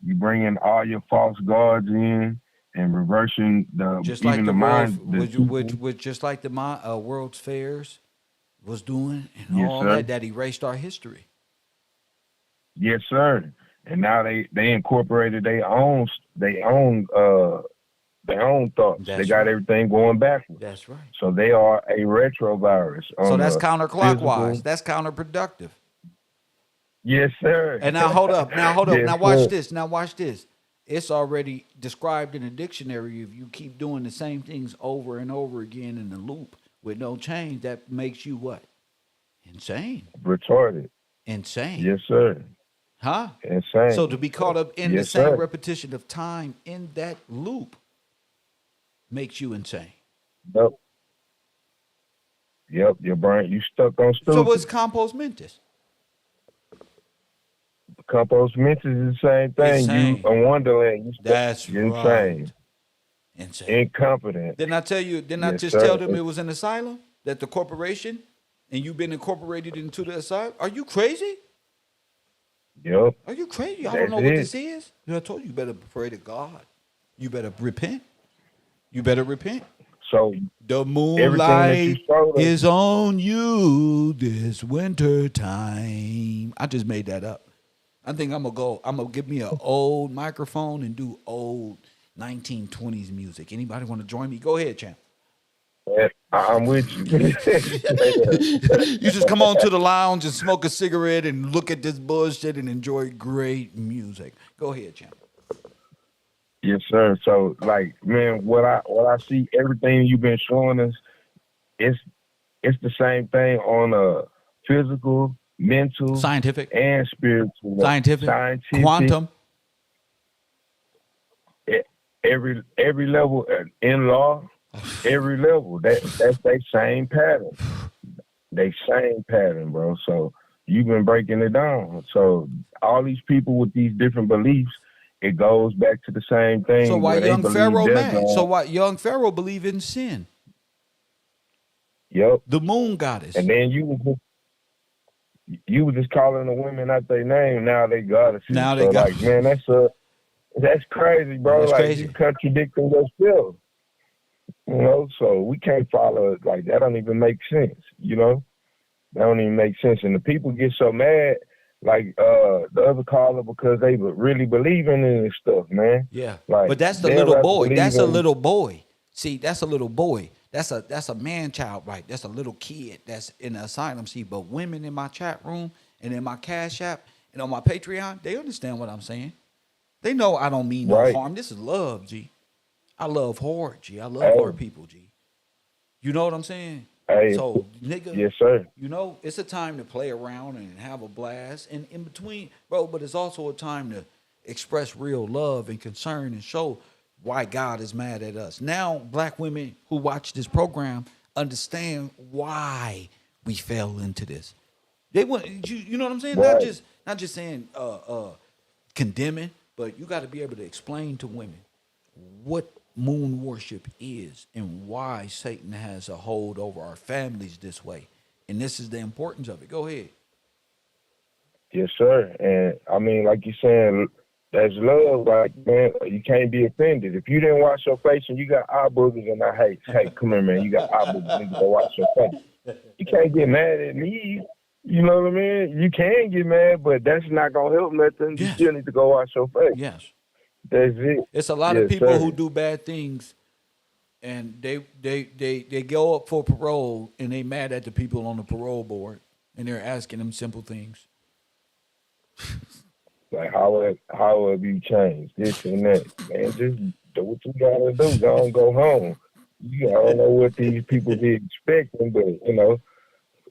You bring in all your false gods in and reversing just like the World's Fairs was doing and yes, all sir. that erased our history. Yes, sir. And now they incorporated their own thoughts. That's they got right. everything going backwards. That's right. So they are a retrovirus. So that's counterclockwise. Physical. That's counterproductive. Yes, sir. And now hold up. Yes, now watch sir. this. Now watch this. It's already described in a dictionary. If you keep doing the same things over and over again in a loop with no change, that makes you what? Insane. Retarded. Insane. Yes, sir. Huh? Insane. So to be caught up in the Yes, same sir. repetition of time in that loop makes you insane. Yep, your brain, you stuck on stupid. So what's compos mentis? Compos mentis is the same thing. Insane. You a wonderland. That's you're right. insane. Insane. Incompetent. Didn't I tell you? Didn't I Yes, just sir. tell them it was an asylum? That the corporation and you've been incorporated into the asylum? Are you crazy? Yep. Are you crazy? I That's don't know what it. this is. I told you better pray to God. You better repent. You better repent. So The everything that moonlight you showed us, is on you this winter time. I just made that up. I think I'm gonna give me an old microphone and do old 1920s music. Anybody want to join me? Go ahead, champ. Yeah, I'm with you. You just come on to the lounge and smoke a cigarette and look at this bullshit and enjoy great music. Go ahead, champ. Yes, sir. So, like, man, what I see, everything you've been showing us, it's the same thing on a physical, mental, Scientific, and spiritual, scientific, quantum. Every level in law, every level that's they same pattern. They same pattern, bro. So you've been breaking it down. So all these people with these different beliefs, it goes back to the same thing. So why where young they believe Pharaoh their mad? God. So why young Pharaoh believe in sin? Yep. The moon goddess. And then you was just calling the women out their name. Now they goddesses. Now they so got. like, man, that's crazy, bro. That's like crazy. You contradicting yourself. You know, so we can't follow it. Like that don't even make sense. You know, that don't even make sense. And the people get so mad, like the other caller, because they really believe in it and stuff, man. Yeah, like, but that's the they'd little rather boy. believe That's a in- little boy. See, that's a little boy. That's a man child, right? That's a little kid that's in the asylum. See, but women in my chat room and in my Cash App and on my Patreon, they understand what I'm saying. They know I don't mean no Right. harm. This is love, G. I love hard, G. I love Hey. hard people, G. You know what I'm saying? Hey, So, nigga, yes, sir. you know, it's a time to play around and have a blast. And in between, bro, but it's also a time to express real love and concern and show why God is mad at us. Now, black women who watch this program understand why we fell into this. They want you know what I'm saying? Right. Not just saying condemning, but you got to be able to explain to women what moon worship is and why Satan has a hold over our families this way. And this is the importance of it. Go ahead. Yes, sir. And I mean, like you're saying, that's love. Like, man, you can't be offended. If you didn't wash your face and you got eye boogers and I hate, hey, come here, man, you got eye boogers, you go wash your face. You can't get mad at me. You know what I mean? You can get mad, but that's not gonna help nothing. You Yes. still need to go wash your face. Yes. That's it. It's a lot Yes, of people sir. who do bad things and they go up for parole and they mad at the people on the parole board and they're asking them simple things. Like, how have you changed? This and that. Man, just do what you gotta do. Go home. I don't know what these people be expecting, but you know,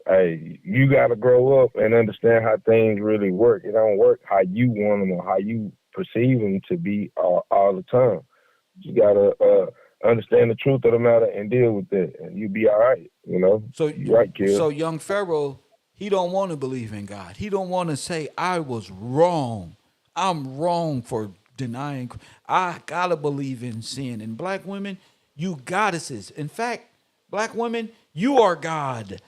hey, you gotta grow up and understand how things really work. It don't work how you want them or how you perceive them to be all the time. You gotta understand the truth of the matter and deal with it, and you be all right. You know. So you right, kid. So young Pharaoh, he don't want to believe in God. He don't want to say I was wrong. I'm wrong for denying. I gotta believe in sin. And black women, you goddesses. In fact, black women, you are God.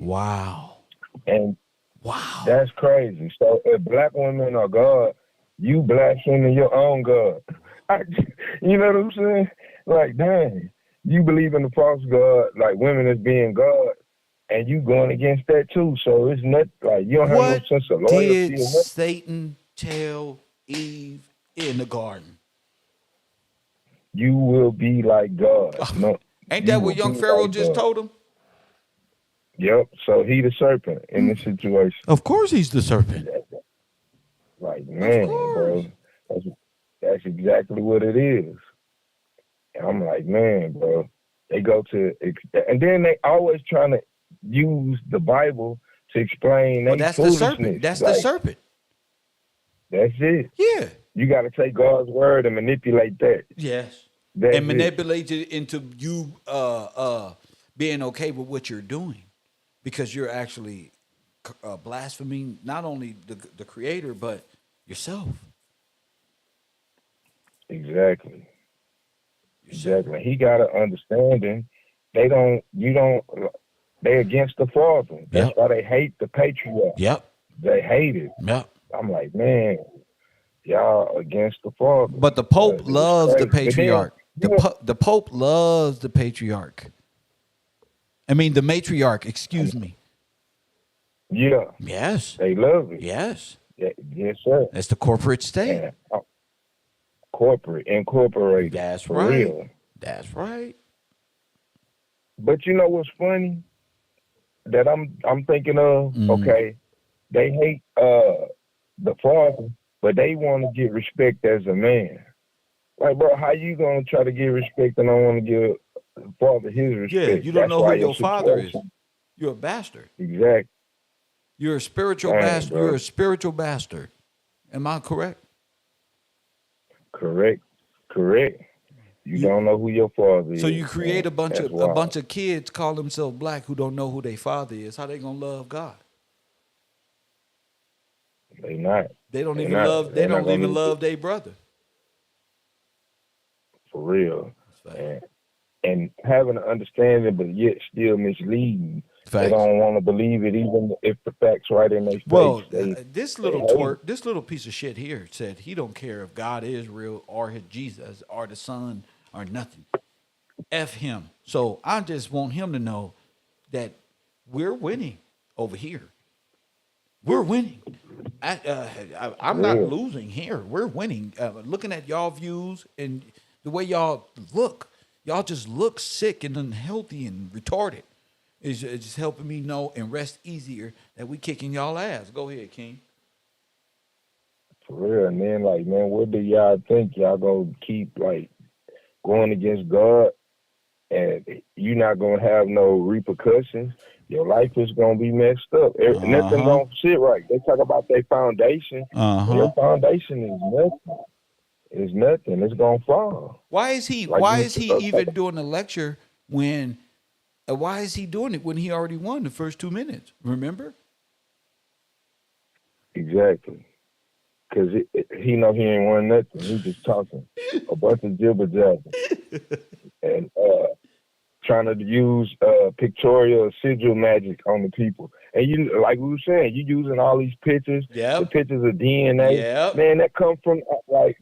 Wow. And wow, that's crazy. So if black women are God, you blaspheming your own God. You know what I'm saying? Like, dang, you believe in the false God, like women as being God, and you going against that too. So it's not like you don't have no sense of loyalty. Did Or nothing. Satan tell Eve in the garden? You will be like God. No, Ain't you that will what young be Pharaoh like just God. told him? Yep. So he the serpent in this situation. Of course he's the serpent. Like, man, bro, that's exactly what it is. And I'm like, man, bro, they go to, and then they always trying to use the Bible to explain Well, their that's the foolishness. serpent. That's like, the serpent. That's it. Yeah. You got to take God's word and manipulate that. Yes. That's and it. manipulate it into you being okay with what you're doing, because you're actually blaspheming not only the creator but yourself. Exactly. Exactly. He got an understanding. They against the father. That's Yep. why they hate the patriarch. Yep. They hate it. Yep. I'm like, man, y'all against the father. But the Pope loves the crazy. patriarch. But then, The Pope loves the patriarch. I mean, the matriarch, excuse me. yeah. Yes. They love it. Yes. Yeah, yes, sir. That's the corporate state. And, of incorporated. That's for right. real. That's right. But you know what's funny that I'm thinking of? Okay, they hate the father, but they want to get respect as a man. Like, bro, how you gonna try to get respect and I want to give the father his respect? Yeah, you don't That's know why who your your father is. situation. You're a bastard. Exactly. You're a spiritual Dang, bastard. bro. You're a spiritual bastard. Am I correct? Correct. You don't know who your father So is. you create Man. That's a wild. bunch of kids call themselves black who don't know who their father is. How they gonna love God? They not. They don't They even not. love. They They're not don't gonna even need love it their brother. for real. Facts. And having an understanding, but yet still misleading. They Facts. don't want to believe it, even if the facts right in their face. Well, They this little hate twerk, it. this little piece of shit here said he don't care if God is real or his Jesus or the Son or nothing. F him. So I just want him to know that we're winning over here. We're winning. I'm For not real. losing here. We're winning. Looking at y'all views and the way y'all just look sick and unhealthy and retarded. It's just helping me know and rest easier that we kicking y'all ass. Go ahead, King. For real. And then, like, man, what do y'all think? Y'all gonna keep, like, going against God and you're not gonna have no repercussions? Your life is gonna be messed up. Nothing gonna sit right. They talk about their foundation. Your foundation is nothing. It's nothing. It's gonna fall. Why is he? Like Why you is he even doing the lecture when? Why is he doing it when he already won the first 2 minutes? Remember? Exactly. Because he know he ain't won nothing. He just talking a bunch of jibber jabber and trying to use pictorial sigil magic on the people. And you, like we were saying, you using all these pictures, the pictures of DNA. Man, that come from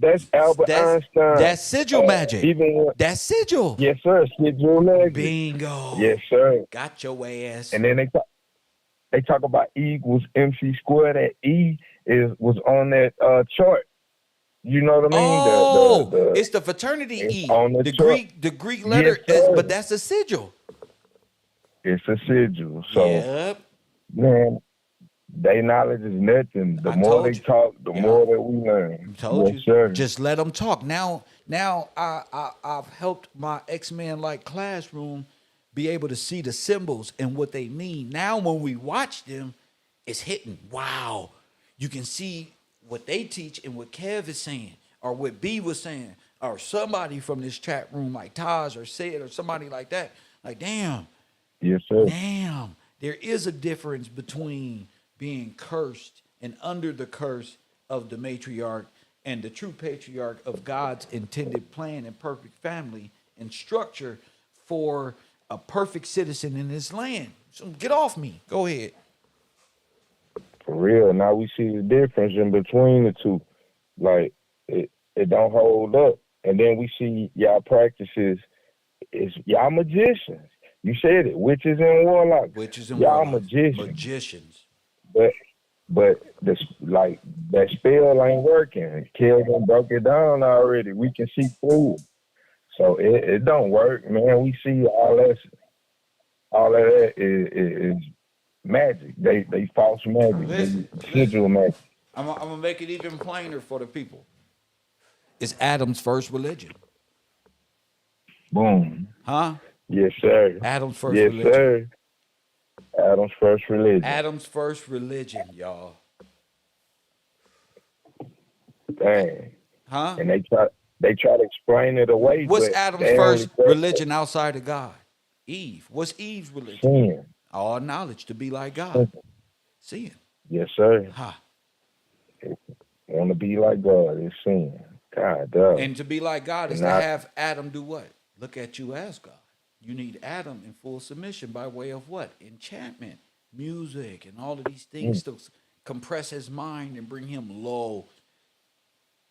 that's Albert Einstein. That's sigil magic. That's sigil. Yes, sir. Sigil magic. Bingo. Yes, sir. Got your ass. And then they talk about E equals MC squared. That E was on that chart. You know what I mean? Oh, it's the fraternity E. The Greek letter, but that's a sigil. It's a sigil. So, man, their knowledge is nothing. The more they talk, the more that we learn. Yes, sir. Just let them talk. Now I've helped my X-Men like classroom be able to see the symbols and what they mean. Now when we watch them, it's hitting. Wow. You can see what they teach and what Kev is saying, or what B was saying, or somebody from this chat room like Taj or Sid or somebody like that. Like, damn. Yes, sir. Damn. There is a difference between being cursed and under the curse of the matriarch and the true patriarch of God's intended plan and perfect family and structure for a perfect citizen in this land. So get off me. Go ahead. For real. Now we see the difference in between the two. Like, it don't hold up. And then we see y'all practices is y'all magicians. You said it, witches and warlocks. Y'all magicians. But that spell ain't working. Kelvin broke it down already. We can see through it. So it don't work, man. We see all that is magic. They false magic. Listen. Sigil magic. I'm gonna make it even plainer for the people. It's Adam's first religion. Boom. Huh? Yes, sir. Adam's first religion. Yes, sir. Adam's first religion. Adam's first religion, y'all. Dang. Huh? And they try to explain it away. What's Adam's first religion outside of God? Eve. What's Eve's religion? Sin. All knowledge to be like God. Sin. Yes, sir. Huh. Want to be like God is sin. God, duh. And to be like God is to have Adam do what? Look at you as God. You need Adam in full submission by way of what? Enchantment, music, and all of these things to compress his mind and bring him low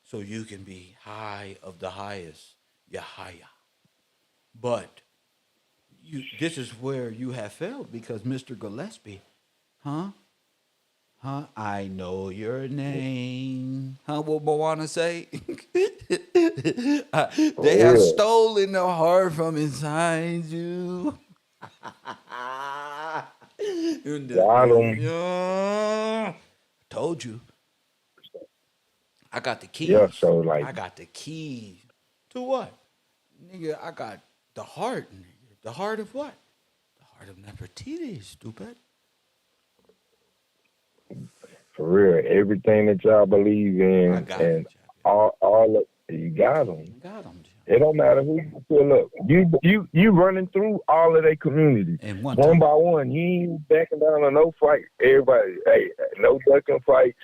so you can be high of the highest, Yahaya. But this is where you have failed because Mr. Gillespie, I know your name. What Moana say? They have stolen the heart from inside you. Got 'em. Told you. I got the keys. Yeah, so like, I got the keys. To what? Nigga, I got the heart, nigga. The heart of what? The heart of Nefertiti, stupid. for real, everything that y'all believe in, I got and it, all of you got them. got them. It don't matter who you pull up. You running through all of their community And one one time. by one. You ain't backing down on no fight. Everybody, hey, no ducking fights.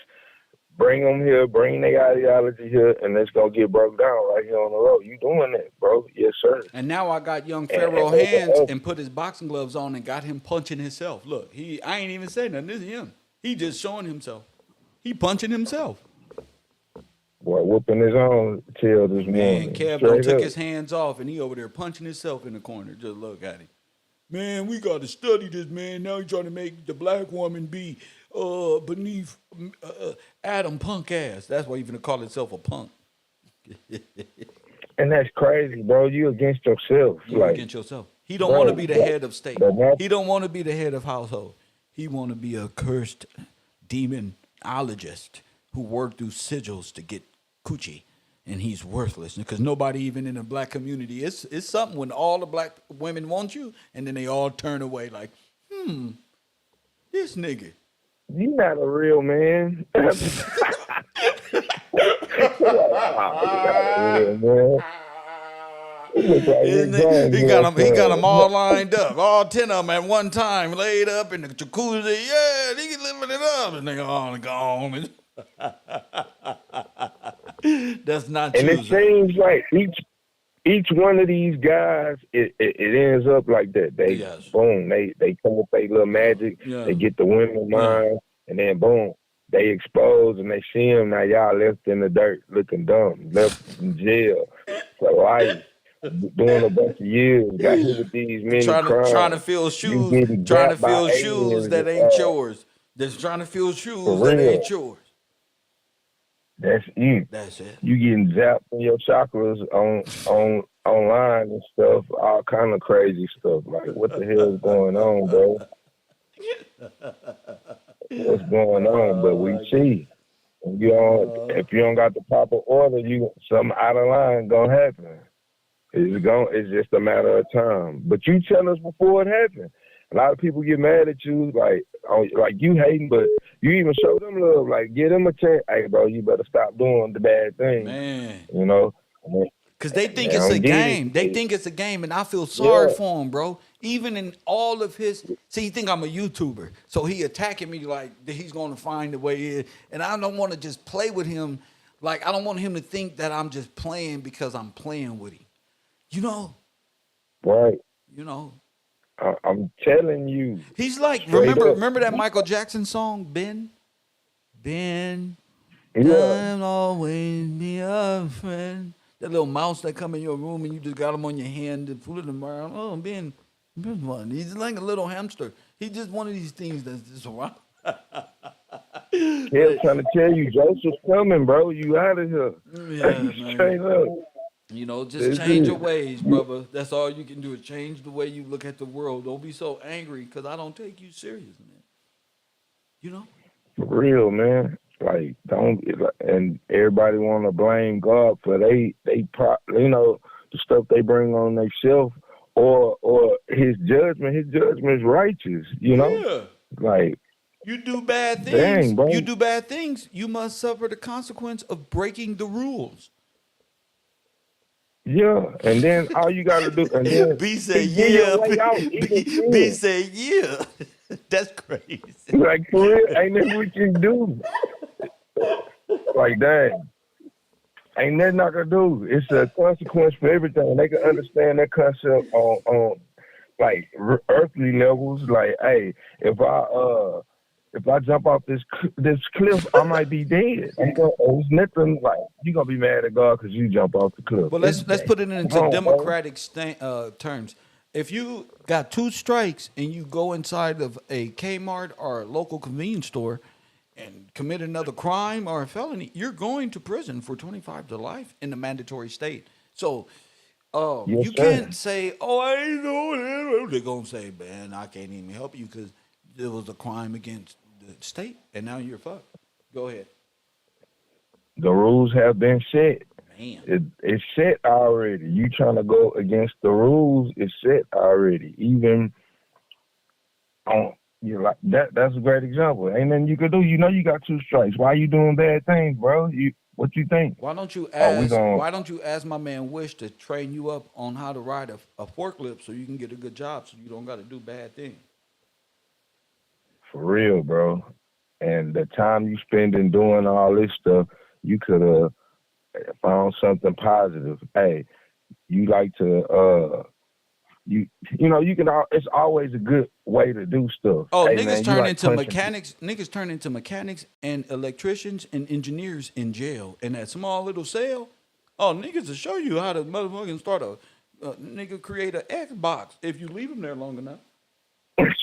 Bring them here. Bring their ideology here, and it's gonna get broke down right here on the road. You doing that, bro? Yes, sir. And now I got young Pharaoh hands and put his boxing gloves on and got him punching himself. Look, I ain't even saying nothing. This is him. He just showing himself. He punching himself. Boy, whooping his own tail this Man, morning. Kev Straight took up. his hands off and he over there punching himself in the corner. Just look at him. Man, we got to study this, man. Now he's trying to make the black woman be beneath Adam punk ass. That's why he's going to call himself a punk. And that's crazy, bro. You against yourself. You against yourself. He don't want to be the head of state. He don't want to be the head of household. He want to be a cursed demonologist who worked through sigils to get coochie, and he's worthless because nobody even in the black community. It's something when all the black women want you, and then they all turn away like, this nigga. You not a real man. He got them all lined up, all 10 of them at one time, laid up in the jacuzzi. Yeah, he living it up, and they all gone. That's not and true. it seems like each one of these guys, it ends up like that. They boom, they come with their little magic. Yeah. They get the women's mind, and then boom, they expose and they see them. Now y'all left in the dirt, looking dumb, left in jail for life, doing a bunch of years. Got hit with these many crimes. Trying to fill shoes that ain't yours. Just trying to fill shoes that ain't yours. That's you. That's it. You getting zapped in your chakras on online and stuff, all kind of crazy stuff. Like, what the hell is going on, bro? What's going on? But we see. If you don't got the proper order, something out of line gonna happen. It's just a matter of time. But you tell us before it happened. A lot of people get mad at you, like you hating, but you even show them love, like give them a chance. Hey, bro, you better stop doing the bad thing. Man, you know, because they think it's a game. They think it's a game, and I feel sorry for him, bro. Even in all of his, he think I'm a YouTuber, so he attacking me like he's gonna find a way in, and I don't want to just play with him. Like I don't want him to think that I'm just playing because I'm playing with him. You know, right? You know. I'm telling you. He's like, remember that Michael Jackson song, Ben? Ben, I'll always be a friend. That little mouse that come in your room and you just got him on your hand and fooling him around. Oh, Ben one. He's like a little hamster. He's just one of these things that's just around. Yeah, trying to tell you, Joseph's coming, bro. You out of here. Yeah, man. You know, just change your ways, brother. That's all you can do is change the way you look at the world. Don't be so angry because I don't take you serious, man. You know? For real, man. Like, and everybody want to blame God for the stuff they bring on themselves or his judgment. His judgment is righteous, you know? Yeah. Like, you do bad things. Dang, bro. You do bad things. You must suffer the consequence of breaking the rules. Yeah, and then all you gotta do, and then B say yeah. B say yeah. That's crazy. Like for real, ain't nothing we can do. Like dang, ain't nothing I can do. It's a consequence for everything. They can understand that concept on like earthly levels. Like, hey, if I jump off this cliff, I might be dead. It's nothing like you gonna be mad at God because you jump off the cliff. But let's put it into democratic terms. If you got 2 strikes and you go inside of a Kmart or a local convenience store, and commit another crime or a felony, you're going to prison for 25 to life in the mandatory state. So Yes, you sir. can't say, "Oh, I ain't doing it." They're gonna say, "Man, I can't even help you because there was a crime against the state, and now you're fucked." Go ahead, The rules have been set. man. It's set already. You trying to go against the rules? It's set already. Even on you like that. That's a great example. Ain't nothing you could do. You know you got 2 strikes. Why you doing bad things, bro? What you think? Why don't you Oh, we ask? gonna Why don't you ask my man Wish to train you up on how to ride a forklift so you can get a good job, so you don't got to do bad things. for real, bro. And the time you spend in doing all this stuff, you could have found something positive. Hey, you like to you know you can. It's always a good way to do stuff. Oh, Hey niggas man, you turn like into punching people. mechanics. Niggas turn into mechanics and electricians and engineers in jail in that small little cell. Oh, niggas will show you how to motherfucking start nigga create an Xbox if you leave them there long enough.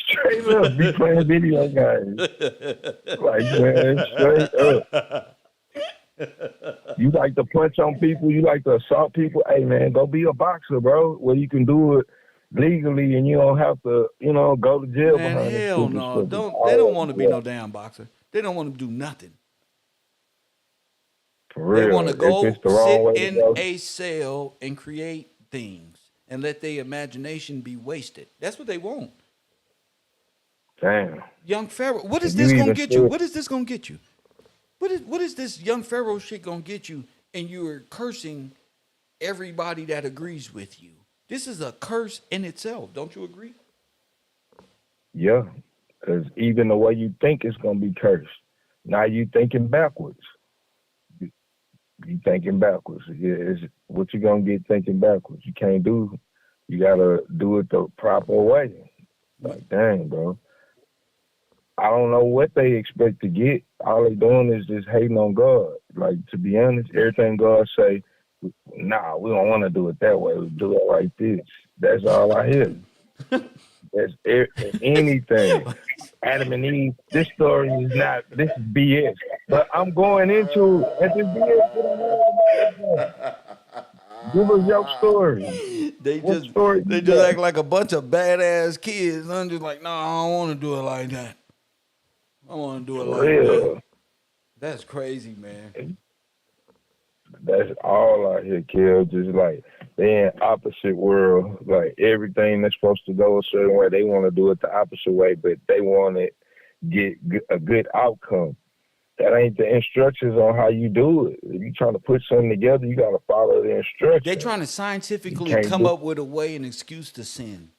Straight up, be playing video games. Like man, straight up. You like to punch on people, you like to assault people. Hey man, go be a boxer, bro. Where you can do it legally and you don't have to, go to jail Man, behind this hell stupid no. stuff. They don't want to be no damn boxer. They don't want to do nothing. For They real. want to If it's go the wrong sit way to in go, a cell and create things and let their imagination be wasted. That's what they want. damn. Young Pharaoh, what is And you this gonna even get you? said, What is this gonna get you? What is this young Pharaoh shit gonna get you? And you're cursing everybody that agrees with you. This is a curse in itself. Don't you agree? yeah, because even the way you think is gonna be cursed. Now you thinking backwards. You thinking backwards. Yeah, it's what you gonna get thinking backwards. You can't do. You gotta do it the proper way. Like, dang, bro. I don't know what they expect to get. All they doing is just hating on God. Like, to be honest, everything God say, nah, we don't want to do it that way. We do it like this. That's all I hear. That's anything. Adam and Eve. This story is not. This is BS. But I'm going into it. At this BS. Give us your story. They What just story they you just got? act like a bunch of badass kids. I'm just like, no, I don't want to do it like that. I want to do it For like that. real. That's crazy, man. That's all I hear, Kill. Just like they in opposite world. Like everything that's supposed to go a certain way, they want to do it the opposite way, but they want to get a good outcome. That ain't the instructions on how you do it. If you trying to put something together, you got to follow the instructions. They trying to You scientifically can't come do. up with a way, an excuse to sin.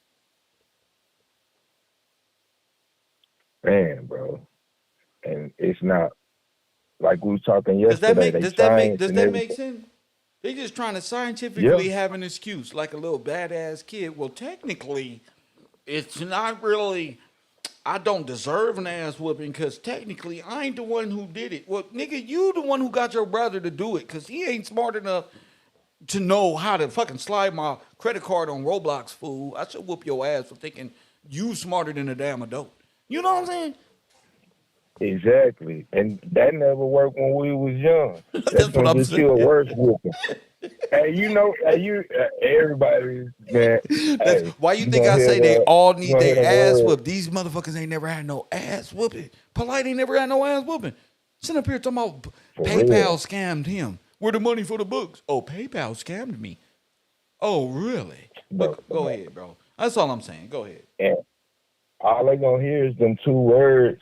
Man, bro, and it's not like we was talking yesterday. They science Does and that make everything. sense? They just trying to Yeah, scientifically have an excuse, like a little badass kid. Well, technically, it's not really. I don't deserve an ass whooping because technically I ain't the one who did it. Well, nigga, you the one who got your brother to do it because he ain't smart enough to know how to fucking slide my credit card on Roblox, fool. I should whoop your ass for thinking you smarter than a damn adult. You know what I'm saying? exactly. And that never worked when we was young. That's That's what gonna I'm get you a saying. worse whooping. Hey, everybody, man. That's Hey, why you think I say they all you need gonna hear their the ass word whooped. These motherfuckers ain't never had no ass whooping. Polite ain't never had no ass whooping. Sitting up here talking about for PayPal real. scammed him. Where the money for the books? Oh, PayPal scammed me. Oh, really? Bro, But go ahead, bro. That's all I'm saying. Go ahead. and all they gonna hear is them 2 words.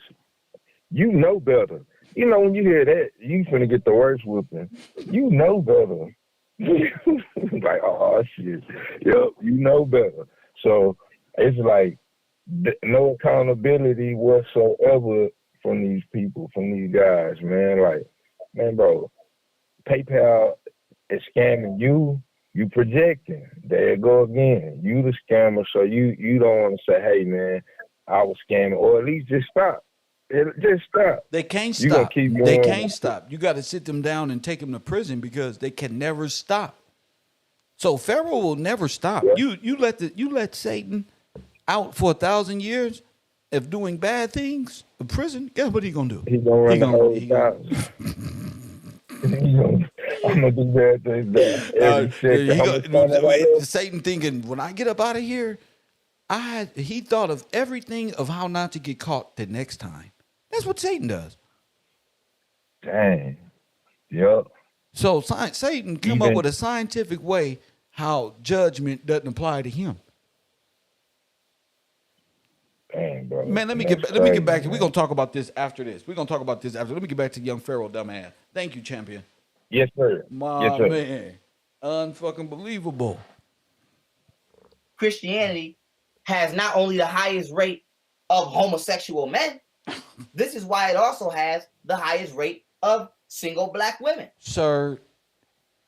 You know better. You know when you hear that, you finna get the worst whooping. You know better. Like, oh shit. Yep, you know better. So it's like no accountability whatsoever from these people, from these guys, man. Like, man, bro, PayPal is scamming you. You projecting. There you go again. You the scammer, so you don't want to say, hey man, I was scamming, or at least just stop. Just stop. They can't You gonna stop. keep They going. can't stop. You got to sit them down and take them to prison because they can never stop. So Pharaoh will never stop. Yeah. You let Satan out for 1,000 years, if doing bad things in prison, guess what he gonna do? He gonna run the whole he gonna, I'm gonna do bad things every second. I'm gonna find out that Satan thinking, when I get up out of here, he thought of everything of how not to get caught the next time. That's what Satan does. Dang. Yep. So Satan come up with a scientific way how judgment doesn't apply to him. Dang, bro. Man, let me get back to. We're gonna talk about this after this. Let me get back to young Pharaoh, dumbass. Thank you, champion. Yes, sir. My man, unfucking believable. Christianity has not only the highest rate of homosexual men, this is why it also has the highest rate of single black women. Sir,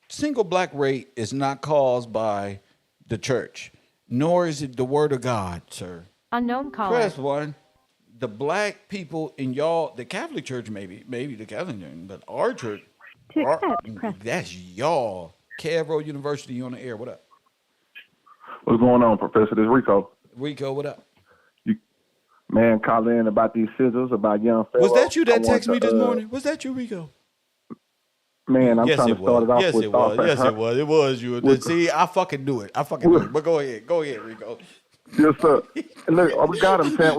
single black rate is not caused by the church, nor is it the word of God, sir. Unknown caller. Press 1. The black people in the Catholic Church, maybe the Catholic Church, but our church, that's y'all. Cavro University, you on the air. What up? What's going on, Professor? This is Rico. Rico, what up? Man, call in about these scissors, about young Pharaoh. Was that you that texted me this morning? Was that you, Rico? Man, I'm trying to start it off with Yes, it was. It was you. See, I fucking knew it. But go ahead. Go ahead, Rico. Yes, sir. Look, we got him, Sam.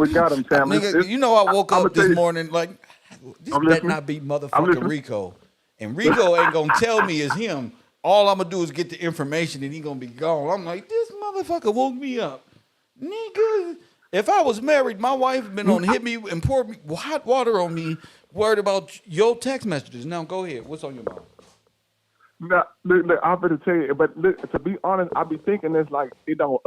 Nigga, you know I woke up this morning like, this better not be motherfucking Rico. And Rico ain't going to tell me it's him. All I'm going to do is get the information and he going to be gone. I'm like, this motherfucker woke me up. Nigga, if I was married, my wife been on hit me and pour hot water on me, worried about your text messages. Now, go ahead. What's on your mind? Now, look, I'm going to tell you, but look, to be honest, I be thinking it's like it don't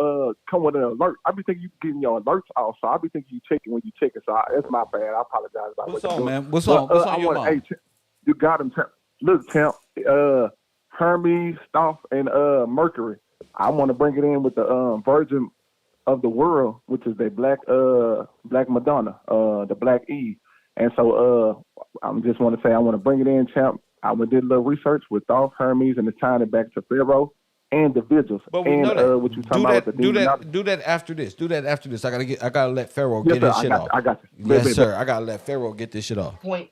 come with an alert. I be thinking you getting your alerts out, so I be thinking you check it when you check it. So that's my bad. I apologize about what's what on, man. What's on your mind? Hey, you got him, Champ. Look, Champ, Hermes, Stoff, and Mercury. I want to bring it in with the Virgin of the World, which is the Black Madonna, the Black Eve. And so I just want to say I want to bring it in, Champ. I did a little research with Thoth, Hermes, and tying it back to Pharaoh and the vigils. But we know that. What you talking about? Do that after this. I gotta let Pharaoh get his shit off. I got you. Yes, sir. I gotta let Pharaoh get this shit off. Point,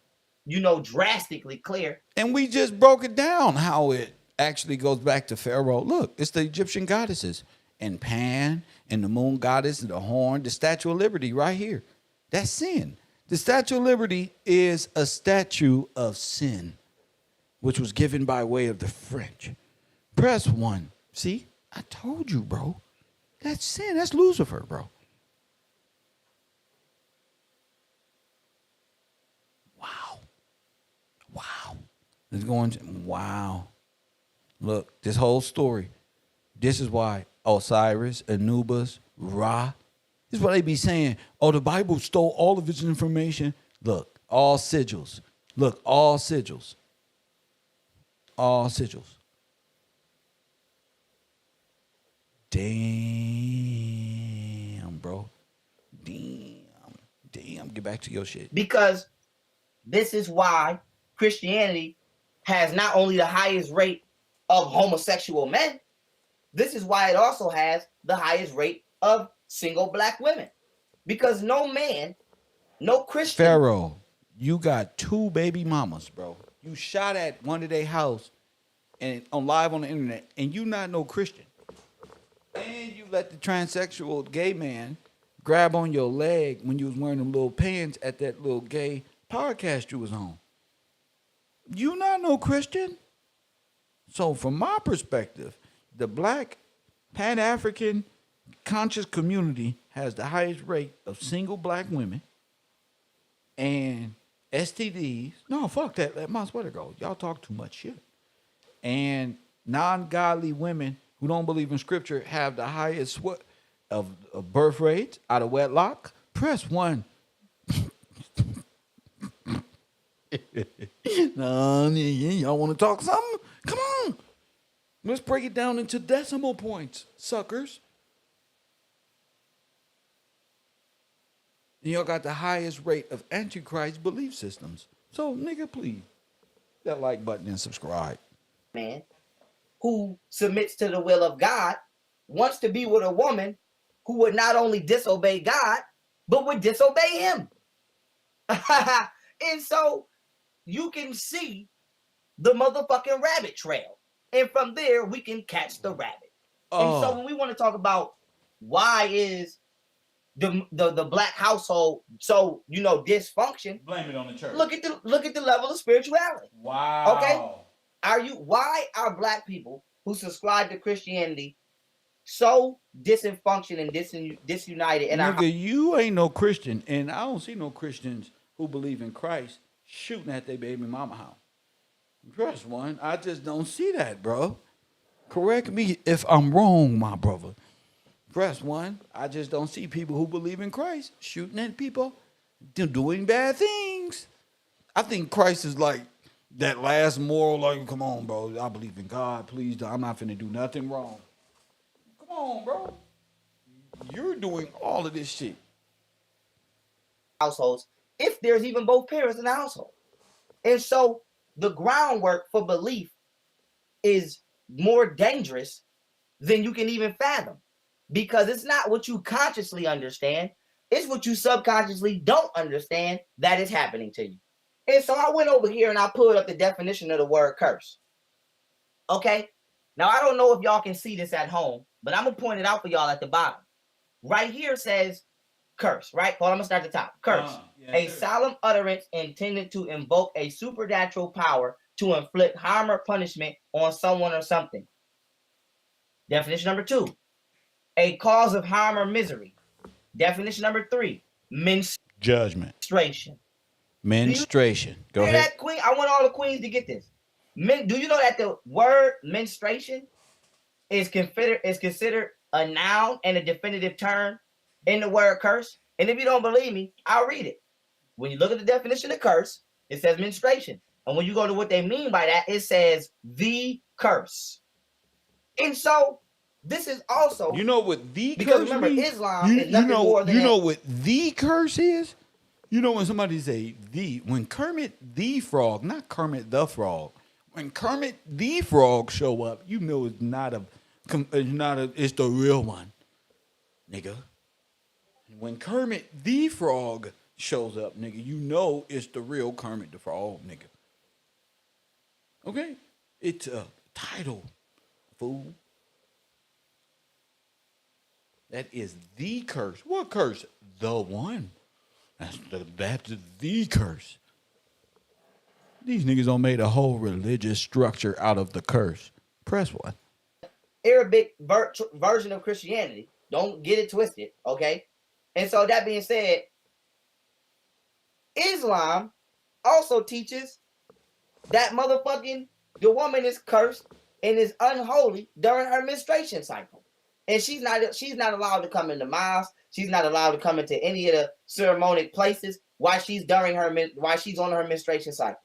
drastically clear. And we just broke it down how it actually goes back to Pharaoh. Look, it's the Egyptian goddesses and Pan and the moon goddess and the horn, the Statue of Liberty right here. That's sin. The Statue of Liberty is a statue of sin, which was given by way of the French. Press 1. See, I told you, bro. That's sin. That's Lucifer, bro. Wow. It's going to, wow. Look, this whole story. This is why Osiris, Anubis, Ra. This is what they be saying. Oh, the Bible stole all of its information. Look, all sigils. Look, all sigils. All sigils. Damn, bro. Damn. Get back to your shit. Because this is why Christianity has not only the highest rate of homosexual men, this is why it also has the highest rate of single black women. Because no man, no Christian. Pharaoh, you got 2 baby mamas, bro. You shot at one of their house and live on the internet, and you not no Christian. And you let the transsexual gay man grab on your leg when you was wearing them little pants at that little gay podcast you was on. You not no Christian. So from my perspective, the black Pan-African conscious community has the highest rate of single black women and STDs. No, fuck that. Let my sweater go. Y'all talk too much shit. And non-godly women who don't believe in scripture have the highest of birth rates out of wedlock. Press 1. No, y'all want to talk something? Come on. Let's break it down into decimal points, suckers. Y'all got the highest rate of Antichrist belief systems. So, nigga, please, that like button and subscribe. Man who submits to the will of God wants to be with a woman who would not only disobey God, but would disobey him. And so you can see the motherfucking rabbit trail. And from there, we can catch the rabbit. And so when we want to talk about why is the black household so dysfunction, Blame it on the church. look at the level of spirituality. Wow. Okay? Why are black people who subscribe to Christianity so dysfunction and disunited? And Nigga, you ain't no Christian, and I don't see no Christians who believe in Christ shooting at their baby mama house. Press one. I just don't see that, bro. Correct me if I'm wrong, my brother. Press one. I just don't see people who believe in Christ shooting at people doing bad things. I think Christ is like that last moral, like, come on, bro. I believe in God. Please, I'm not finna do nothing wrong. Come on, bro. You're doing all of this shit. Households, if there's even both parents in the household. And so the groundwork for belief is more dangerous than you can even fathom, because it's not what you consciously understand, it's what you subconsciously don't understand that is happening to you. And so I went over here and I pulled up the definition of the word curse. Okay, now I don't know if y'all can see this at home, but I'm gonna point it out for y'all at the bottom. Right here says curse, right? Hold on, I'm gonna start at the top. Curse, a solemn utterance intended to invoke a supernatural power to inflict harm or punishment on someone or something. Definition number 2, a cause of harm or misery. Definition number 3, Judgment. Menstruation. Go ahead. That, queen? I want all the queens to get this. Do you know that the word menstruation is considered a noun and a definitive term in the word curse? And if you don't believe me, I'll read it. When you look at the definition of curse, it says menstruation. And when you go to what they mean by that, it says the curse. And so this is also, you know what the because curse remember, means? Islam is nothing more than what the curse is? You know when somebody say when Kermit the Frog, not Kermit the Frog, when Kermit the Frog show up, you know it's it's the real one, nigga. When Kermit the Frog shows up, nigga, you know it's the real Kermit the Frog, nigga. Okay? It's a title, fool. That is the curse. What curse? The one. That's the curse. These niggas don't made a whole religious structure out of the curse. Press one. Arabic version of Christianity. Don't get it twisted, okay? And so that being said, Islam also teaches that the woman is cursed and is unholy during her menstruation cycle. And she's not allowed to come into mosques. She's not allowed to come into any of the ceremonial places while she's on her menstruation cycle.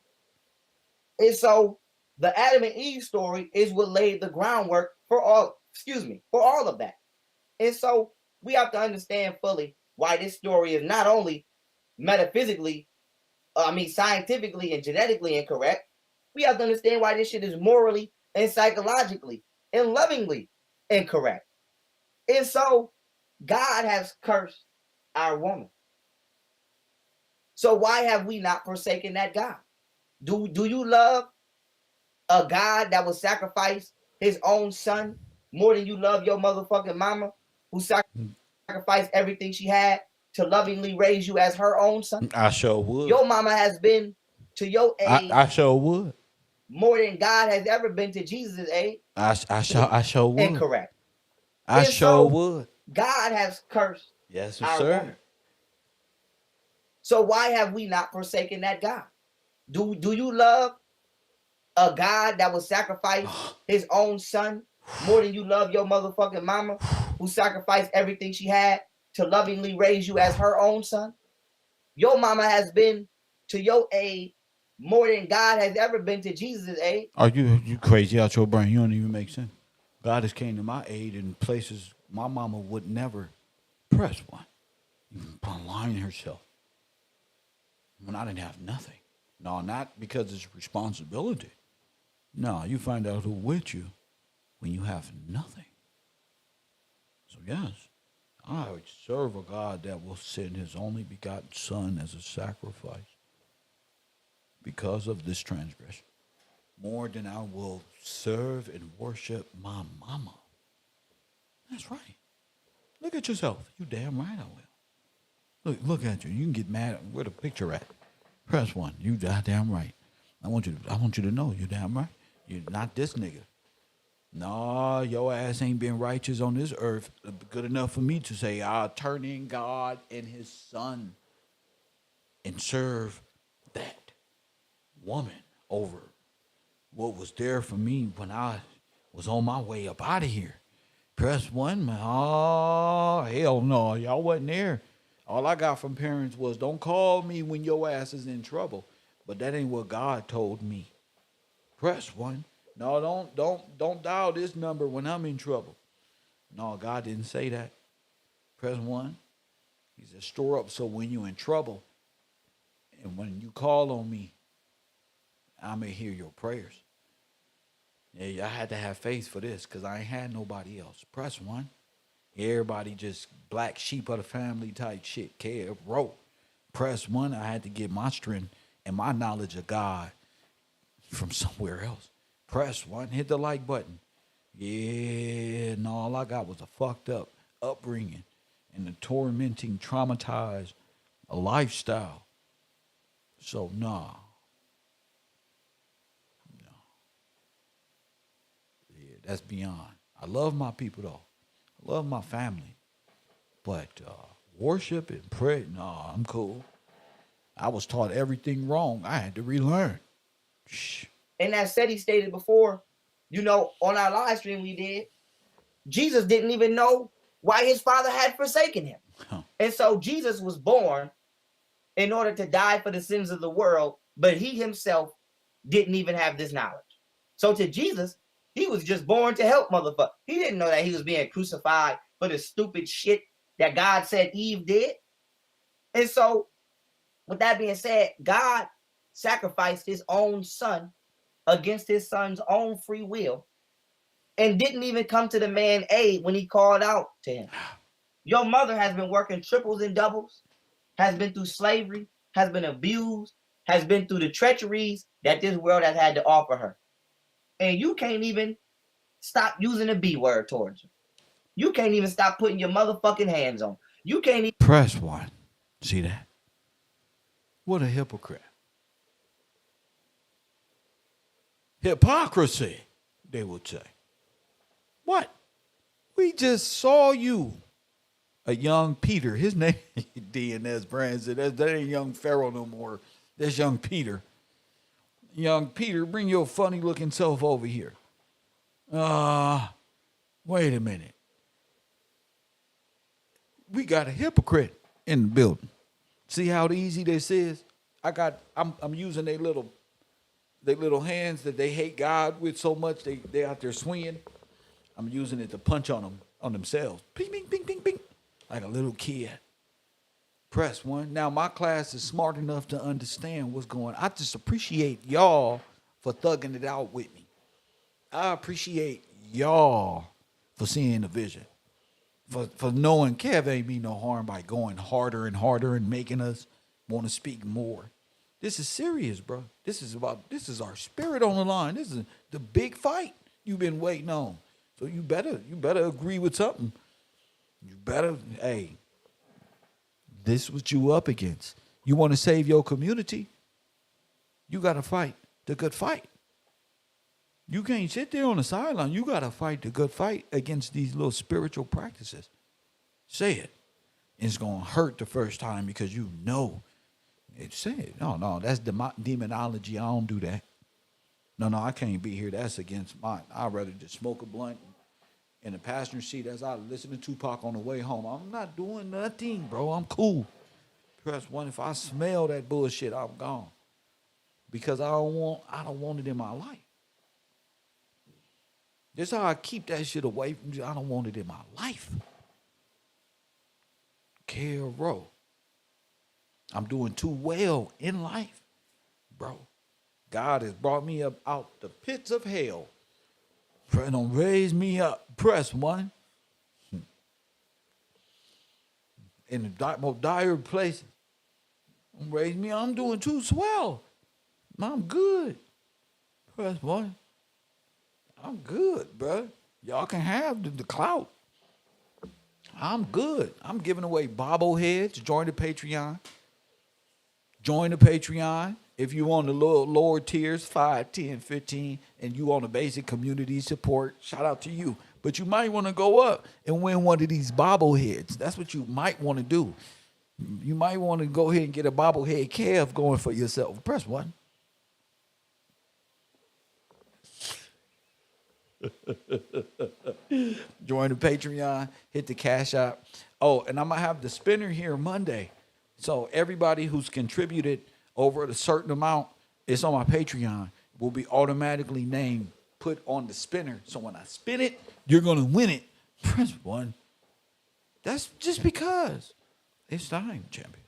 And so the Adam and Eve story is what laid the groundwork for all of that. And so we have to understand fully why this story is not only scientifically and genetically incorrect. We have to understand why this shit is morally and psychologically and lovingly incorrect. And so God has cursed our woman. So why have we not forsaken that God? Do you love a God that will sacrifice his own son more than you love your motherfucking mama, who sacrificed everything she had to lovingly raise you as her own son? I sure would. Your mama has been to your age. I sure would. More than God has ever been to Jesus' age. I sure would. Incorrect. I sure would. God has cursed. Yes, our sir. woman. So why have we not forsaken that God? Do you love a God that will sacrifice his own son more than you love your motherfucking mama, who sacrificed everything she had to lovingly raise you as her own son? Your mama has been to your age more than God has ever been to Jesus' age. Are you crazy out your brain? You don't even make sense. God has came to my aid in places my mama would never press one. Even align herself. When I didn't have nothing. No, not because it's responsibility. No, you find out who with you when you have nothing. So yes, I serve a God that will send his only begotten son as a sacrifice because of this transgression. More than I will serve and worship my mama. That's right. Look at yourself. You damn right I will. Look at you. You can get mad. Where the picture at? Press one. You damn right. I want you to know you damn right. You're not this nigga. No, your ass ain't been righteous on this earth good enough for me to say I'll turn in God and his son and serve that woman over what was there for me when I was on my way up out of here. Press one, man. Oh, hell no. Y'all wasn't there. All I got from parents was don't call me when your ass is in trouble. But that ain't what God told me. Press one. No, don't dial this number when I'm in trouble. No, God didn't say that. Press one. He said, store up so when you're in trouble and when you call on me, I may hear your prayers. Yeah, I had to have faith for this because I ain't had nobody else. Press one. Everybody just black sheep of the family type shit. Care, rope. Press one. I had to get my strength and my knowledge of God from somewhere else. Press one. Hit the like button. Yeah, no, all I got was a fucked up upbringing and a tormenting, traumatized lifestyle. So, nah. That's beyond. I love my people, though. I love my family. But worship and pray, nah, I'm cool. I was taught everything wrong. I had to relearn. Shh. And that said, he stated before, on our live stream we did, Jesus didn't even know why his father had forsaken him. Huh. And so Jesus was born in order to die for the sins of the world, but he himself didn't even have this knowledge. So to Jesus, he was just born to help motherfucker. He didn't know that he was being crucified for the stupid shit that God said Eve did. And so, with that being said, God sacrificed his own son against his son's own free will and didn't even come to the man's aid when he called out to him. Your mother has been working triples and doubles, has been through slavery, has been abused, has been through the treacheries that this world has had to offer her. And you can't even stop using the B word towards her. You can't even stop putting your motherfucking hands on. You can't even press one. See that? What a hypocrite. Hypocrisy, they would say. What? We just saw you. A young Peter. His name DNS Brands. That ain't young Pharaoh no more. That's young Peter. Young Peter, bring your funny looking self over here. Wait a minute. We got a hypocrite in the building. See how easy this is? I'm using their little hands that they hate God with so much they out there swinging. I'm using it to punch on themselves. Ping, ping, ping, ping, ping. Like a little kid. Press one. Now my class is smart enough to understand what's going on. I just appreciate y'all for thugging it out with me. I appreciate y'all for seeing the vision. For knowing Kev ain't mean no harm by going harder and harder and making us want to speak more. This is serious, bro. This is our spirit on the line. This is the big fight you've been waiting on. So you better agree with something. You better, hey, this is what you up against. You want to save your community? You got to fight the good fight. You can't sit there on the sideline. You got to fight the good fight against these little spiritual practices. Say it. It's going to hurt the first time because you know. Say it. No, that's demonology. I don't do that. No, I can't be here. That's against mine. I'd rather just smoke a blunt in the passenger seat as I listen to Tupac on the way home. I'm not doing nothing, bro. I'm cool. Press one. If I smell that bullshit, I'm gone. Because I don't want it in my life. This is how I keep that shit away from you. I don't want it in my life. Carol. I'm doing too well in life, bro. God has brought me up out the pits of hell. Don't raise me up. Press one. in the most dire places. Raise me, I'm doing too swell. I'm good. Press one. I'm good, bro. Y'all can have the clout. I'm good. I'm giving away bobbleheads. Join the Patreon. Join the Patreon. If you on the lower tiers, 5, 10, 15, and you on the basic community support, shout out to you. But you might want to go up and win one of these bobbleheads. That's what you might want to do. You might want to go ahead and get a bobblehead Kev going for yourself. Press one. Join the Patreon. Hit the Cash App. Oh, and I'm going to have the spinner here Monday. So everybody who's contributed over a certain amount, it's on my Patreon, will be automatically named, put on the spinner. So when I spin it, you're going to win it. Press one. That's just because. It's time, champion.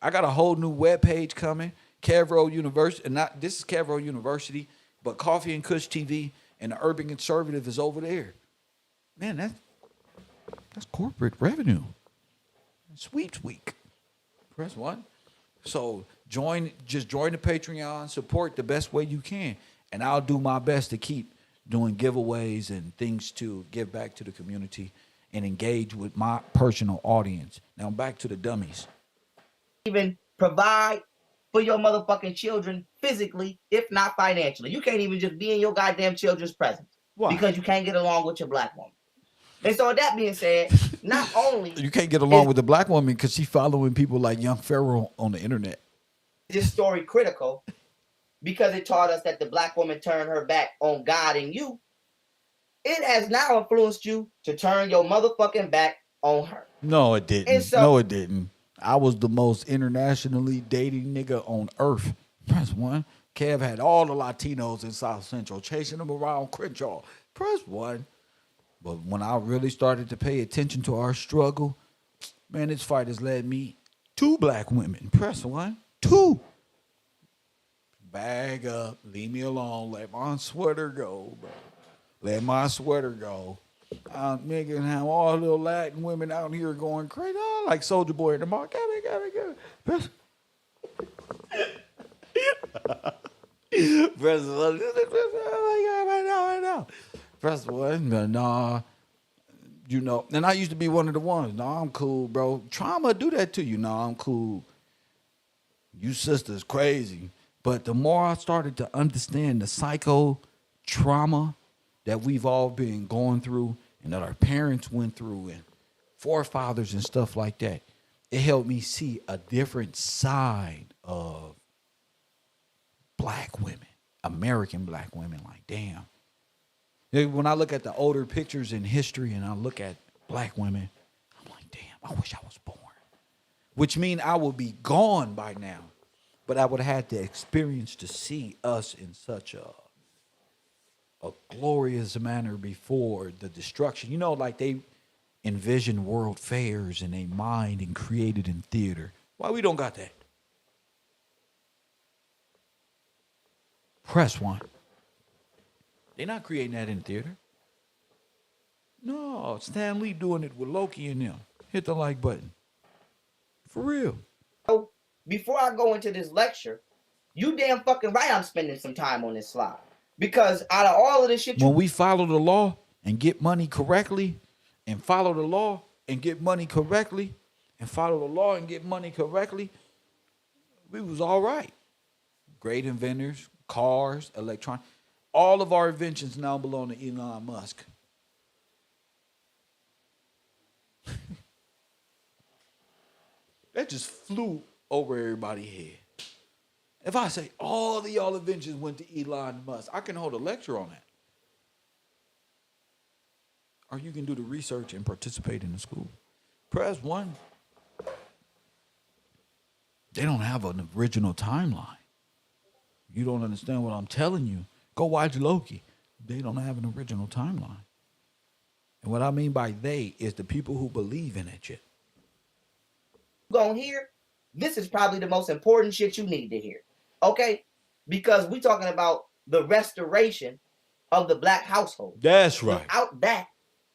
I got a whole new webpage coming. Cavro University, and not this is Cavro University, but Coffee and Kush TV and the Urban Conservative is over there. Man, that's corporate revenue. Sweeps week. Press one. So just join the Patreon, support the best way you can, and I'll do my best to keep doing giveaways and things to give back to the community and engage with my personal audience. Now back to the dummies. Even provide for your motherfucking children physically, if not financially. You can't even just be in your goddamn children's presence. Why? Because you can't get along with your black woman. And so that being said, not only you can't get along with the black woman because she's following people like Young Pharaoh on the internet. This story critical because it taught us that the black woman turned her back on God and you. It has now influenced you to turn your motherfucking back on her. No, it didn't. And so, no, it didn't. I was the most internationally dating nigga on earth. Press one. Kev had all the Latinos in South Central chasing them around Crenshaw. Press one. But when I really started to pay attention to our struggle, man, this fight has led me 2 black women. Press one. 2. Bag up. Leave me alone. Let my sweater go, bro. Let my sweater go. Nigga, have all the little Latin women out here going crazy. Oh, like Soldier Boy in the mall. Get it. Press one. I know. Press one. But nah, you know. And I used to be one of the ones. Nah, I'm cool, bro. Trauma do that to you. Nah, I'm cool. You sisters crazy. But the more I started to understand the psycho trauma that we've all been going through and that our parents went through and forefathers and stuff like that, it helped me see a different side of black women, American black women. Like, damn. When I look at the older pictures in history and I look at black women, I'm like, damn, I wish I was born. Which means I would be gone by now. But I would have had the experience to see us in such a glorious manner before the destruction. You know, like they envisioned world fairs in their mind and created in theater. Why we don't got that? Press one. They're not creating that in theater. No, Stan Lee doing it with Loki and them. Hit the like button. For real. So before I go into this lecture, you damn fucking right I'm spending some time on this slide. Because out of all of this shit, when we follow the law and get money correctly, and follow the law and get money correctly, and follow the law and get money correctly, we was all right. Great inventors, cars, electronics. All of our inventions now belong to Elon Musk. That just flew over everybody's head. If I say all of y'all inventions went to Elon Musk, I can hold a lecture on that. Or you can do the research and participate in the school. Press one. They don't have an original timeline. You don't understand what I'm telling you. Go watch Loki. They don't have an original timeline. And what I mean by they is the people who believe in that shit. Going here, this is probably the most important shit you need to hear. Okay? Because we're talking about the restoration of the black household. That's right. Without that,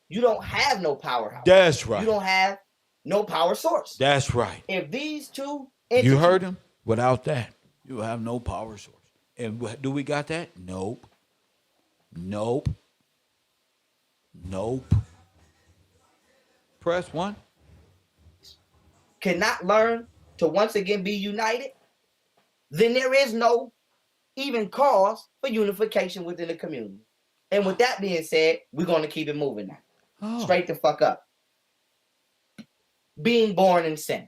you don't have no powerhouse. That's right. You don't have no power source. That's right. If these two You heard him? Without that, you have no power source. And do we got that? Nope. Nope. Nope. Press 1. cannot learn to once again be united, then there is no even cause for unification within the community. And with that being said, we're going to keep it moving now. Oh. Straight the fuck up. Being born in sin.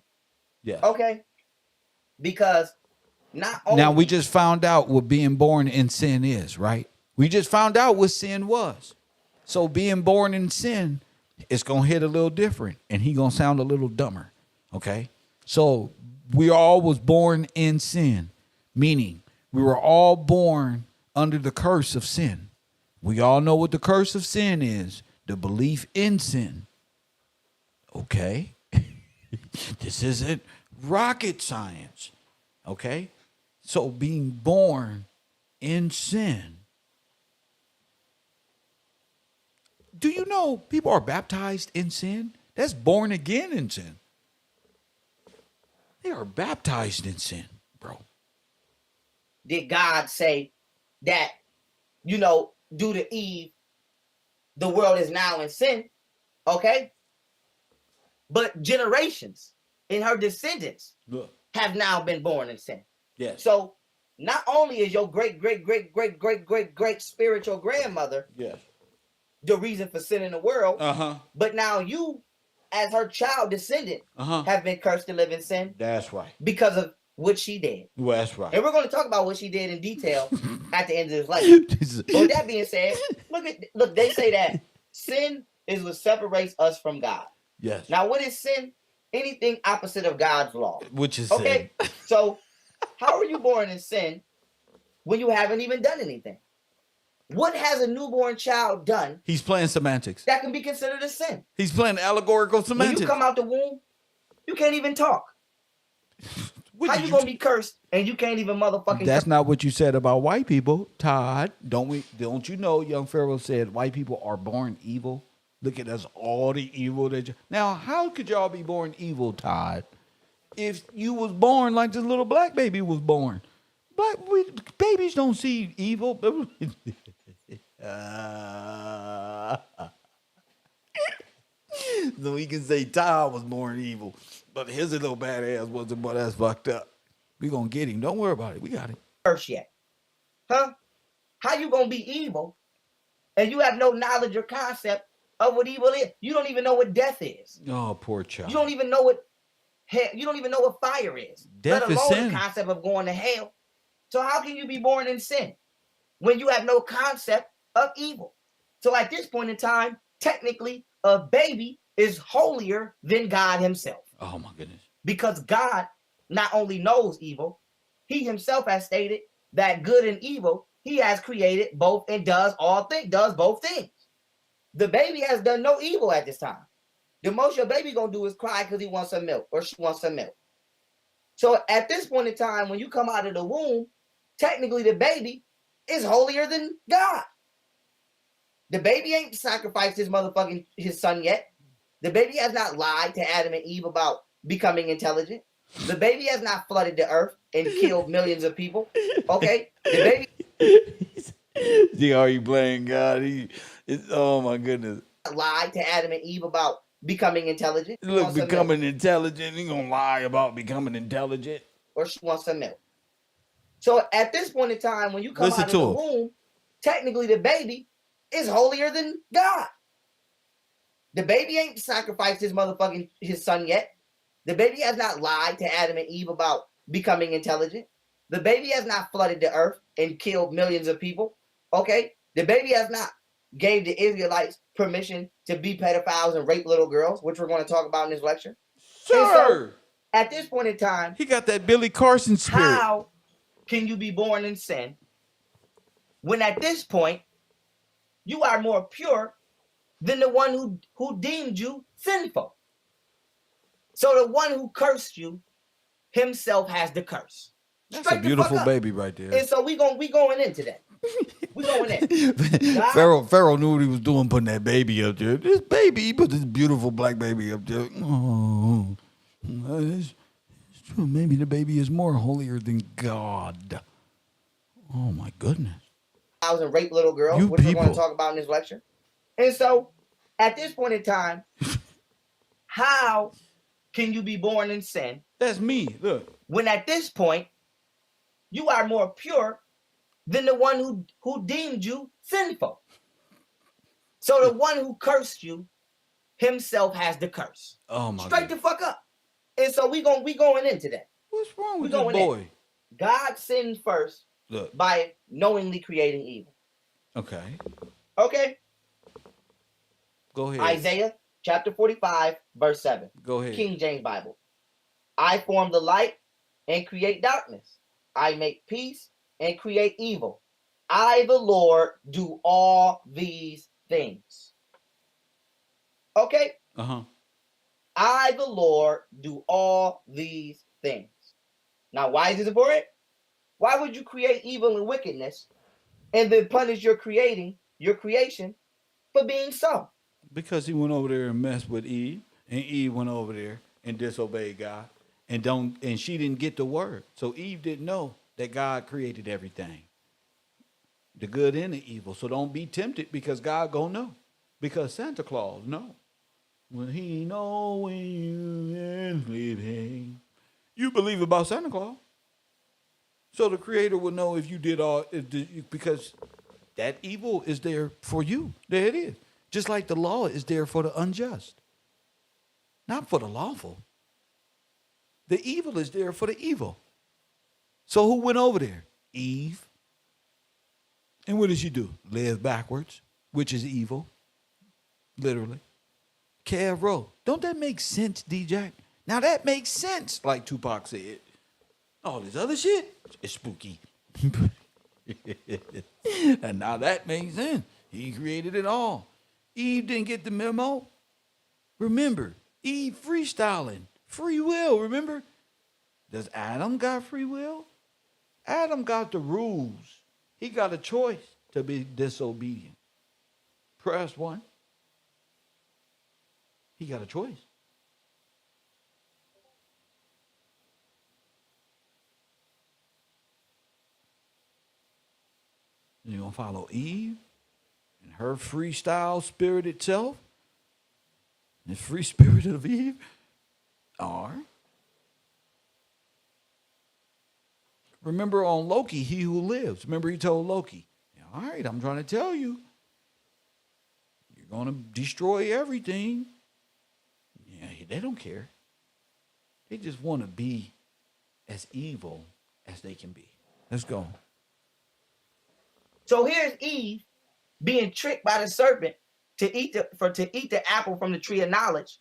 Yeah. Okay? Because not only... Now, we just found out what being born in sin is, right? We just found out what sin was. So being born in sin, it's going to hit a little different, and he going to sound a little dumber, okay? So we all was born in sin, meaning we were all born under the curse of sin. We all know what the curse of sin is, the belief in sin. Okay? This isn't rocket science, okay? So being born in sin. Do you know people are baptized in sin? That's born again in sin. They are baptized in sin, bro. Did God say that, you know, due to Eve, the world is now in sin? Okay? But generations in her descendants have now been born in sin. Yes. So not only is your great spiritual grandmother yes. the reason for sin in the world, but now you, as her child descendant, have been cursed to live in sin. That's right. Because of what she did. Well, that's right. And we're going to talk about what she did in detail at the end of this lesson. But with that being said, look, they say that sin is what separates us from God. Yes. Now, what is sin? Anything opposite of God's law. Which is okay. So, how are you born in sin when you haven't even done anything? What has a newborn child done? He's playing semantics. That can be considered a sin. He's playing allegorical semantics. When you come out the womb, you can't even talk. How you gonna be cursed and you can't even motherfucking? That's not what you said about white people, Todd. Don't you know? Young Pharaoh said white people are born evil. Look at us, all the evil that. Now, how could y'all be born evil, Todd? If you was born like this little black baby was born, babies don't see evil. So we can say Todd was born evil, but his little badass wasn't. But that's fucked up. We gonna get him. Don't worry about it. We got him. First yet, huh? How you gonna be evil, and you have no knowledge or concept of what evil is? You don't even know what death is. Oh, poor child. You don't even know what hell. You don't even know what fire is. Death let alone is sin. The concept of going to hell. So how can you be born in sin when you have no concept of evil? So at this point in time, technically, a baby is holier than God himself. Oh my goodness. Because God not only knows evil, he himself has stated that good and evil he has created both and does both things. The baby has done no evil at this time. The most your baby gonna do is cry because he wants some milk or she wants some milk. So at this point in time, when you come out of the womb, technically the baby is holier than God. The baby ain't sacrificed his son yet. The baby has not lied to Adam and Eve about becoming intelligent. The baby has not flooded the earth and killed millions of people. Okay? The baby... See how you playing God? Oh my goodness. Lied to Adam and Eve about becoming intelligent. Look, becoming intelligent. He gonna lie about becoming intelligent. Or she wants some milk. So at this point in time, when you come out of the womb, technically the baby is holier than God. The baby ain't sacrificed his son yet. The baby has not lied to Adam and Eve about becoming intelligent. The baby has not flooded the earth and killed millions of people. Okay? The baby has not gave the Israelites permission to be pedophiles and rape little girls, which we're going to talk about in this lecture. Sure. So, at this point in time, he got that Billy Carson spirit. How can you be born in sin when at this point you are more pure than the one who deemed you sinful? So the one who cursed you himself has the curse. That's a beautiful baby right there. And so we going into that. We going in. Pharaoh knew what he was doing, putting that baby up there. This baby, he put this beautiful black baby up there. Oh, it's true. Maybe the baby is more holier than God. Oh my goodness. And rape little girl, which we're going to talk about in this lecture. And so, at this point in time, how can you be born in sin? That's me. Look. When at this point, you are more pure than the one who deemed you sinful. So the one who cursed you himself has the curse. Oh my Straight the fuck up. And so we going into that. What's wrong with this boy? God sinned first by knowingly creating evil. Okay. Go ahead. Isaiah chapter 45, verse 7. Go ahead. King James Bible. I form the light and create darkness. I make peace and create evil. I, the Lord, do all these things. Okay? I, the Lord, do all these things. Now, why is this important? Why would you create evil and wickedness and then punish your creation for being so? Because he went over there and messed with Eve, and Eve went over there and disobeyed God, and she didn't get the word. So Eve didn't know that God created everything, the good and the evil. So don't be tempted, because God gonna know, because Santa Claus know. When he know when you are sleeping. You believe about Santa Claus. So the Creator will know if you did because that evil is there for you. There it is. Just like the law is there for the unjust. Not for the lawful. The evil is there for the evil. So who went over there? Eve. And what did she do? Live backwards, which is evil. Literally. Kev Rowe. Don't that make sense, D-Jack? Now that makes sense, like Tupac said. All this other shit is spooky. And now that makes sense. He created it all. Eve didn't get the memo. Remember, Eve freestyling. Free will, remember? Does Adam got free will? Adam got the rules. He got a choice to be disobedient. Press 1. He got a choice. You're going to follow Eve and her freestyle spirit itself, the free spirit of Eve, or remember on Loki, he who lives. Remember he told Loki, all right, I'm trying to tell you, you're going to destroy everything. Yeah, they don't care. They just want to be as evil as they can be. Let's go. So here's Eve being tricked by the serpent to eat the apple from the tree of knowledge.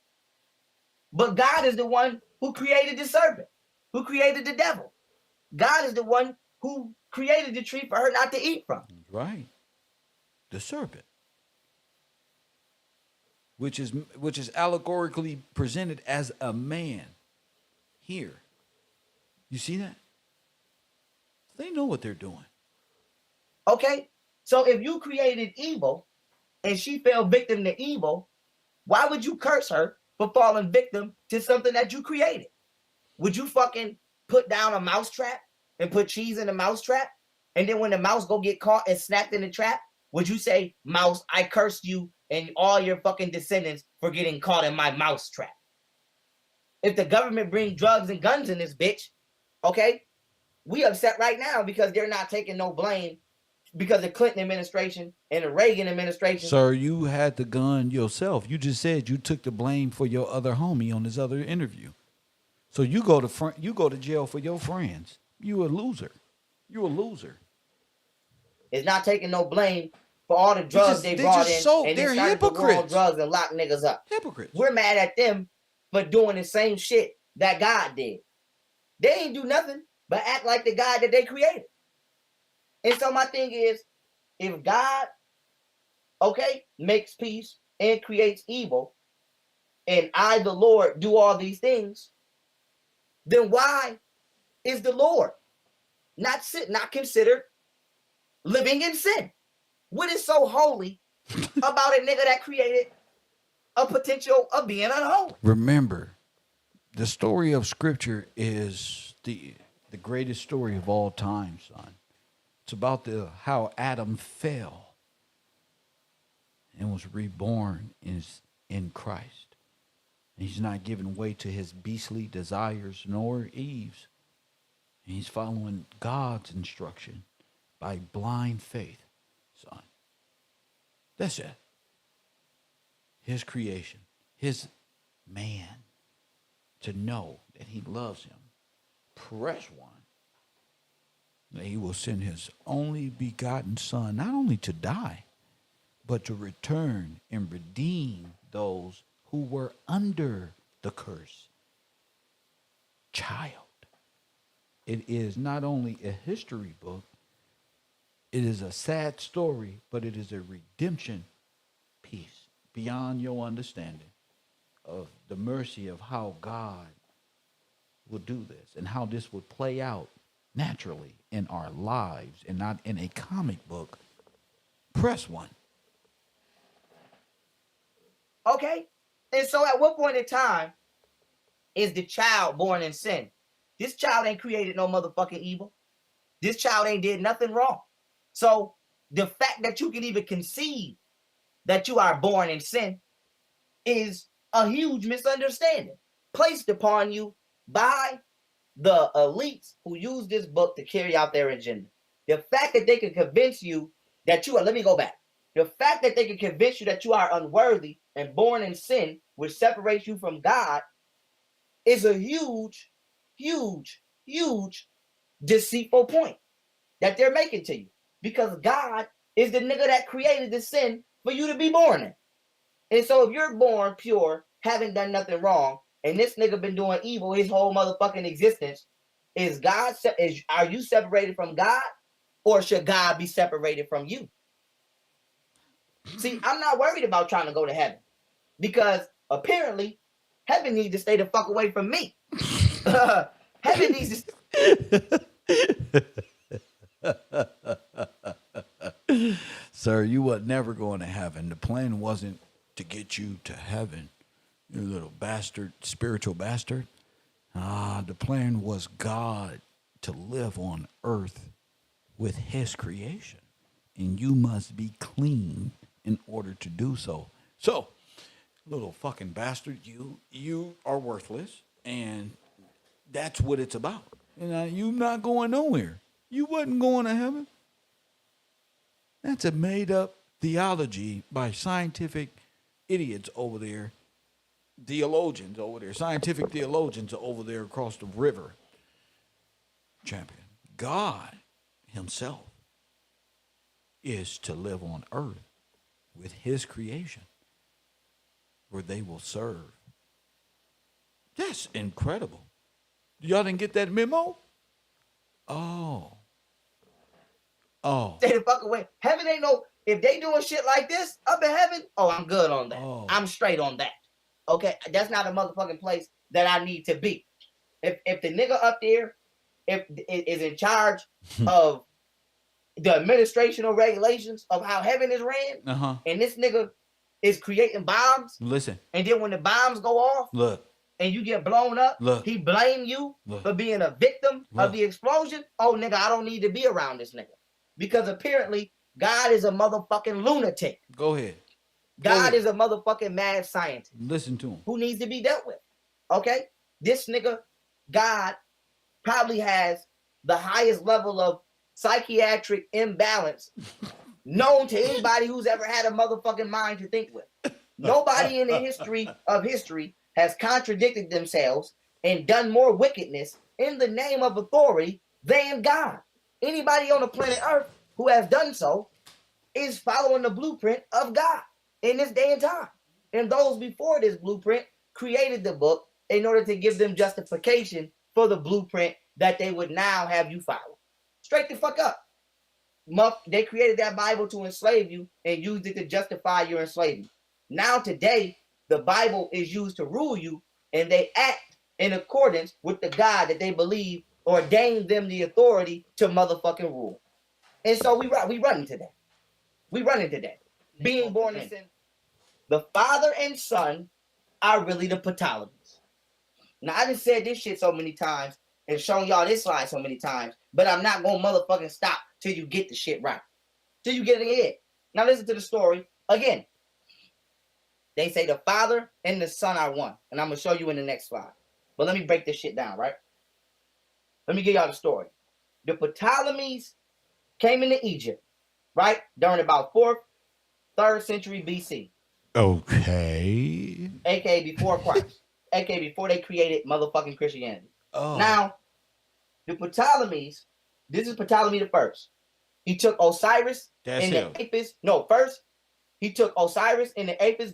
But God is the one who created the serpent, who created the devil. God is the one who created the tree for her not to eat from. Right. The serpent. Which is allegorically presented as a man here. You see that? They know what they're doing. Okay, so if you created evil and she fell victim to evil, why would you curse her for falling victim to something that you created? Would you fucking put down a mouse trap and put cheese in the mouse trap? And then when the mouse go get caught and snapped in the trap, would you say, mouse, I cursed you and all your fucking descendants for getting caught in my mouse trap? If the government bring drugs and guns in this bitch, okay, we upset right now because they're not taking no blame because the Clinton administration and the Reagan administration. Sir, you had the gun yourself. You just said you took the blame for your other homie on this other interview. So you go to jail for your friends. You a loser. You a loser. It's not taking no blame for all the drugs they brought in. And they're hypocrites. Drugs and lock niggas up. Hypocrites. We're mad at them for doing the same shit that God did. They ain't do nothing but act like the God that they created. And so my thing is, if God, okay, makes peace and creates evil, and I, the Lord, do all these things, then why is the Lord not considered living in sin? What is so holy about a nigga that created a potential of being unholy? Remember, the story of Scripture is the greatest story of all time, son. It's about how Adam fell and was reborn in Christ. And he's not giving way to his beastly desires nor Eve's. And he's following God's instruction by blind faith, son. That's it. His creation, his man, to know that he loves him. Press one. That he will send his only begotten son, not only to die, but to return and redeem those who were under the curse. Child. It is not only a history book, it is a sad story, but it is a redemption piece beyond your understanding of the mercy of how God will do this and how this would play out naturally in our lives and not in a comic book. Press one. Okay? And so at what point in time is the child born in sin? This child ain't created no motherfucking evil. This child ain't did nothing wrong. So the fact that you can even conceive that you are born in sin is a huge misunderstanding placed upon you by the elites who use this book to carry out their agenda. The fact that they can convince you that you are, let me go back. The fact that they can convince you that you are unworthy and born in sin, which separates you from God, is a huge, huge, huge deceitful point that they're making to you. Because God is the nigga that created the sin for you to be born in. And so if you're born pure, haven't done nothing wrong, and this nigga been doing evil his whole motherfucking existence, are you separated from God, or should God be separated from you? See, I'm not worried about trying to go to heaven, because apparently heaven needs to stay the fuck away from me. Heaven needs to. Sir, you were never going to heaven. The plan wasn't to get you to heaven, you little bastard, spiritual bastard. The plan was God to live on earth with his creation. And you must be clean in order to do so. So, little fucking bastard, you are worthless, and that's what it's about. And you're not going nowhere. You wasn't going to heaven. That's a made-up theology by scientific idiots over there, theologians over there, scientific theologians over there across the river. Champion. God himself is to live on earth with his creation where they will serve. That's incredible. Y'all didn't get that memo? Oh. Stay the fuck away. Heaven ain't no, if they doing shit like this up in heaven, oh, I'm good on that. Oh. I'm straight on that. Okay, that's not a motherfucking place that I need to be. If the nigga up there is in charge of the administrational regulations of how heaven is ran, and this nigga is creating bombs, listen, and then when the bombs go off, look, and you get blown up, look, he blame you for being a victim of the explosion. Oh, nigga, I don't need to be around this nigga. Because apparently God is a motherfucking lunatic. Go ahead. God is a motherfucking mad scientist. Listen to him. Who needs to be dealt with. Okay? This nigga, God, probably has the highest level of psychiatric imbalance known to anybody who's ever had a motherfucking mind to think with. Nobody in the history of history has contradicted themselves and done more wickedness in the name of authority than God. Anybody on the planet Earth who has done so is following the blueprint of God in this day and time. And those before this blueprint created the book in order to give them justification for the blueprint that they would now have you follow. Straight the fuck up. They created that Bible to enslave you and used it to justify your enslavement. Now today, the Bible is used to rule you, and they act in accordance with the God that they believe ordained them the authority to motherfucking rule. And so we running to that. We run into that. Being born in sin. The father and son are really the Ptolemies. Now, I just said this shit so many times and shown y'all this slide so many times, but I'm not going to motherfucking stop till you get the shit right. Till you get it in your head. Now, listen to the story again. They say the father and the son are one, and I'm going to show you in the next slide. But let me break this shit down, right? Let me give y'all the story. The Ptolemies came into Egypt, right? During about 4th, 3rd century BC. Okay. AKA before Christ. AKA before they created motherfucking Christianity. Oh. Now, the Ptolemies, this is Ptolemy the first. He took Osiris That's in him. the Apis. No, first, he took Osiris in the Apis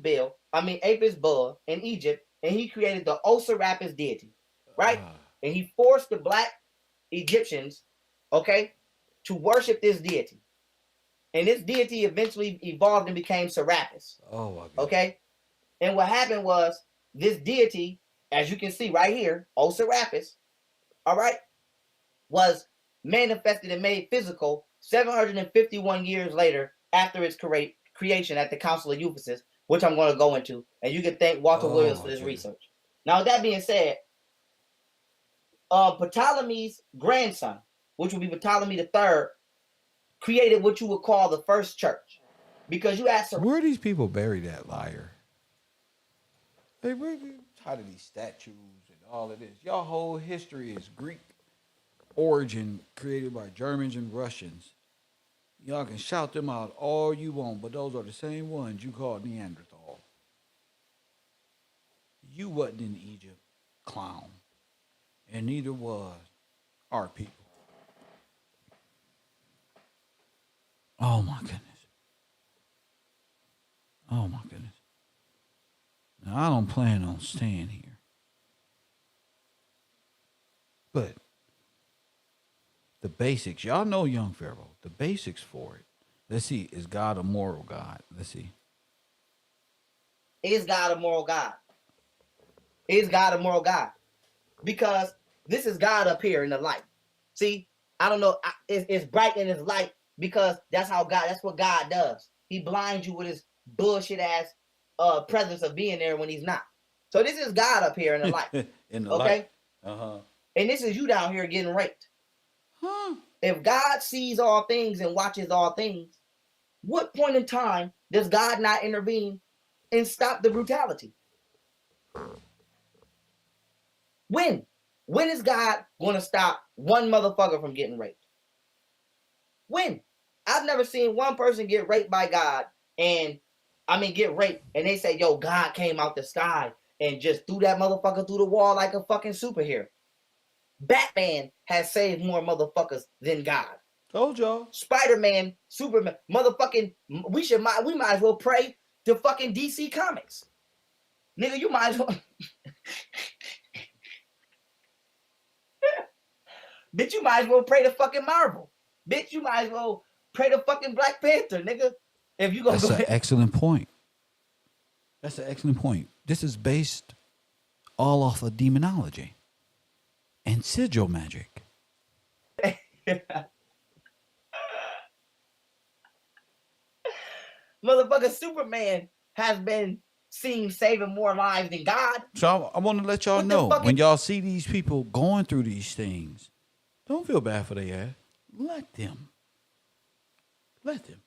bull in Egypt, and he created the Osiris deity, right? And he forced the black Egyptians, okay, to worship this deity. And this deity eventually evolved and became Serapis. Oh, my God. Okay? And what happened was this deity, as you can see right here, Osiris, all right, was manifested and made physical 751 years later after its creation at the Council of Ephesus, which I'm going to go into. And you can thank Walter Williams for this research. Now, with that being said, Ptolemy's grandson, which would be Ptolemy III, created what you would call the first church. Because you asked Where are these people buried at, liar? Hey, we're tired of these statues and all of this. Y'all whole history is Greek origin created by Germans and Russians. Y'all can shout them out all you want, but those are the same ones you called Neanderthal. You wasn't in Egypt, clown. And neither was our people. Oh, my goodness. Oh, my goodness. Now, I don't plan on staying here. But the basics, y'all know Young Pharaoh, the basics for it. Let's see, is God a moral God? Let's see. Is God a moral God? Is God a moral God? Because this is God up here in the light. See, I don't know. It's bright in his light because that's what God does. He blinds you with his bullshit ass presence of being there when he's not. So this is God up here in the light. In the okay? light. Uh-huh. And this is you down here getting raped. Huh? If God sees all things and watches all things, what point in time does God not intervene and stop the brutality? When? When is God going to stop one motherfucker from getting raped? When? I've never seen one person get raped by God get raped and they say, yo, God came out the sky and just threw that motherfucker through the wall like a fucking superhero. Batman has saved more motherfuckers than God. Told y'all. Spider-Man, Superman, motherfucking, we might as well pray to fucking DC Comics. Nigga, you might as well. Bitch, you might as well pray to fucking Marvel. Bitch, you might as well pray to fucking Black Panther, nigga. If you gonna That's an excellent point. That's an excellent point. This is based all off of demonology and sigil magic. Motherfucker, Superman has been seen saving more lives than God. So I want to let y'all know, when y'all see these people going through these things, don't feel bad for their ass. Let them. Let them.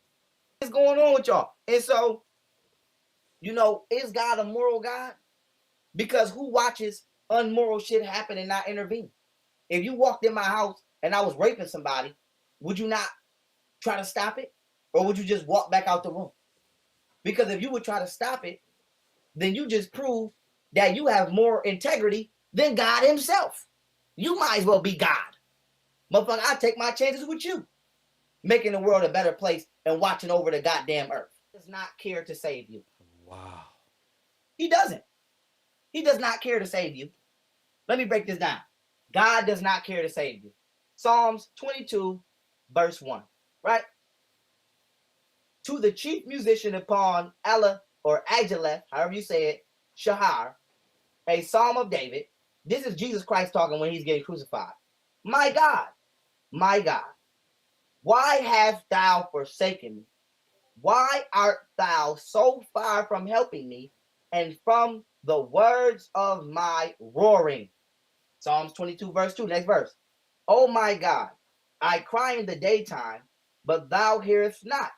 What's going on with y'all? And so, is God a moral God? Because who watches unmoral shit happen and not intervene? If you walked in my house and I was raping somebody, would you not try to stop it? Or would you just walk back out the room? Because if you would try to stop it, then you just prove that you have more integrity than God himself. You might as well be God. Motherfucker, I take my chances with you. Making the world a better place and watching over the goddamn earth. He does not care to save you. Wow. He doesn't. He does not care to save you. Let me break this down. God does not care to save you. Psalms 22, verse 1, right? To the chief musician upon Ella or Ajaleth, however you say it, Shahar, a psalm of David. This is Jesus Christ talking when he's getting crucified. My God, why hast thou forsaken me? Why art thou so far from helping me and from the words of my roaring? Psalms 22, verse 2. Next verse. Oh my God, I cry in the daytime, but thou hearest not,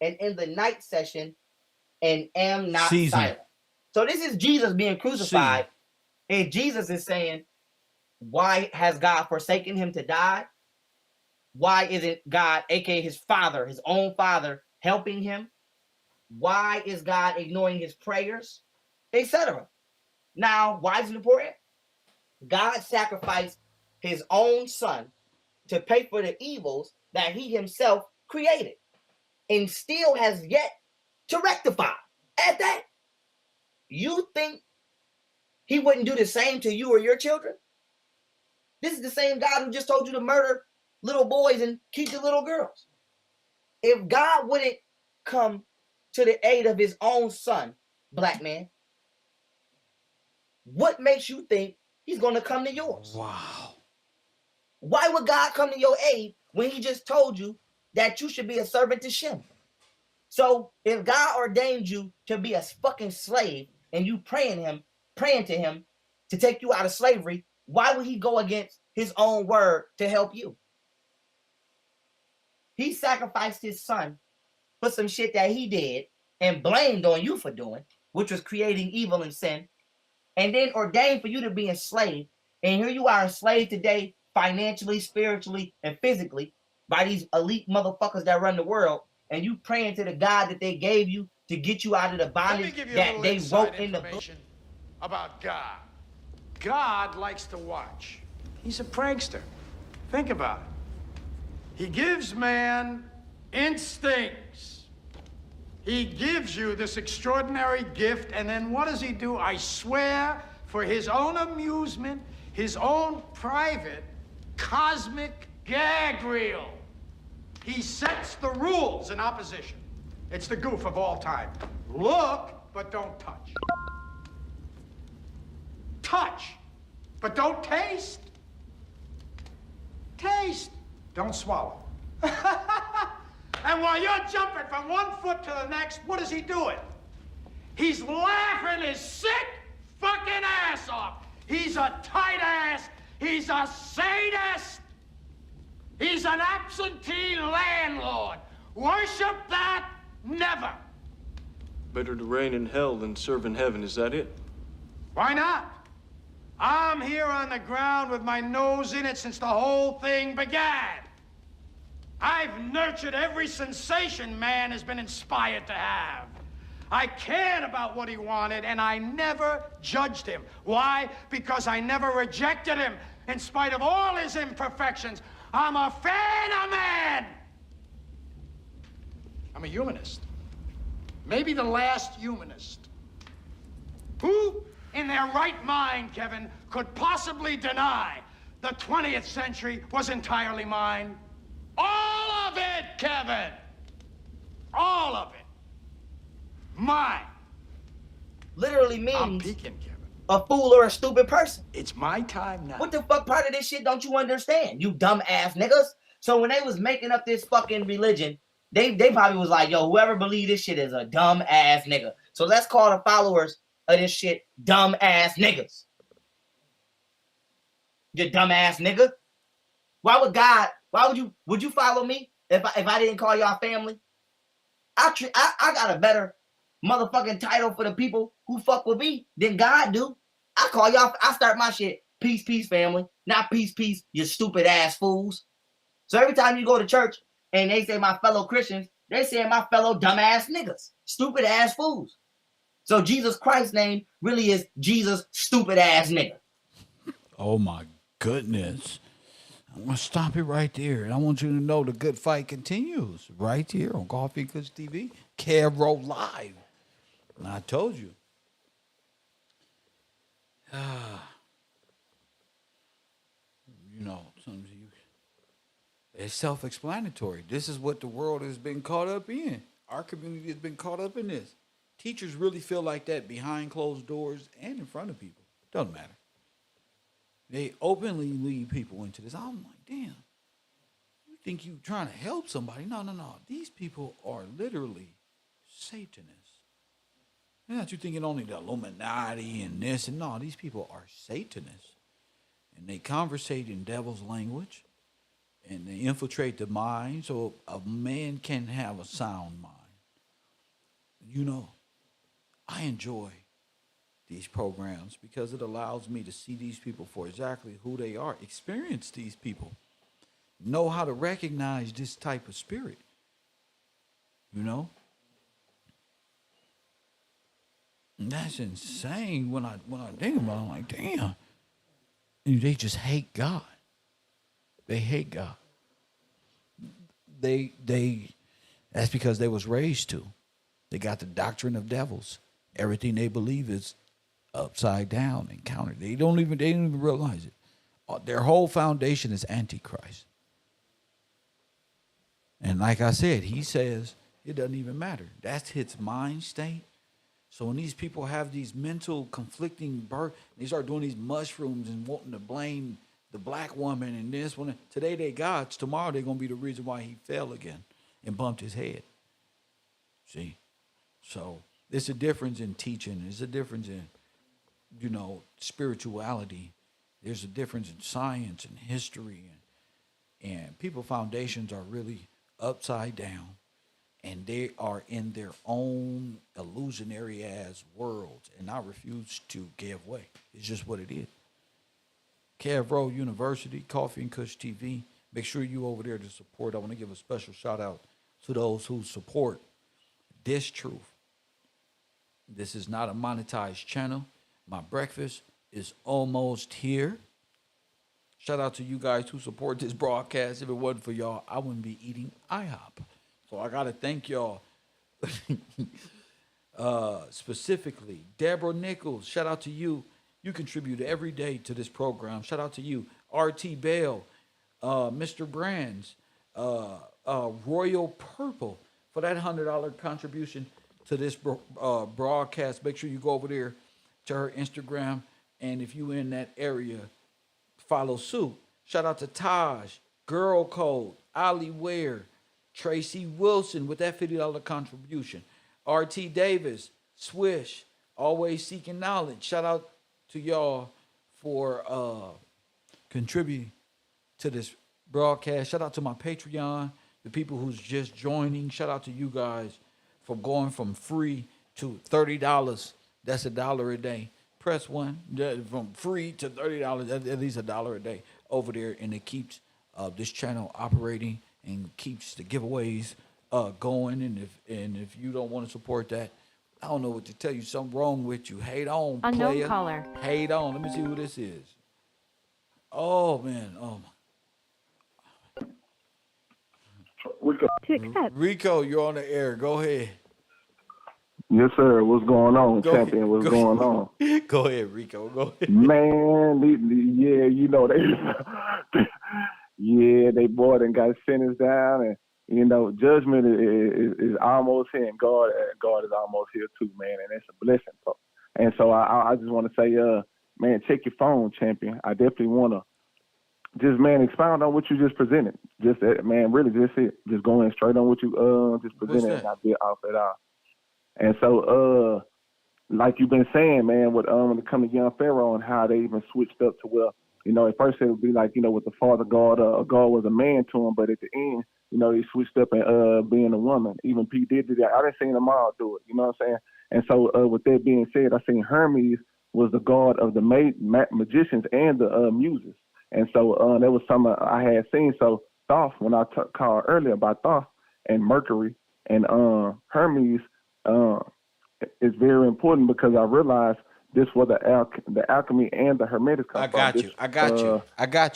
and in the night session, and am not silent. So this is Jesus being crucified, and Jesus is saying, why has God forsaken him to die? Why isn't God, aka his father, his own father, helping him? Why is God ignoring his prayers, etc.? Now, why is it important? God sacrificed his own son to pay for the evils that he himself created and still has yet to rectify. At that, you think he wouldn't do the same to you or your children? This is the same God who just told you to murder little boys and keep the little girls. If God wouldn't come to the aid of his own son, black man, what makes you think he's going to come to yours? Wow. Why would God come to your aid when he just told you that you should be a servant to Shem? So if God ordained you to be a fucking slave and you praying to him to take you out of slavery, why would he go against his own word to help you? He sacrificed his son for some shit that he did and blamed on you for doing, which was creating evil and sin, and then ordained for you to be enslaved. And here you are enslaved today, financially, spiritually, and physically, by these elite motherfuckers that run the world, and you praying to the God that they gave you to get you out of the bondage that they wrote in the book. About God. God likes to watch. He's a prankster. Think about it. He gives man instincts. He gives you this extraordinary gift, and then what does he do? I swear, for his own amusement, his own private cosmic gag reel, he sets the rules in opposition. It's the goof of all time. Look, but don't touch. Touch, but don't taste. Taste, don't swallow. And while you're jumping from one foot to the next, what is he doing? He's laughing his sick fucking ass off. He's a tight ass. He's a sadist. He's an absentee landlord. Worship that? Never. Better to reign in hell than serve in heaven, is that it? Why not? I'm here on the ground with my nose in it since the whole thing began. I've nurtured every sensation man has been inspired to have. I cared about what he wanted, and I never judged him. Why? Because I never rejected him. In spite of all his imperfections, I'm a fan of man. I'm a humanist. Maybe the last humanist. Who in their right mind, Kevin, could possibly deny the 20th century was entirely mine? All of it, Kevin. All of it. Mine. Literally means I'm peeking, Kevin. A fool or a stupid person. It's my time now. What the fuck part of this shit don't you understand, you dumb ass niggas? So when they was making up this fucking religion, they probably was like, yo, whoever believe this shit is a dumb ass nigga. So let's call the followers of this shit dumb ass niggas. You dumb ass nigga. Why would you follow me if I didn't call y'all family? I got a better motherfucking title for the people who fuck with me than God do. I call y'all, I start my shit, peace, peace, family. Not peace, peace, you stupid ass fools. So every time you go to church and they say my fellow Christians, they say my fellow dumbass niggas, stupid ass fools. So Jesus Christ's name really is Jesus stupid ass nigga. Oh my goodness. I'm going to stop it right there. And I want you to know the good fight continues right here on Coffee Kush TV, Caro Live. And I told you. You know, it's self-explanatory. This is what the world has been caught up in. Our community has been caught up in this. Teachers really feel like that behind closed doors and in front of people. Doesn't matter. They openly lead people into this. I'm like, damn, you think you trying to help somebody. No, no, no. These people are literally Satanists. You're not you thinking only the Illuminati and this and no. These people are Satanists, and they conversate in devil's language, and they infiltrate the mind so a man can have a sound mind. You know, I enjoy these programs because it allows me to see these people for exactly who they are, experience these people, know how to recognize this type of spirit. You know? And that's insane when I think about it. I'm like, damn. And they just hate God. They hate God. They that's because they was raised to. They got the doctrine of devils. Everything they believe is upside down and counter. They don't even realize it. Their whole foundation is Antichrist. And like I said, he says it doesn't even matter. That's his mind state. So when these people have these mental conflicting birth, they start doing these mushrooms and wanting to blame the black woman and this one. Today they gods. Tomorrow they're going to be the reason why he fell again and bumped his head. See? So there's a difference in teaching. There's a difference in, spirituality. There's a difference in science and history. And people's foundations are really upside down. And they are in their own illusionary ass worlds. And I refuse to give way. It's just what it is. Kev Rowe University, Coffee and Kush TV. Make sure you over there to support. I want to give a special shout out to those who support this truth. This is not a monetized channel. My breakfast is almost here. Shout out to you guys who support this broadcast. If it wasn't for y'all, I wouldn't be eating IHOP. So I got to thank y'all specifically. Deborah Nichols, shout out to you. You contribute every day to this program. Shout out to you. R.T. Bell, Mr. Brands, Royal Purple for that $100 contribution to this broadcast. Make sure you go over there to her Instagram. And if you in that area, follow suit. Shout out to Taj, Girl Code, Ali Ware, Tracy Wilson with that $50 contribution. R.T. Davis, Swish, Always Seeking Knowledge. Shout out to y'all for contributing to this broadcast. Shout out to my Patreon, the people who's just joining. Shout out to you guys for going from free to $30. That's $1 a day. Press one. From free to $30, at least $1 a day over there, and it keeps this channel operating and keeps the giveaways going. And if you don't want to support that, I don't know what to tell you. Something wrong with you. Hate on, Unknown player. caller. Hate on. Let me see who this is. Oh man. Oh my. To accept. Rico, you're on the air. Go ahead. Yes, sir. What's going on, Go champion? ahead. What's going on? Go ahead, Rico. Go ahead. Man, yeah, they bought and got sentenced down, and judgment is almost here, and God is almost here too, man, and it's a blessing. And so I just want to say, man, check your phone, champion. I definitely want to just, man, expound on what you just presented. Just man, really, just it. Just going straight on what you just presented, and I did off it all. And so, like you've been saying, man, when it comes to young Pharaoh and how they even switched up to, well, at first it would be like, with the father God, God was a man to him, but at the end, he switched up and being a woman. Even P did that. I didn't see them all do it. You know what I'm saying? And so, with that being said, I seen Hermes was the god of the magicians and the muses. And so, that was something I had seen. So, Thoth, when I called earlier about Thoth and Mercury and Hermes, is very important because I realized this was the alchemy and the hermetic. I got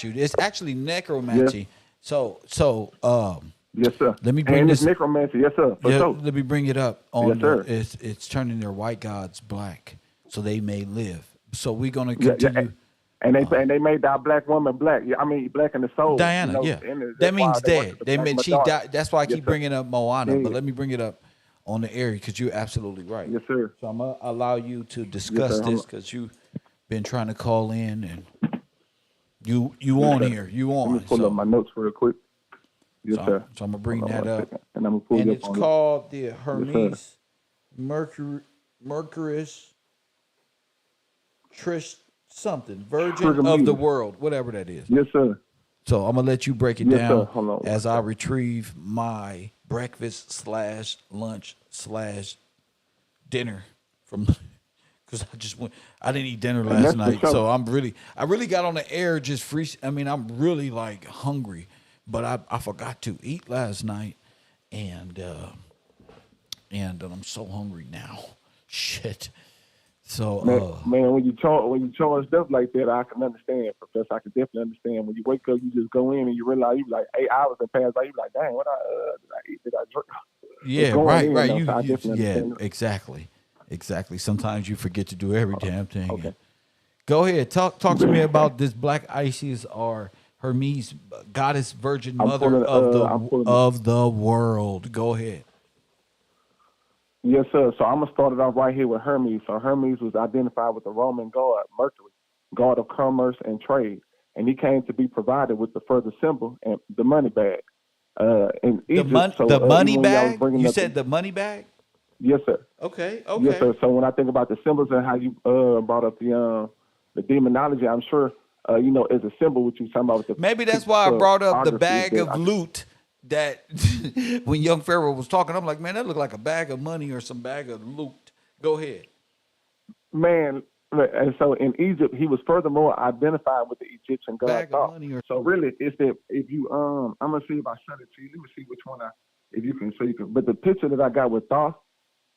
you. It's actually necromancy. Yes. So yes, sir. Let me bring this necromancy. Yes, sir. Let me bring it up on. Yes, sir. It's turning their white gods black so they may live. So we're gonna continue. Yeah. And they made that black woman black. I mean, black in the soul. Diana, that means dead. They meant she died. That's why I keep bringing up Moana. Yeah. But let me bring it up on the air because you're absolutely right. Yes, sir. So I'm gonna allow you to discuss this because you've been trying to call in and you on here. You on. Let me pull up my notes real quick. Yes, sir. So I'm gonna bring Hold on that one up, second, and I'm gonna pull and you it's up on it. called the Yes, sir. Hermes Mercurius Trish something Virgin Trigger of the meters. World, whatever that is. Yes, sir. So I'm gonna let you break it Yes, sir. down Hold on one as I second. retrieve my breakfast / lunch / dinner from because I didn't eat dinner And last that's for night, sure. so I really got on the air just free. I mean, I'm really like hungry, but I forgot to eat last night, and I'm so hungry now. Shit. So Man, when you charge stuff like that, I can understand, Professor. I can definitely understand. When you wake up, you just go in and you realize you like 8 hours have passed by. You like, dang, what did I eat? Did I drink? yeah, It's going right. in, though, so I definitely Yeah, understand. exactly. Sometimes you forget to do every damn thing. Okay. Go ahead, talk to me about this Black Isis or Hermes, goddess, virgin I'm mother pulling. I'm pulling. of the world. Go ahead. Yes, sir. So I'm gonna start it off right here with Hermes. So Hermes was identified with the Roman god Mercury, god of commerce and trade, and he came to be provided with the further symbol and the money bag. In Egypt, so The money even when y'all was bag. bringing You up said the money bag. yes, sir. Okay, Yes, okay. sir. So when I think about the symbols and how you brought up the demonology, I'm sure as a symbol what you talking about with the Maybe that's why I brought up the pictography is bag of loot that when young Pharaoh was talking, I'm like, man, that looked like a bag of money or some bag of loot. Go ahead. man. And so in Egypt, he was furthermore identified with the Egyptian god Bag of Thoth. money or So really, it's that if you I'm gonna see if I send it to you. Let me see which one if you can see. But the picture that I got with Thoth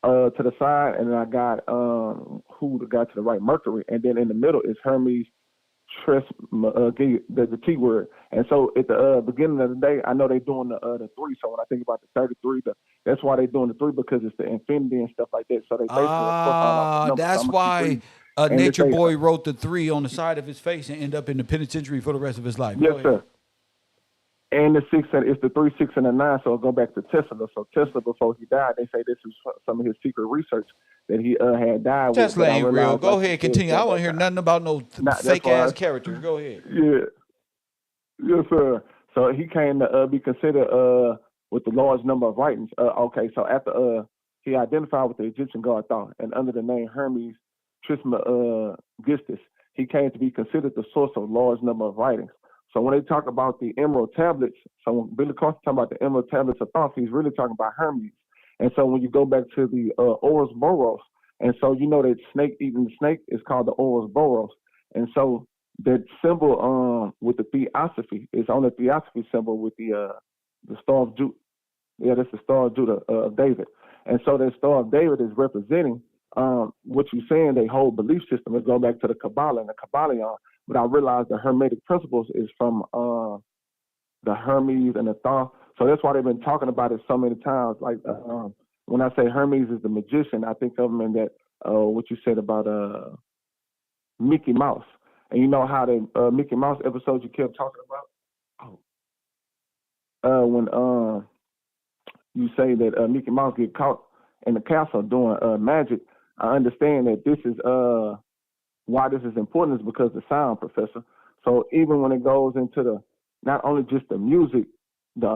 to the side, and then I got who the guy to the right, Mercury, and then in the middle is Hermes the T word. And so at the beginning of the day, I know they're doing the 3. So when I think about the 33, that's why they're doing the 3 because it's the infinity and stuff like that. So they basically a plus all off the number. That's so why and Nature say, Boy wrote the 3 on the side of his face and end up in the penitentiary for the rest of his life. yes, sir. And the 6, and it's the 3, 6, and the 9. So I'll go back to Tesla. So Tesla, before he died, they say this is some of his secret research that he had died Tesla with. ain't real. Go ahead, continue. I want to hear nothing about no fake ass characters. Go ahead. Yeah. Yes, sir. So he came to be considered with the large number of writings. Okay, so after he identified with the Egyptian god Thoth, and under the name Hermes Trismegistus, he came to be considered the source of a large number of writings. So when they talk about the emerald tablets, so when Billy Carson talking about the emerald tablets of Thoth, he's really talking about Hermes. And so when you go back to the Ouroboros, and so you know that snake eating the snake is called the Ouroboros, and so that symbol with the theosophy is on the theosophy symbol with the star of Judah. Yeah, that's the star of Judah of David. And so that star of David is representing what you're saying, their whole belief system is going back to the Kabbalah and the Kabbalion. But I realized the Hermetic principles is from the Hermes and the Thoth. So that's why they've been talking about it so many times. Like when I say Hermes is the magician, I think of him in that what you said about Mickey Mouse. And you know how the Mickey Mouse episode you kept talking about? When you say that Mickey Mouse get caught in the castle doing magic, I understand that this is why this is important is because the sound, Professor. So even when it goes into the not only just the music, the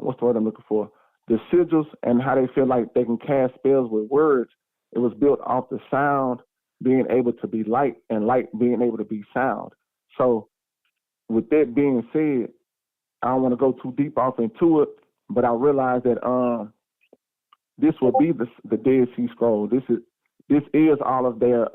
what's the word I'm looking for? The sigils and how they feel like they can cast spells with words. It was built off the sound being able to be light and light being able to be sound. So with that being said, I don't want to go too deep off into it, but I realize that this will be the Dead Sea Scroll. This is all of their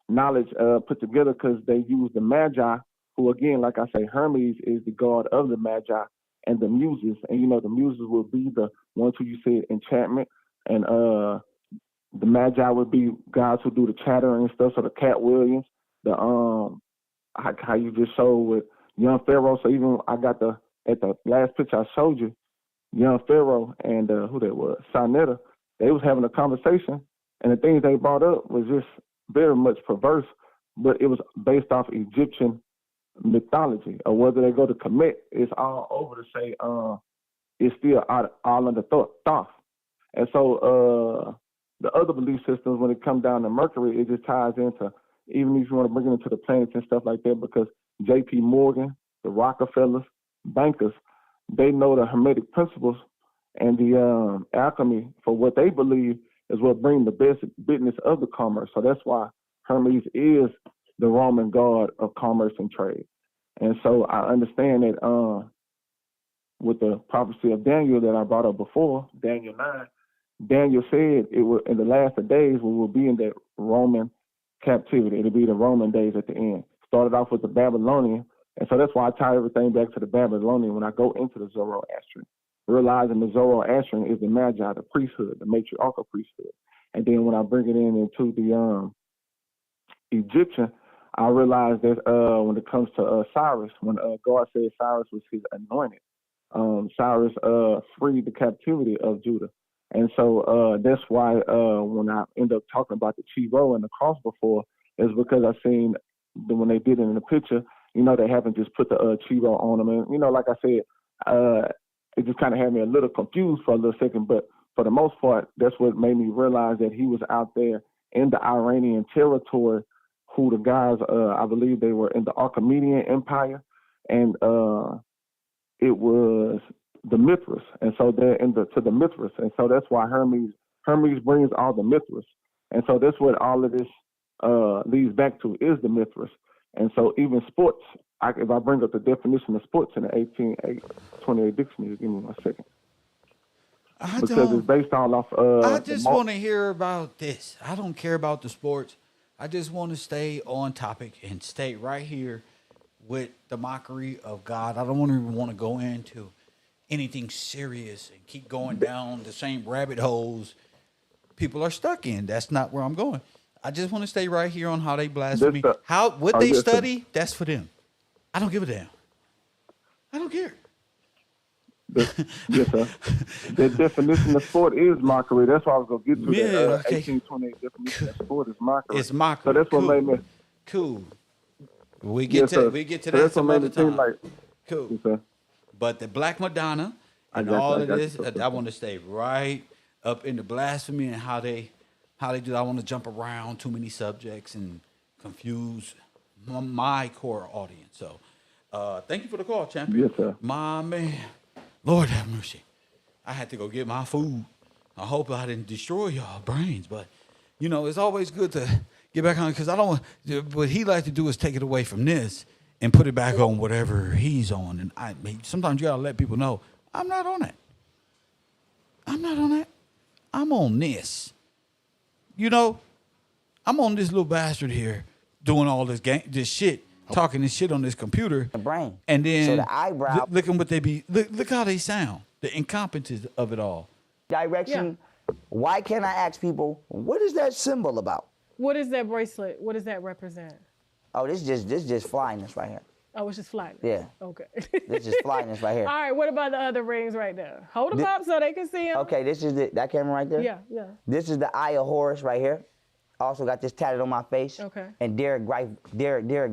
knowledge put together because they use the Magi, who again, like I say, Hermes is the god of the Magi and the Muses, and you know the Muses will be the ones who you said enchantment, and the Magi would be gods who do the chattering and stuff. So the Cat Williams, the how you just showed with young Pharaoh. So even I got at the last picture I showed you, young Pharaoh and who that was, Sinetta, they was having a conversation, and the things they brought up was just very much perverse, but it was based off Egyptian mythology. Or whether they go to Kemet, it's all over to say it's still all under Thoth. And so the other belief systems, when it comes down to Mercury, it just ties into, even if you want to bring it into the planets and stuff like that, because J.P. Morgan, the Rockefellers, bankers, they know the Hermetic principles and the alchemy for what they believe is what brings the best business of the commerce. So that's why Hermes is the Roman god of commerce and trade. And so I understand that with the prophecy of Daniel that I brought up before, Daniel 9, Daniel said it will in the last of days we will be in that Roman captivity. It'll be the Roman days at the end. Started off with the Babylonian, and so that's why I tie everything back to the Babylonian when I go into the Zoroastrian, realizing the Zoroastrian is the Magi, the priesthood, the matriarchal priesthood. And then when I bring it into the Egyptian, I realize that when it comes to Cyrus, when God said Cyrus was his anointed, Cyrus freed the captivity of Judah. And so that's why when I end up talking about the Chivo and the cross before, is because I seen when they did it in the picture, you know, they haven't just put the Chivo on them. And, you know, like I said, it just kind of had me a little confused for a little second. But for the most part, that's what made me realize that he was out there in the Iranian territory, who the guys, I believe they were in the Archimedean Empire. And it was the Mithras, and so they're to the Mithras, and so that's why Hermes brings all the Mithras, and so that's what all of this leads back to is the Mithras. And so even sports, if I bring up the definition of sports in the 1828 dictionary, give me 1 second, because it's based all off. I just want to hear about this. I don't care about the sports. I just want to stay on topic and stay right here with the mockery of God. I don't even want to go into anything serious and keep going down the same rabbit holes people are stuck in. That's not where I'm going. I just want to stay right here on how they blaspheme. What they study, that's for them. I don't give a damn. I don't care. Yes, sir. The definition of sport is mockery. That's why I was going to get to Yeah, the okay. 1828 definition of sport is mockery. It's mockery. So that's what made me. Cool. We get to that some other time. Cool. Yes, sir. But the Black Madonna and all of this, I want to stay right up in the blasphemy and how they do. I want to jump around too many subjects and confuse my core audience. So, thank you for the call, champion. Yes, sir. My man, Lord have mercy. I had to go get my food. I hope I didn't destroy y'all brains, but you know it's always good to get back on because I don't want. What he like to do is take it away from this and put it back on whatever he's on. And sometimes you gotta let people know I'm not on that. I'm not on that. I'm on this. You know, I'm on this little bastard here doing all this shit, talking this shit on this computer. The brain. And then So the eyebrow. look at what they be. Look how they sound. The incompetence of it all. Direction. Yeah. Why can't I ask people, what is that symbol about? What is that bracelet? What does that represent? Oh, this just flyness right here. Oh, it's just flying. Yeah. Okay. This is flyness right here. All right. What about the other rings right there? Hold them up so they can see them. Okay. This is that camera right there. Yeah. Yeah. This is the Eye of Horus right here. Also got this tatted on my face. Okay. And Derek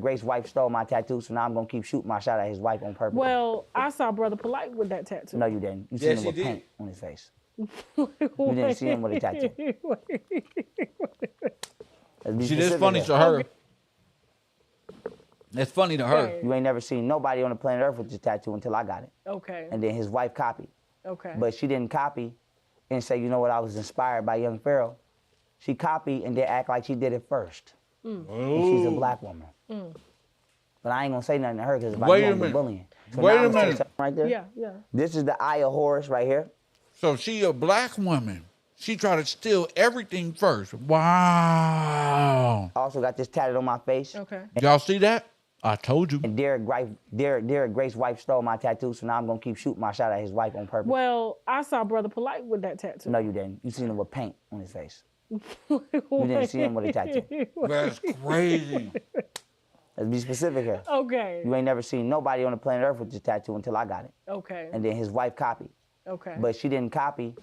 Grace's wife stole my tattoo, so now I'm gonna keep shooting my shot at his wife on purpose. Well, I saw Brother Polite with that tattoo. No, you didn't. You seen him with paint on his face. You didn't see him with a tattoo. See, that's funny to her. That's funny to her. You ain't never seen nobody on the planet Earth with this tattoo until I got it. Okay. And then his wife copied. Okay. But she didn't copy and say, you know what, I was inspired by young Pharaoh. She copied and then act like she did it first. And she's a black woman. But I ain't gonna say nothing to her because if I do, I'm bullying. So Wait a minute. Right there. Yeah, yeah. This is the Eye of Horus right here. So she a black woman. She tried to steal everything first. Wow. Also got this tatted on my face. Okay. Y'all see that? I told you. And Derek Grace's wife stole my tattoo, so now I'm gonna keep shooting my shot at his wife on purpose. Well, I saw Brother Polite with that tattoo. No, you didn't. You seen him with paint on his face. You didn't see him with a tattoo. That's crazy. Let's be specific here. Okay. You ain't never seen nobody on the planet Earth with this tattoo until I got it. Okay. And then his wife copied. Okay. But she didn't copy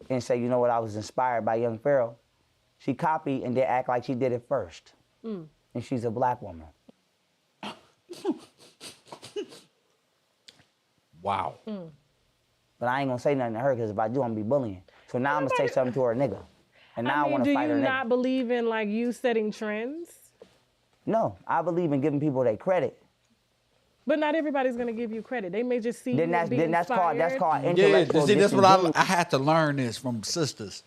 and say, you know what, I was inspired by young Pharaoh. She copied and then act like she did it first. And she's a black woman. Wow. But I ain't gonna say nothing to her because if I do, I'm gonna be bullying. So now I'm gonna say something to her nigga. And now I want to fight her nigga. Do you not believe in like you setting trends? No, I believe in giving people their credit. But not everybody's gonna give you credit. They may just see Then you and be that's called inspired. Yeah, intellectual. see, that's what disengagement. I had to learn this from sisters.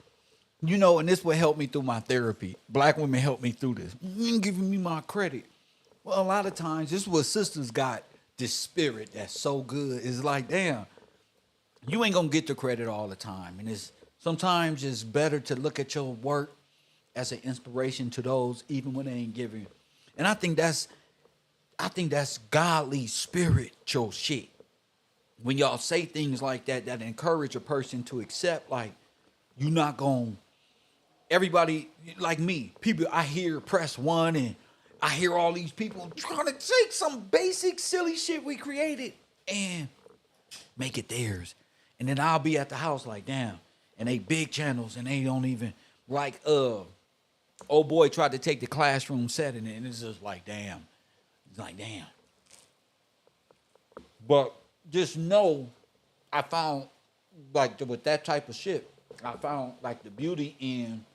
You know, and this would help me through my therapy. Black women help me through this. You ain't giving me my credit. Well, a lot of times, this is what sisters got, this spirit that's so good. It's like, damn, you ain't gonna get the credit all the time. And sometimes it's better to look at your work as an inspiration to those, even when they ain't giving. And I think that's godly spiritual shit. When y'all say things like that encourage a person to accept, like, you're not gonna. Everybody like me, people, I hear Press One and I hear all these people trying to take some basic silly shit we created and make it theirs. And then I'll be at the house like, damn, and they big channels and they don't even like old boy tried to take the classroom setting and it's just like, damn. It's like, damn. But just know I found like with that type of shit, I found like the beauty in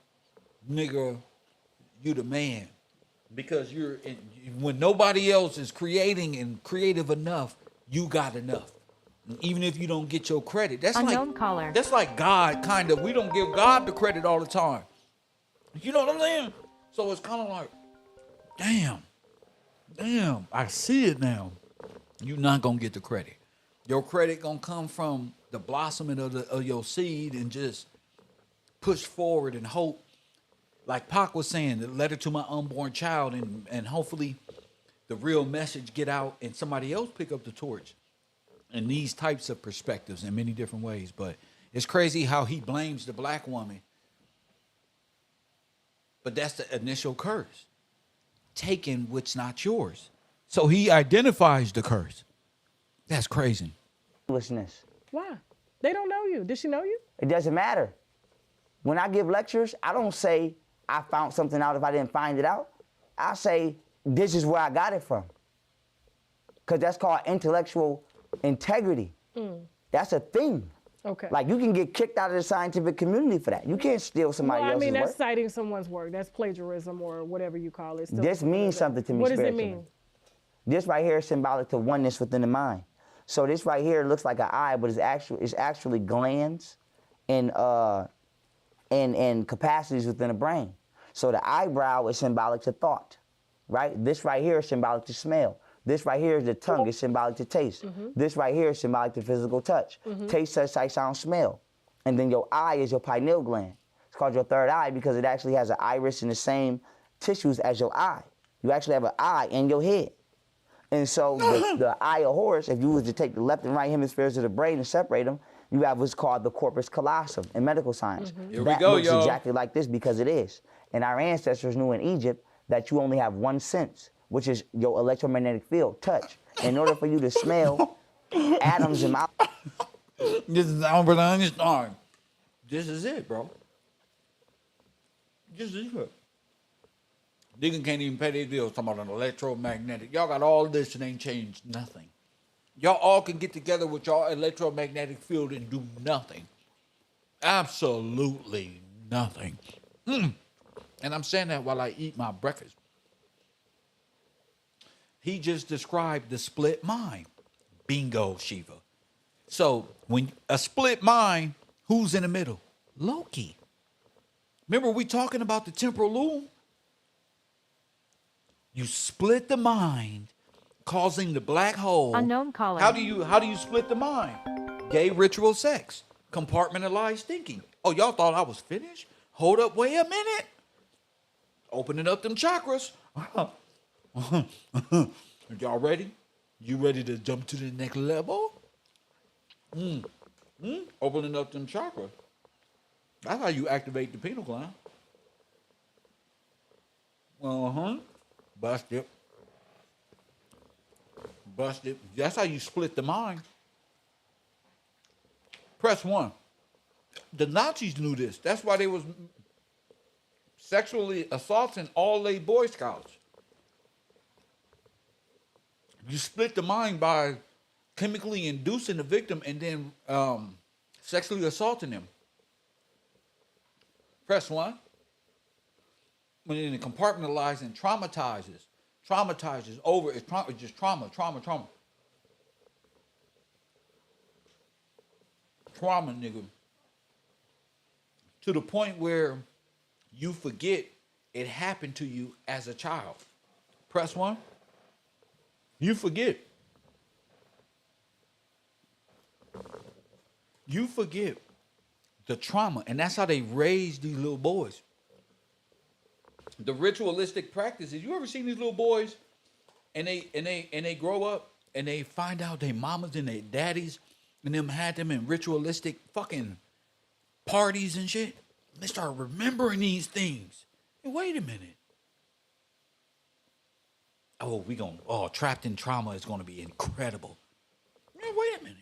nigga, you the man, because when nobody else is creating and creative enough, you got enough. And even if you don't get your credit, that's like God kind of. We don't give God the credit all the time. You know what I'm saying? So it's kind of like, damn, I see it now. You're not gonna get the credit. Your credit gonna come from the blossoming of your seed and just push forward and hope. Like Pac was saying, the letter to my unborn child, and hopefully the real message get out and somebody else pick up the torch. And these types of perspectives in many different ways. But it's crazy how he blames the black woman. But that's the initial curse. Taking what's not yours. So he identifies the curse. That's crazy. Why? They don't know you. Did she know you? It doesn't matter. When I give lectures, I don't say I found something out if I didn't find it out. I say this is where I got it from. Because that's called intellectual integrity. That's a thing. Okay. Like you can get kicked out of the scientific community for that. You can't steal somebody else's work. That's citing someone's work. That's plagiarism or whatever you call it. This means something to me. What does it mean? This right here is symbolic to oneness within the mind. So this right here looks like an eye, but it's actually glands and capacities within the brain. So the eyebrow is symbolic to thought, right? This right here is symbolic to smell. This right here is the tongue, it's symbolic to taste. This right here is symbolic to physical touch. Taste, touch, sight, sound, smell. And then your eye is your pineal gland. It's called your third eye because it actually has an iris in the same tissues as your eye. You actually have an eye in your head. And so the eye of Horus, if you was to take the left and right hemispheres of the brain and separate them, you have what's called the corpus callosum in medical science. Here that we go, looks y'all. exactly like this because it is. And our ancestors knew in Egypt that you only have one sense, which is your electromagnetic field, touch. In order for you to smell atoms and This is Albert Einstein. This is it, bro. This is it. Nigga can't even pay their bills talking about an electromagnetic. Y'all got all this and ain't changed nothing. Y'all all can get together with y'all electromagnetic field and do nothing. Absolutely nothing. And I'm saying that while I eat my breakfast. He just described the split mind. Bingo, Shiva. So when a split mind, who's in the middle? Loki. Remember we talking about the temporal loom? You split the mind, causing the black hole. Unknown caller. How do you split the mind? Gay ritual sex, compartmentalized thinking. Oh, y'all thought I was finished? Hold up, wait a minute. Opening up them chakras. Y'all ready? You ready to jump to the next level? Opening up them chakras. That's how you activate the pineal gland. Bust it. That's how you split the mind. Press 1. The Nazis knew this. That's why they was sexually assaulting all they Boy Scouts. You split the mind by chemically inducing the victim and then sexually assaulting them. Press 1. When it compartmentalizes and traumatizes over, it's just trauma. trauma, nigga, to the point where you forget it happened to you as a child. Press one. You forget. You forget the trauma, and that's how they raise these little boys. The ritualistic practices. You ever seen these little boys, and they grow up and they find out their mamas and their daddies and them had them in ritualistic fucking parties and shit. They start remembering these things. And wait a minute. Trapped in trauma is gonna be incredible. Man, wait a minute.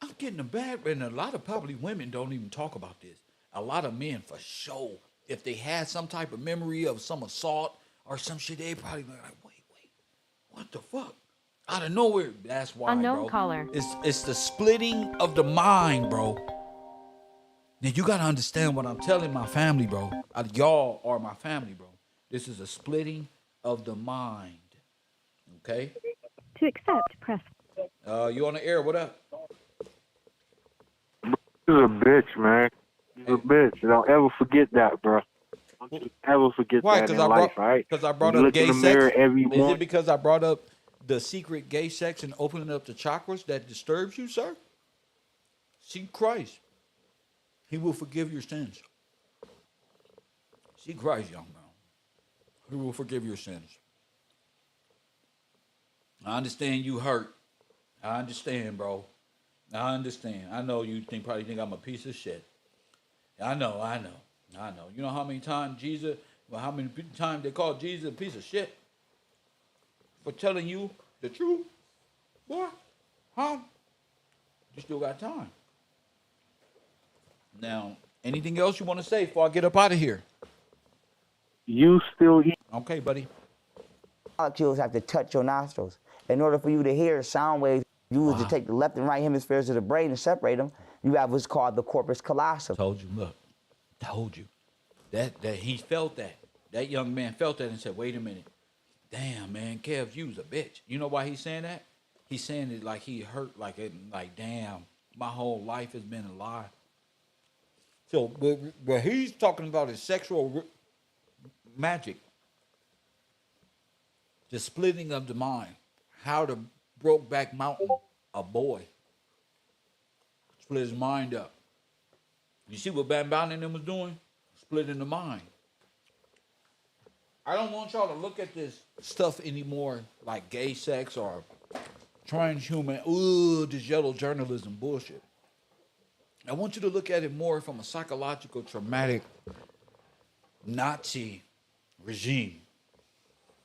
I'm getting a bad, and a lot of probably women don't even talk about this. A lot of men, for sure, if they had some type of memory of some assault or some shit, they probably be like, wait, what the fuck? Out of nowhere. That's why, Unknown bro. caller. It's the splitting of the mind, bro. Now you gotta understand what I'm telling my family, bro. Y'all are my family, bro. This is a splitting of the mind. Okay? To accept, press. You on the air? What up? You're a bitch, man. You're a bitch. Don't ever forget that, bro. Don't ever forget Why? that in life, right? Because I brought You up look gay in the sex. mirror every Is morning. it because I brought up the secret gay sex and opening up the chakras that disturbs you, sir? See Christ. He will forgive your sins. See Christ, young man. He will forgive your sins. I understand you hurt. I understand, bro. I understand. I know you probably think I'm a piece of shit. I know. You know how many times how many times they call Jesus a piece of shit? For telling you the truth? Boy, huh? You still got time. Now, anything else you want to say before I get up out of here? You still eat. Okay, buddy. Molecules have to touch your nostrils. In order for you to hear sound waves used to take the left and right hemispheres of the brain and separate them, you have what's called the corpus callosum. Told you, look. Told you. That he felt that. That young man felt that and said, wait a minute. Damn, man, Kev, you was a bitch. You know why he's saying that? He's saying it like he hurt, like damn, my whole life has been a lie. So, what he's talking about is sexual magic. The splitting of the mind. How to Brokeback Mountain, a boy, split his mind up. You see what Bam Bam and them was doing? Splitting the mind. I don't want y'all to look at this stuff anymore like gay sex or transhuman, this yellow journalism bullshit. I want you to look at it more from a psychological, traumatic Nazi regime.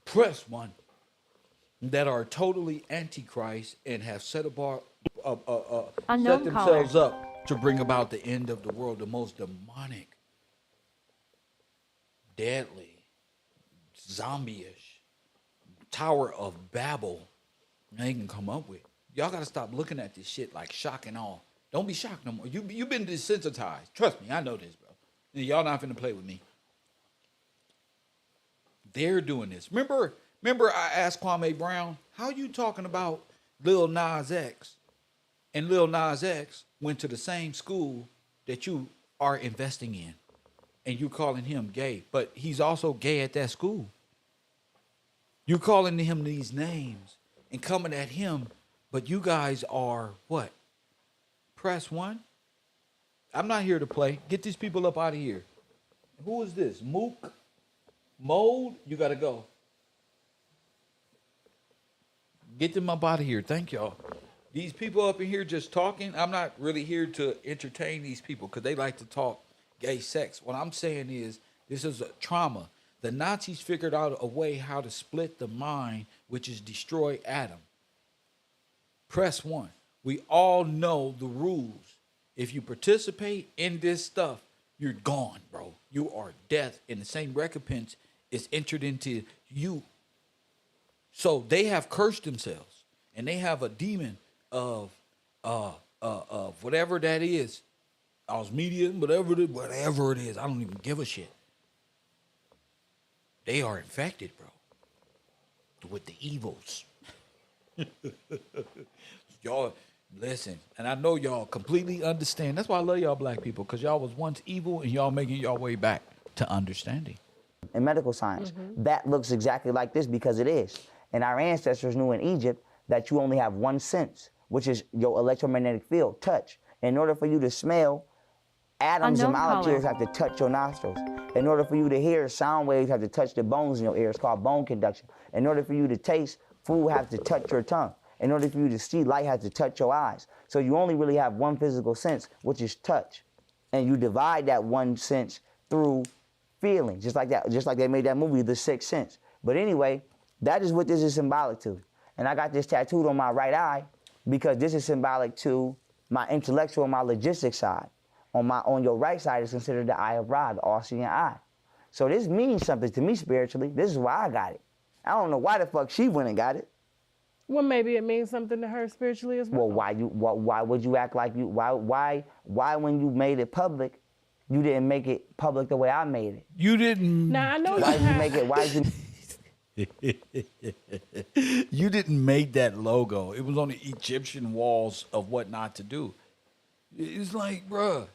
Press one. That are totally antichrist and have set themselves up to bring about the end of the world, the most demonic, deadly, zombie-ish Tower of Babel they can come up with. Y'all got to stop looking at this shit like shock and awe. Don't be shocked no more. You've been desensitized. Trust me, I know this, bro. Y'all not finna play with me. They're doing this. Remember I asked Kwame Brown, how you talking about Lil Nas X? And Lil Nas X went to the same school that you are investing in. And you calling him gay. But he's also gay at that school. You calling him these names and coming at him. But you guys are what? Press one? I'm not here to play. Get these people up out of here. Who is this? Mook? Mold? You got to go. Get them up out of here. Thank y'all. These people up in here just talking. I'm not really here to entertain these people because they like to talk gay sex. What I'm saying is this is a trauma. The Nazis figured out a way how to split the mind, which is destroy Adam. Press one. We all know the rules. If you participate in this stuff, you're gone, bro. You are death, and the same recompense is entered into you. So they have cursed themselves, and they have a demon of whatever that is, osmedia, whatever it is. I don't even give a shit. They are infected, bro, with the evils. Y'all, Listen, and I know y'all completely understand. That's why I love y'all black people, because y'all was once evil and y'all making y'all way back to understanding. In medical science, that looks exactly like this because it is. And our ancestors knew in Egypt that you only have one sense, which is your electromagnetic field, touch. In order for you to smell, atoms and molecules have to touch your nostrils. In order for you to hear, sound waves have to touch the bones in your ear. It's called bone conduction. In order for you to taste, food has to touch your tongue. In order for you to see, light has to touch your eyes. So you only really have one physical sense, which is touch. And you divide that one sense through feeling, just like that, just like they made that movie, The Sixth Sense. But anyway, that is what this is symbolic to. And I got this tattooed on my right eye because this is symbolic to my intellectual, my logistic side. On your right side is considered the eye of Ra, the all-seeing eye. So this means something to me spiritually. This is why I got it. I don't know why the fuck she went and got it. Well, maybe it means something to her spiritually as well. Well, why would you act like you? Why when you made it public, you didn't make it public the way I made it? You didn't. Now I know Why did you make it? Why did you? You didn't make that logo. It was on the Egyptian walls of what not to do. It's like, bruh,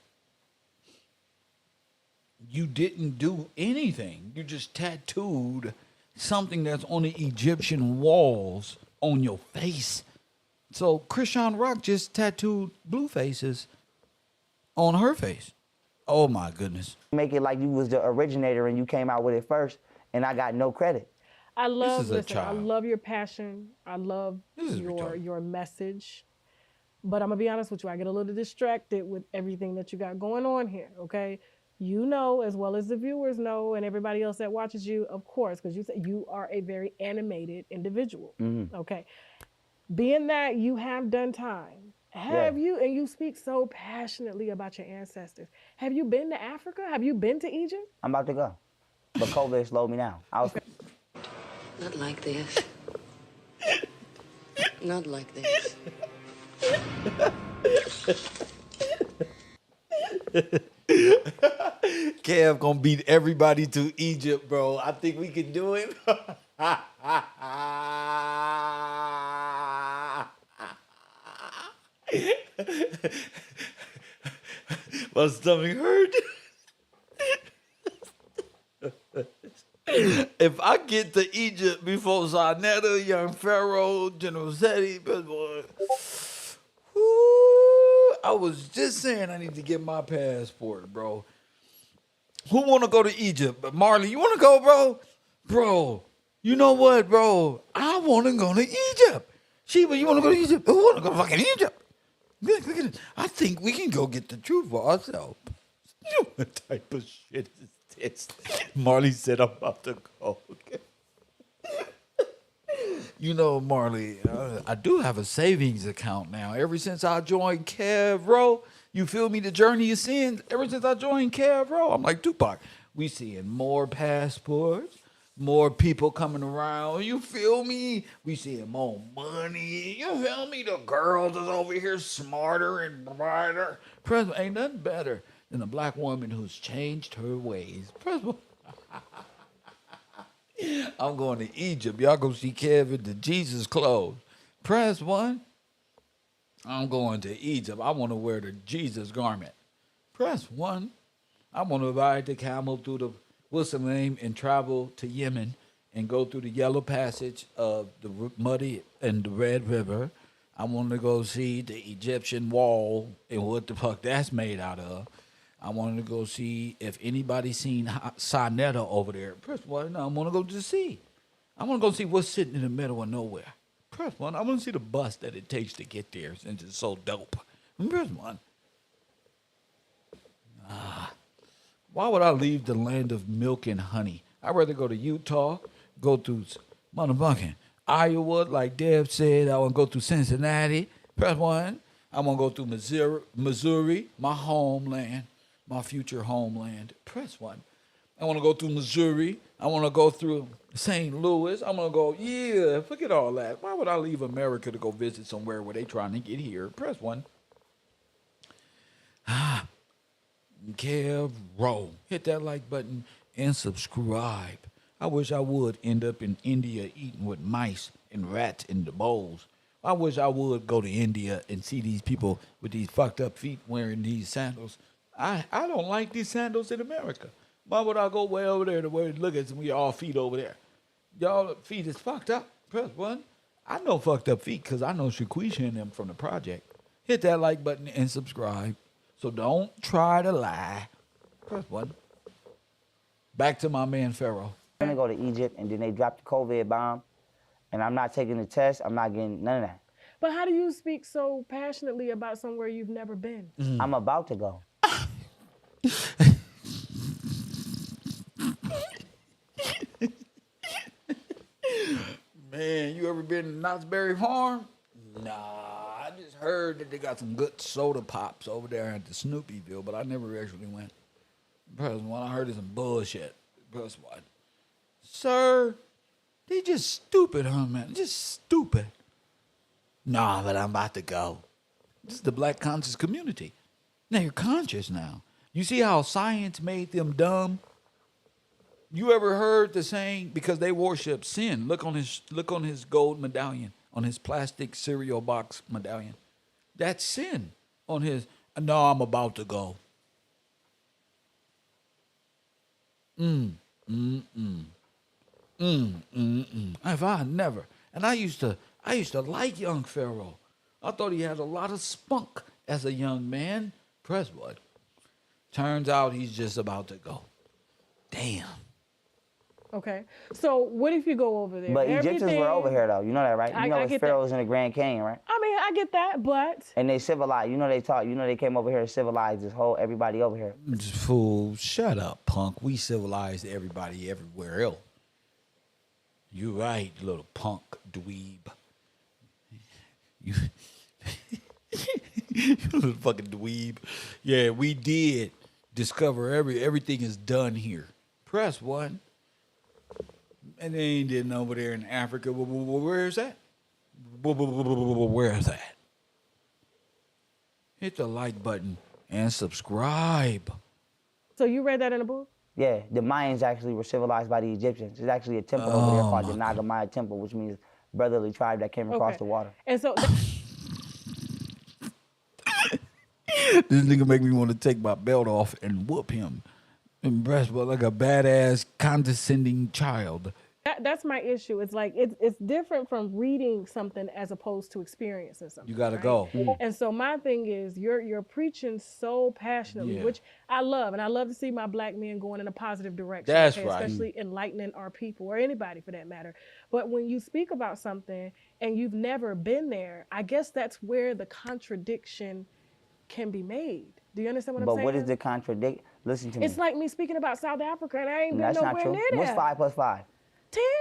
you didn't do anything. You just tattooed something that's on the Egyptian walls on your face. So Christian Rock just tattooed blue faces on her face. Oh my goodness. Make it like you was the originator and you came out with it first, and I got no credit. I love, is a listen, I child. love your passion. I love your message. But I'm gonna be honest with you, I get a little distracted with everything that you got going on here, okay? You know, as well as the viewers know, and everybody else that watches you, of course, because you say you are a very animated individual, okay? Being that you have done time, have you, and you speak so passionately about your ancestors, have you been to Africa? Have you been to Egypt? I'm about to go, but COVID slowed me down. Not like this. Not like this. Kev gonna beat everybody to Egypt, bro. I think we can do it. My stomach hurt. If I get to Egypt before Zarnetta, Young Pharaoh, General Zeddy, boy, I was just saying I need to get my passport, bro. Who want to go to Egypt? Marley, you want to go, bro? Bro, you know what, bro? I want to go to Egypt. Sheba, you want to go to Egypt? Who want to go to fucking Egypt? Look at it. I think we can go get the truth for ourselves. What type of shit is this? Marley said I'm about to go. You know, Marley, I do have a savings account now. Ever since I joined Kev, you feel me? The journey is in. Ever since I joined Kev, I'm like Tupac. We seeing more passports, more people coming around. You feel me? We seeing more money. You feel me? The girls is over here smarter and brighter. President ain't nothing better than a black woman who's changed her ways. President. I'm going to Egypt. Y'all go see Kevin the Jesus clothes. Press one. I'm going to Egypt. I want to wear the Jesus garment. Press one. I want to ride the camel through the what's the name and travel to Yemen and go through the yellow passage of the muddy and the Red River. I want to go see the Egyptian wall and what the fuck that's made out of. I wanted to go see if anybody seen Sarnetta over there. Press one. I want to go to see. I want to go see what's sitting in the middle of nowhere. Press one. I want to see the bus that it takes to get there since it's so dope. Press one. Why would I leave the land of milk and honey? I'd rather go to Utah, go through motherfucking Iowa, like Deb said. I want to go through Cincinnati. Press one. I want to go through Missouri, my homeland. My future homeland. Press one. I want to go through Missouri. I want to go through St. Louis. I'm going to go, yeah, forget all that. Why would I leave America to go visit somewhere where they trying to get here? Press one. Kev Rowe. Hit that like button and subscribe. I wish I would end up in India eating with mice and rats in the bowls. I wish I would go to India and see these people with these fucked up feet wearing these sandals. I don't like these sandals in America. Why would I go way over there to where look at some of y'all feet over there? Y'all feet is fucked up. Press one. I know fucked up feet because I know Shaquisha and them from the project. Hit that like button and subscribe. So don't try to lie. Press one. Back to my man Pharaoh. I'm gonna go to Egypt and then they drop the COVID bomb, and I'm not taking the test. I'm not getting none of that. But how do you speak so passionately about somewhere you've never been? I'm about to go. Man, you ever been to Knott's Berry Farm? Nah, I just heard that they got some good soda pops over there at the Snoopyville, but I never actually went. Press one, I heard it's some bullshit. Press one. Sir, they just stupid, huh, man? Just stupid. Nah, but I'm about to go. This is the black conscious community. Now you're conscious now. You see how science made them dumb? You ever heard the saying, because they worship sin? Look on his gold medallion, on his plastic cereal box medallion. That's sin on his, no, I'm about to go. If I never, and I used to like young Pharaoh. I thought he had a lot of spunk as a young man. Press what? Turns out he's just about to go. Damn. Okay. So what if you go over there? But Egyptians were over here though. You know that, right? You know it's pharaohs in the Grand Canyon, right? I mean, I get that, but and they civilized. You know they taught. You know they came over here to civilize this whole everybody over here. Fool, shut up, punk. We civilized everybody everywhere else. You right, little punk dweeb. You little fucking dweeb. Yeah, we did discover everything is done here. Press one. And they ain't did over there in Africa. Where is that? Where is that? Hit the like button and subscribe. So you read that in a book? Yeah, the Mayans actually were civilized by the Egyptians. There's actually a temple over there called the Nagamaya Temple, which means brotherly tribe that came across the water. And so this nigga make me want to take my belt off and whoop him. Impressed, but like a badass, condescending child. That's my issue. It's like it's different from reading something as opposed to experiencing something. You gotta right? go. And so my thing is, you're preaching so passionately, which I love, and I love to see my black men going in a positive direction. That's right. Especially enlightening our people or anybody for that matter. But when you speak about something and you've never been there, I guess that's where the contradiction can be made. Do you understand what I'm saying? But what is the contradict? Listen to me. It's like me speaking about South Africa, and I ain't been nowhere near that. What's 5 plus 5?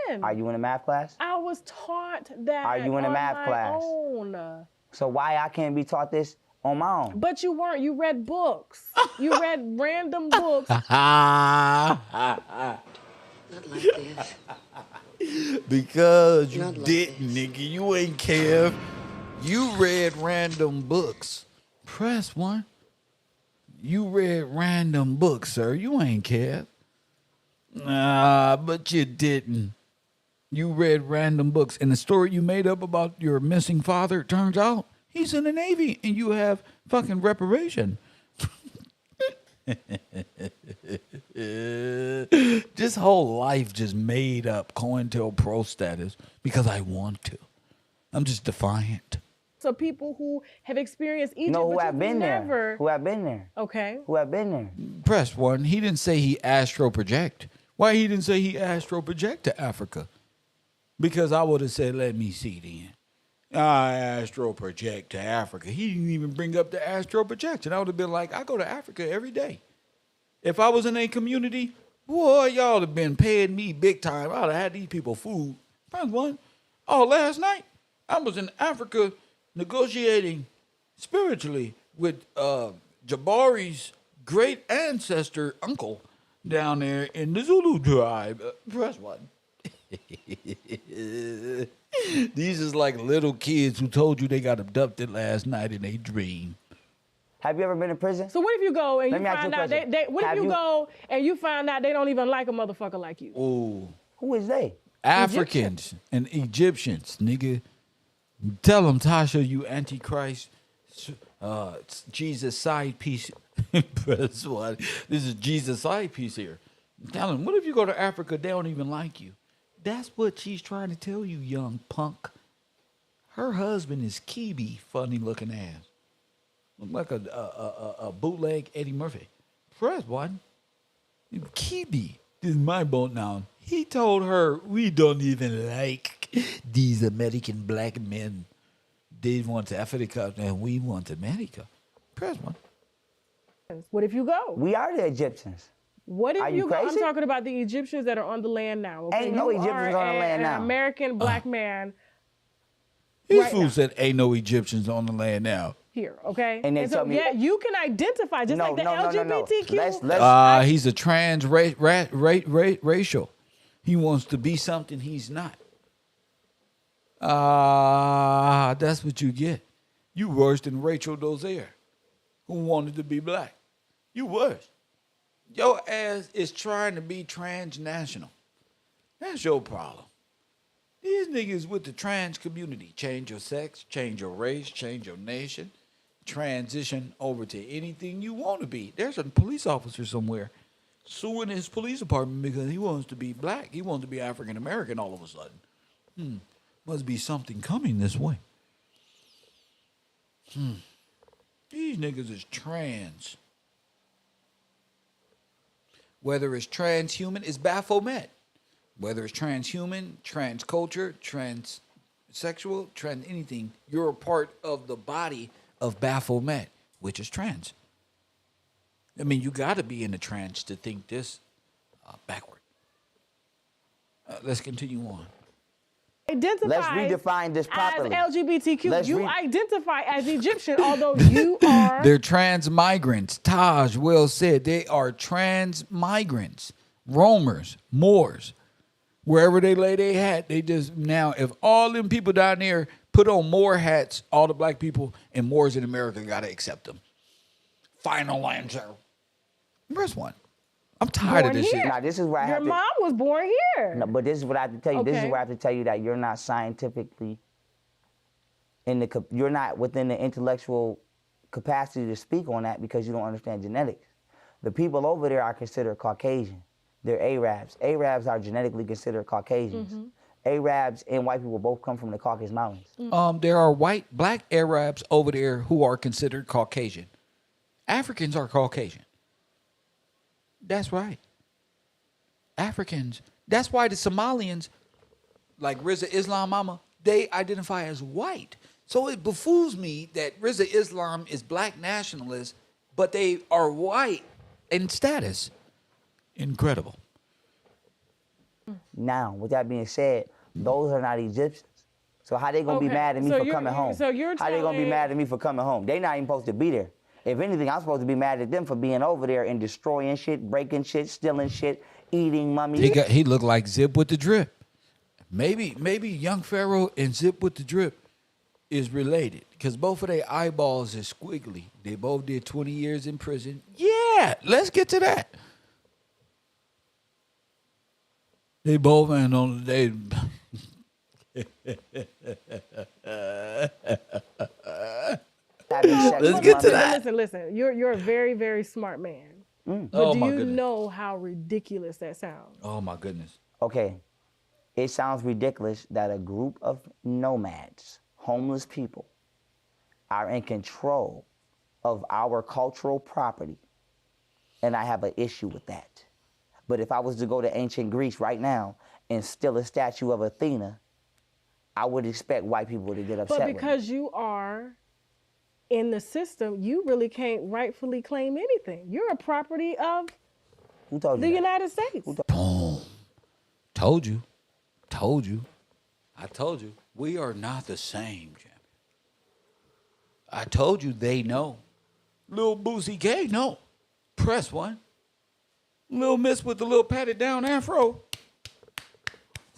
10. Are you in a math class? I was taught that. Are you in a math class? Own. So why I can't be taught this on my own? But you weren't. You read books. You read random books. Not like this. Because you didn't, nigga. You ain't care. You read random books. Press one. You read random books, sir. You ain't care. Nah, but you didn't. You read random books. And the story you made up about your missing father, turns out he's in the Navy and you have fucking reparation. This whole life just made up COINTELPRO status because I want to. I'm just defiant. So people who have experienced Egypt, no, who but have been never... there. Who have been there. Okay. Who have been there. Press one. He didn't say he astro project. Why he didn't say he astro project to Africa? Because I would have said, let me see then. I astro project to Africa. He didn't even bring up the astro projection. I would have been like, I go to Africa every day. If I was in a community, boy, y'all have been paying me big time. I would have had these people food. Press one. Oh, last night I was in Africa negotiating spiritually with Jabari's great ancestor uncle down there in the Zulu tribe. Press one. These is like little kids who told you they got abducted last night in a dream. Have you ever been in prison? So what if you go and you find out what if you go and you find out they don't even like a motherfucker like you? Oh. Who is they? Africans and Egyptians, nigga. Tell him, Tasha, you antichrist, Jesus side piece. Press one. This is Jesus side piece here. Tell him, what if you go to Africa, they don't even like you? That's what she's trying to tell you, young punk. Her husband is Kibi, funny looking ass. Look like a bootleg Eddie Murphy. Press one. Kibi, this is my boat now. He told her, we don't even like these American black men. They want Africa and we want America. Press one. What if you go? We are the Egyptians. What if Are you you go? I'm crazy? talking about the Egyptians that are on the land now. Okay? Ain't no You Egyptians are on the land an now. American black man This right fool now. said ain't no Egyptians on the land now. Here, okay? And they so, tell me- yeah, you can identify just like the LGBTQ. He's a trans racial. He wants to be something he's not. That's what you get. You worse than Rachel Dozier, who wanted to be black. You worse. Your ass is trying to be transnational. That's your problem. These niggas with the trans community. Change your sex, change your race, change your nation, transition over to anything you want to be. There's a police officer somewhere suing his police department because he wants to be black. He wants to be African American all of a sudden. Must be something coming this way. These niggas is trans. Whether it's transhuman, it's Baphomet. Whether it's transhuman, transculture, transsexual, trans anything, you're a part of the body of Baphomet, which is trans. I mean, you got to be in the trance to think this backward. Let's continue on. Identify Let's redefine this properly. as LGBTQ. Let's You identify as Egyptian, although you are. They're trans migrants. Taj well said they are trans migrants, roamers, Moors. Wherever they lay their hat, they just now, if all them people down there put on Moor hats, all the black people and Moors in America got to accept them. Final answer. Press one. I'm tired of this shit. Now, this is where I Your have to, mom was born here. No, but this is what I have to tell you. This is Okay. where I have to tell you that you're not scientifically you're not within the intellectual capacity to speak on that because you don't understand genetics. The people over there are considered Caucasian. They're Arabs. Arabs are genetically considered Caucasians. Arabs and white people both come from the Caucasus Mountains. There are black Arabs over there who are considered Caucasian. Africans are Caucasian. That's right. Africans. That's why the Somalians, like Rizza Islam Mama, they identify as white. So it befools me that Rizza Islam is black nationalist, but they are white in status. Incredible. Now, with that being said, those are not Egyptians. So how they gonna be Okay, mad at me so for you're- coming home? so you're How they gonna be telling- mad at me for coming home? They not even supposed to be there. If anything, I'm supposed to be mad at them for being over there and destroying shit, breaking shit, stealing shit, eating mummies. He looked like Zip with the drip. Maybe Young Pharaoh and Zip with the drip is related because both of their eyeballs are squiggly. They both did 20 years in prison. Yeah, let's get to that. They both and on they. Let's get to that. Listen. You're a very, very smart man. But Oh, do my you goodness. know how ridiculous that sounds? Oh my goodness. Okay, it sounds ridiculous that a group of nomads, homeless people, are in control of our cultural property, and I have an issue with that. But if I was to go to ancient Greece right now and steal a statue of Athena, I would expect white people to get upset But with me. because you are in the system, you really can't rightfully claim anything. You're a property of Who told you the that? United States. Boom. Told you. I told you. We are not the same, champion. I told you they know. Little Boosie K, no. Press one. Little Miss with the little patted down afro.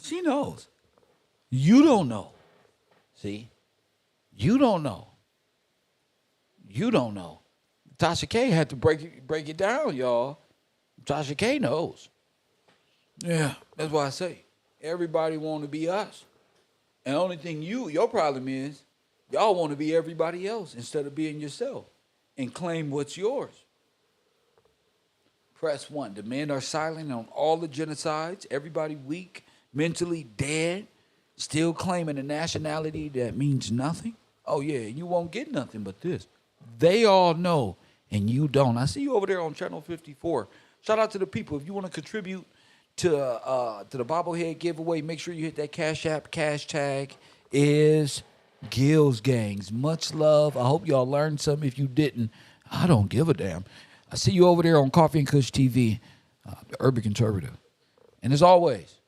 She knows. You don't know. See? You don't know. Tasha K had to break it down, y'all. Tasha K knows. Yeah, that's why I say everybody want to be us. And the only thing your problem is, y'all want to be everybody else instead of being yourself and claim what's yours. Press 1. The men are silent on all the genocides. Everybody weak, mentally dead, still claiming a nationality that means nothing. Oh, yeah, you won't get nothing but this. They all know, and you don't. I see you over there on Channel 54. Shout out to the people. If you want to contribute to the bobblehead giveaway, make sure you hit that Cash App. Cash tag is Gills Gangs. Much love. I hope y'all learned something. If you didn't, I don't give a damn. I see you over there on Coffee and Kush TV, the Urban Conservative. And as always,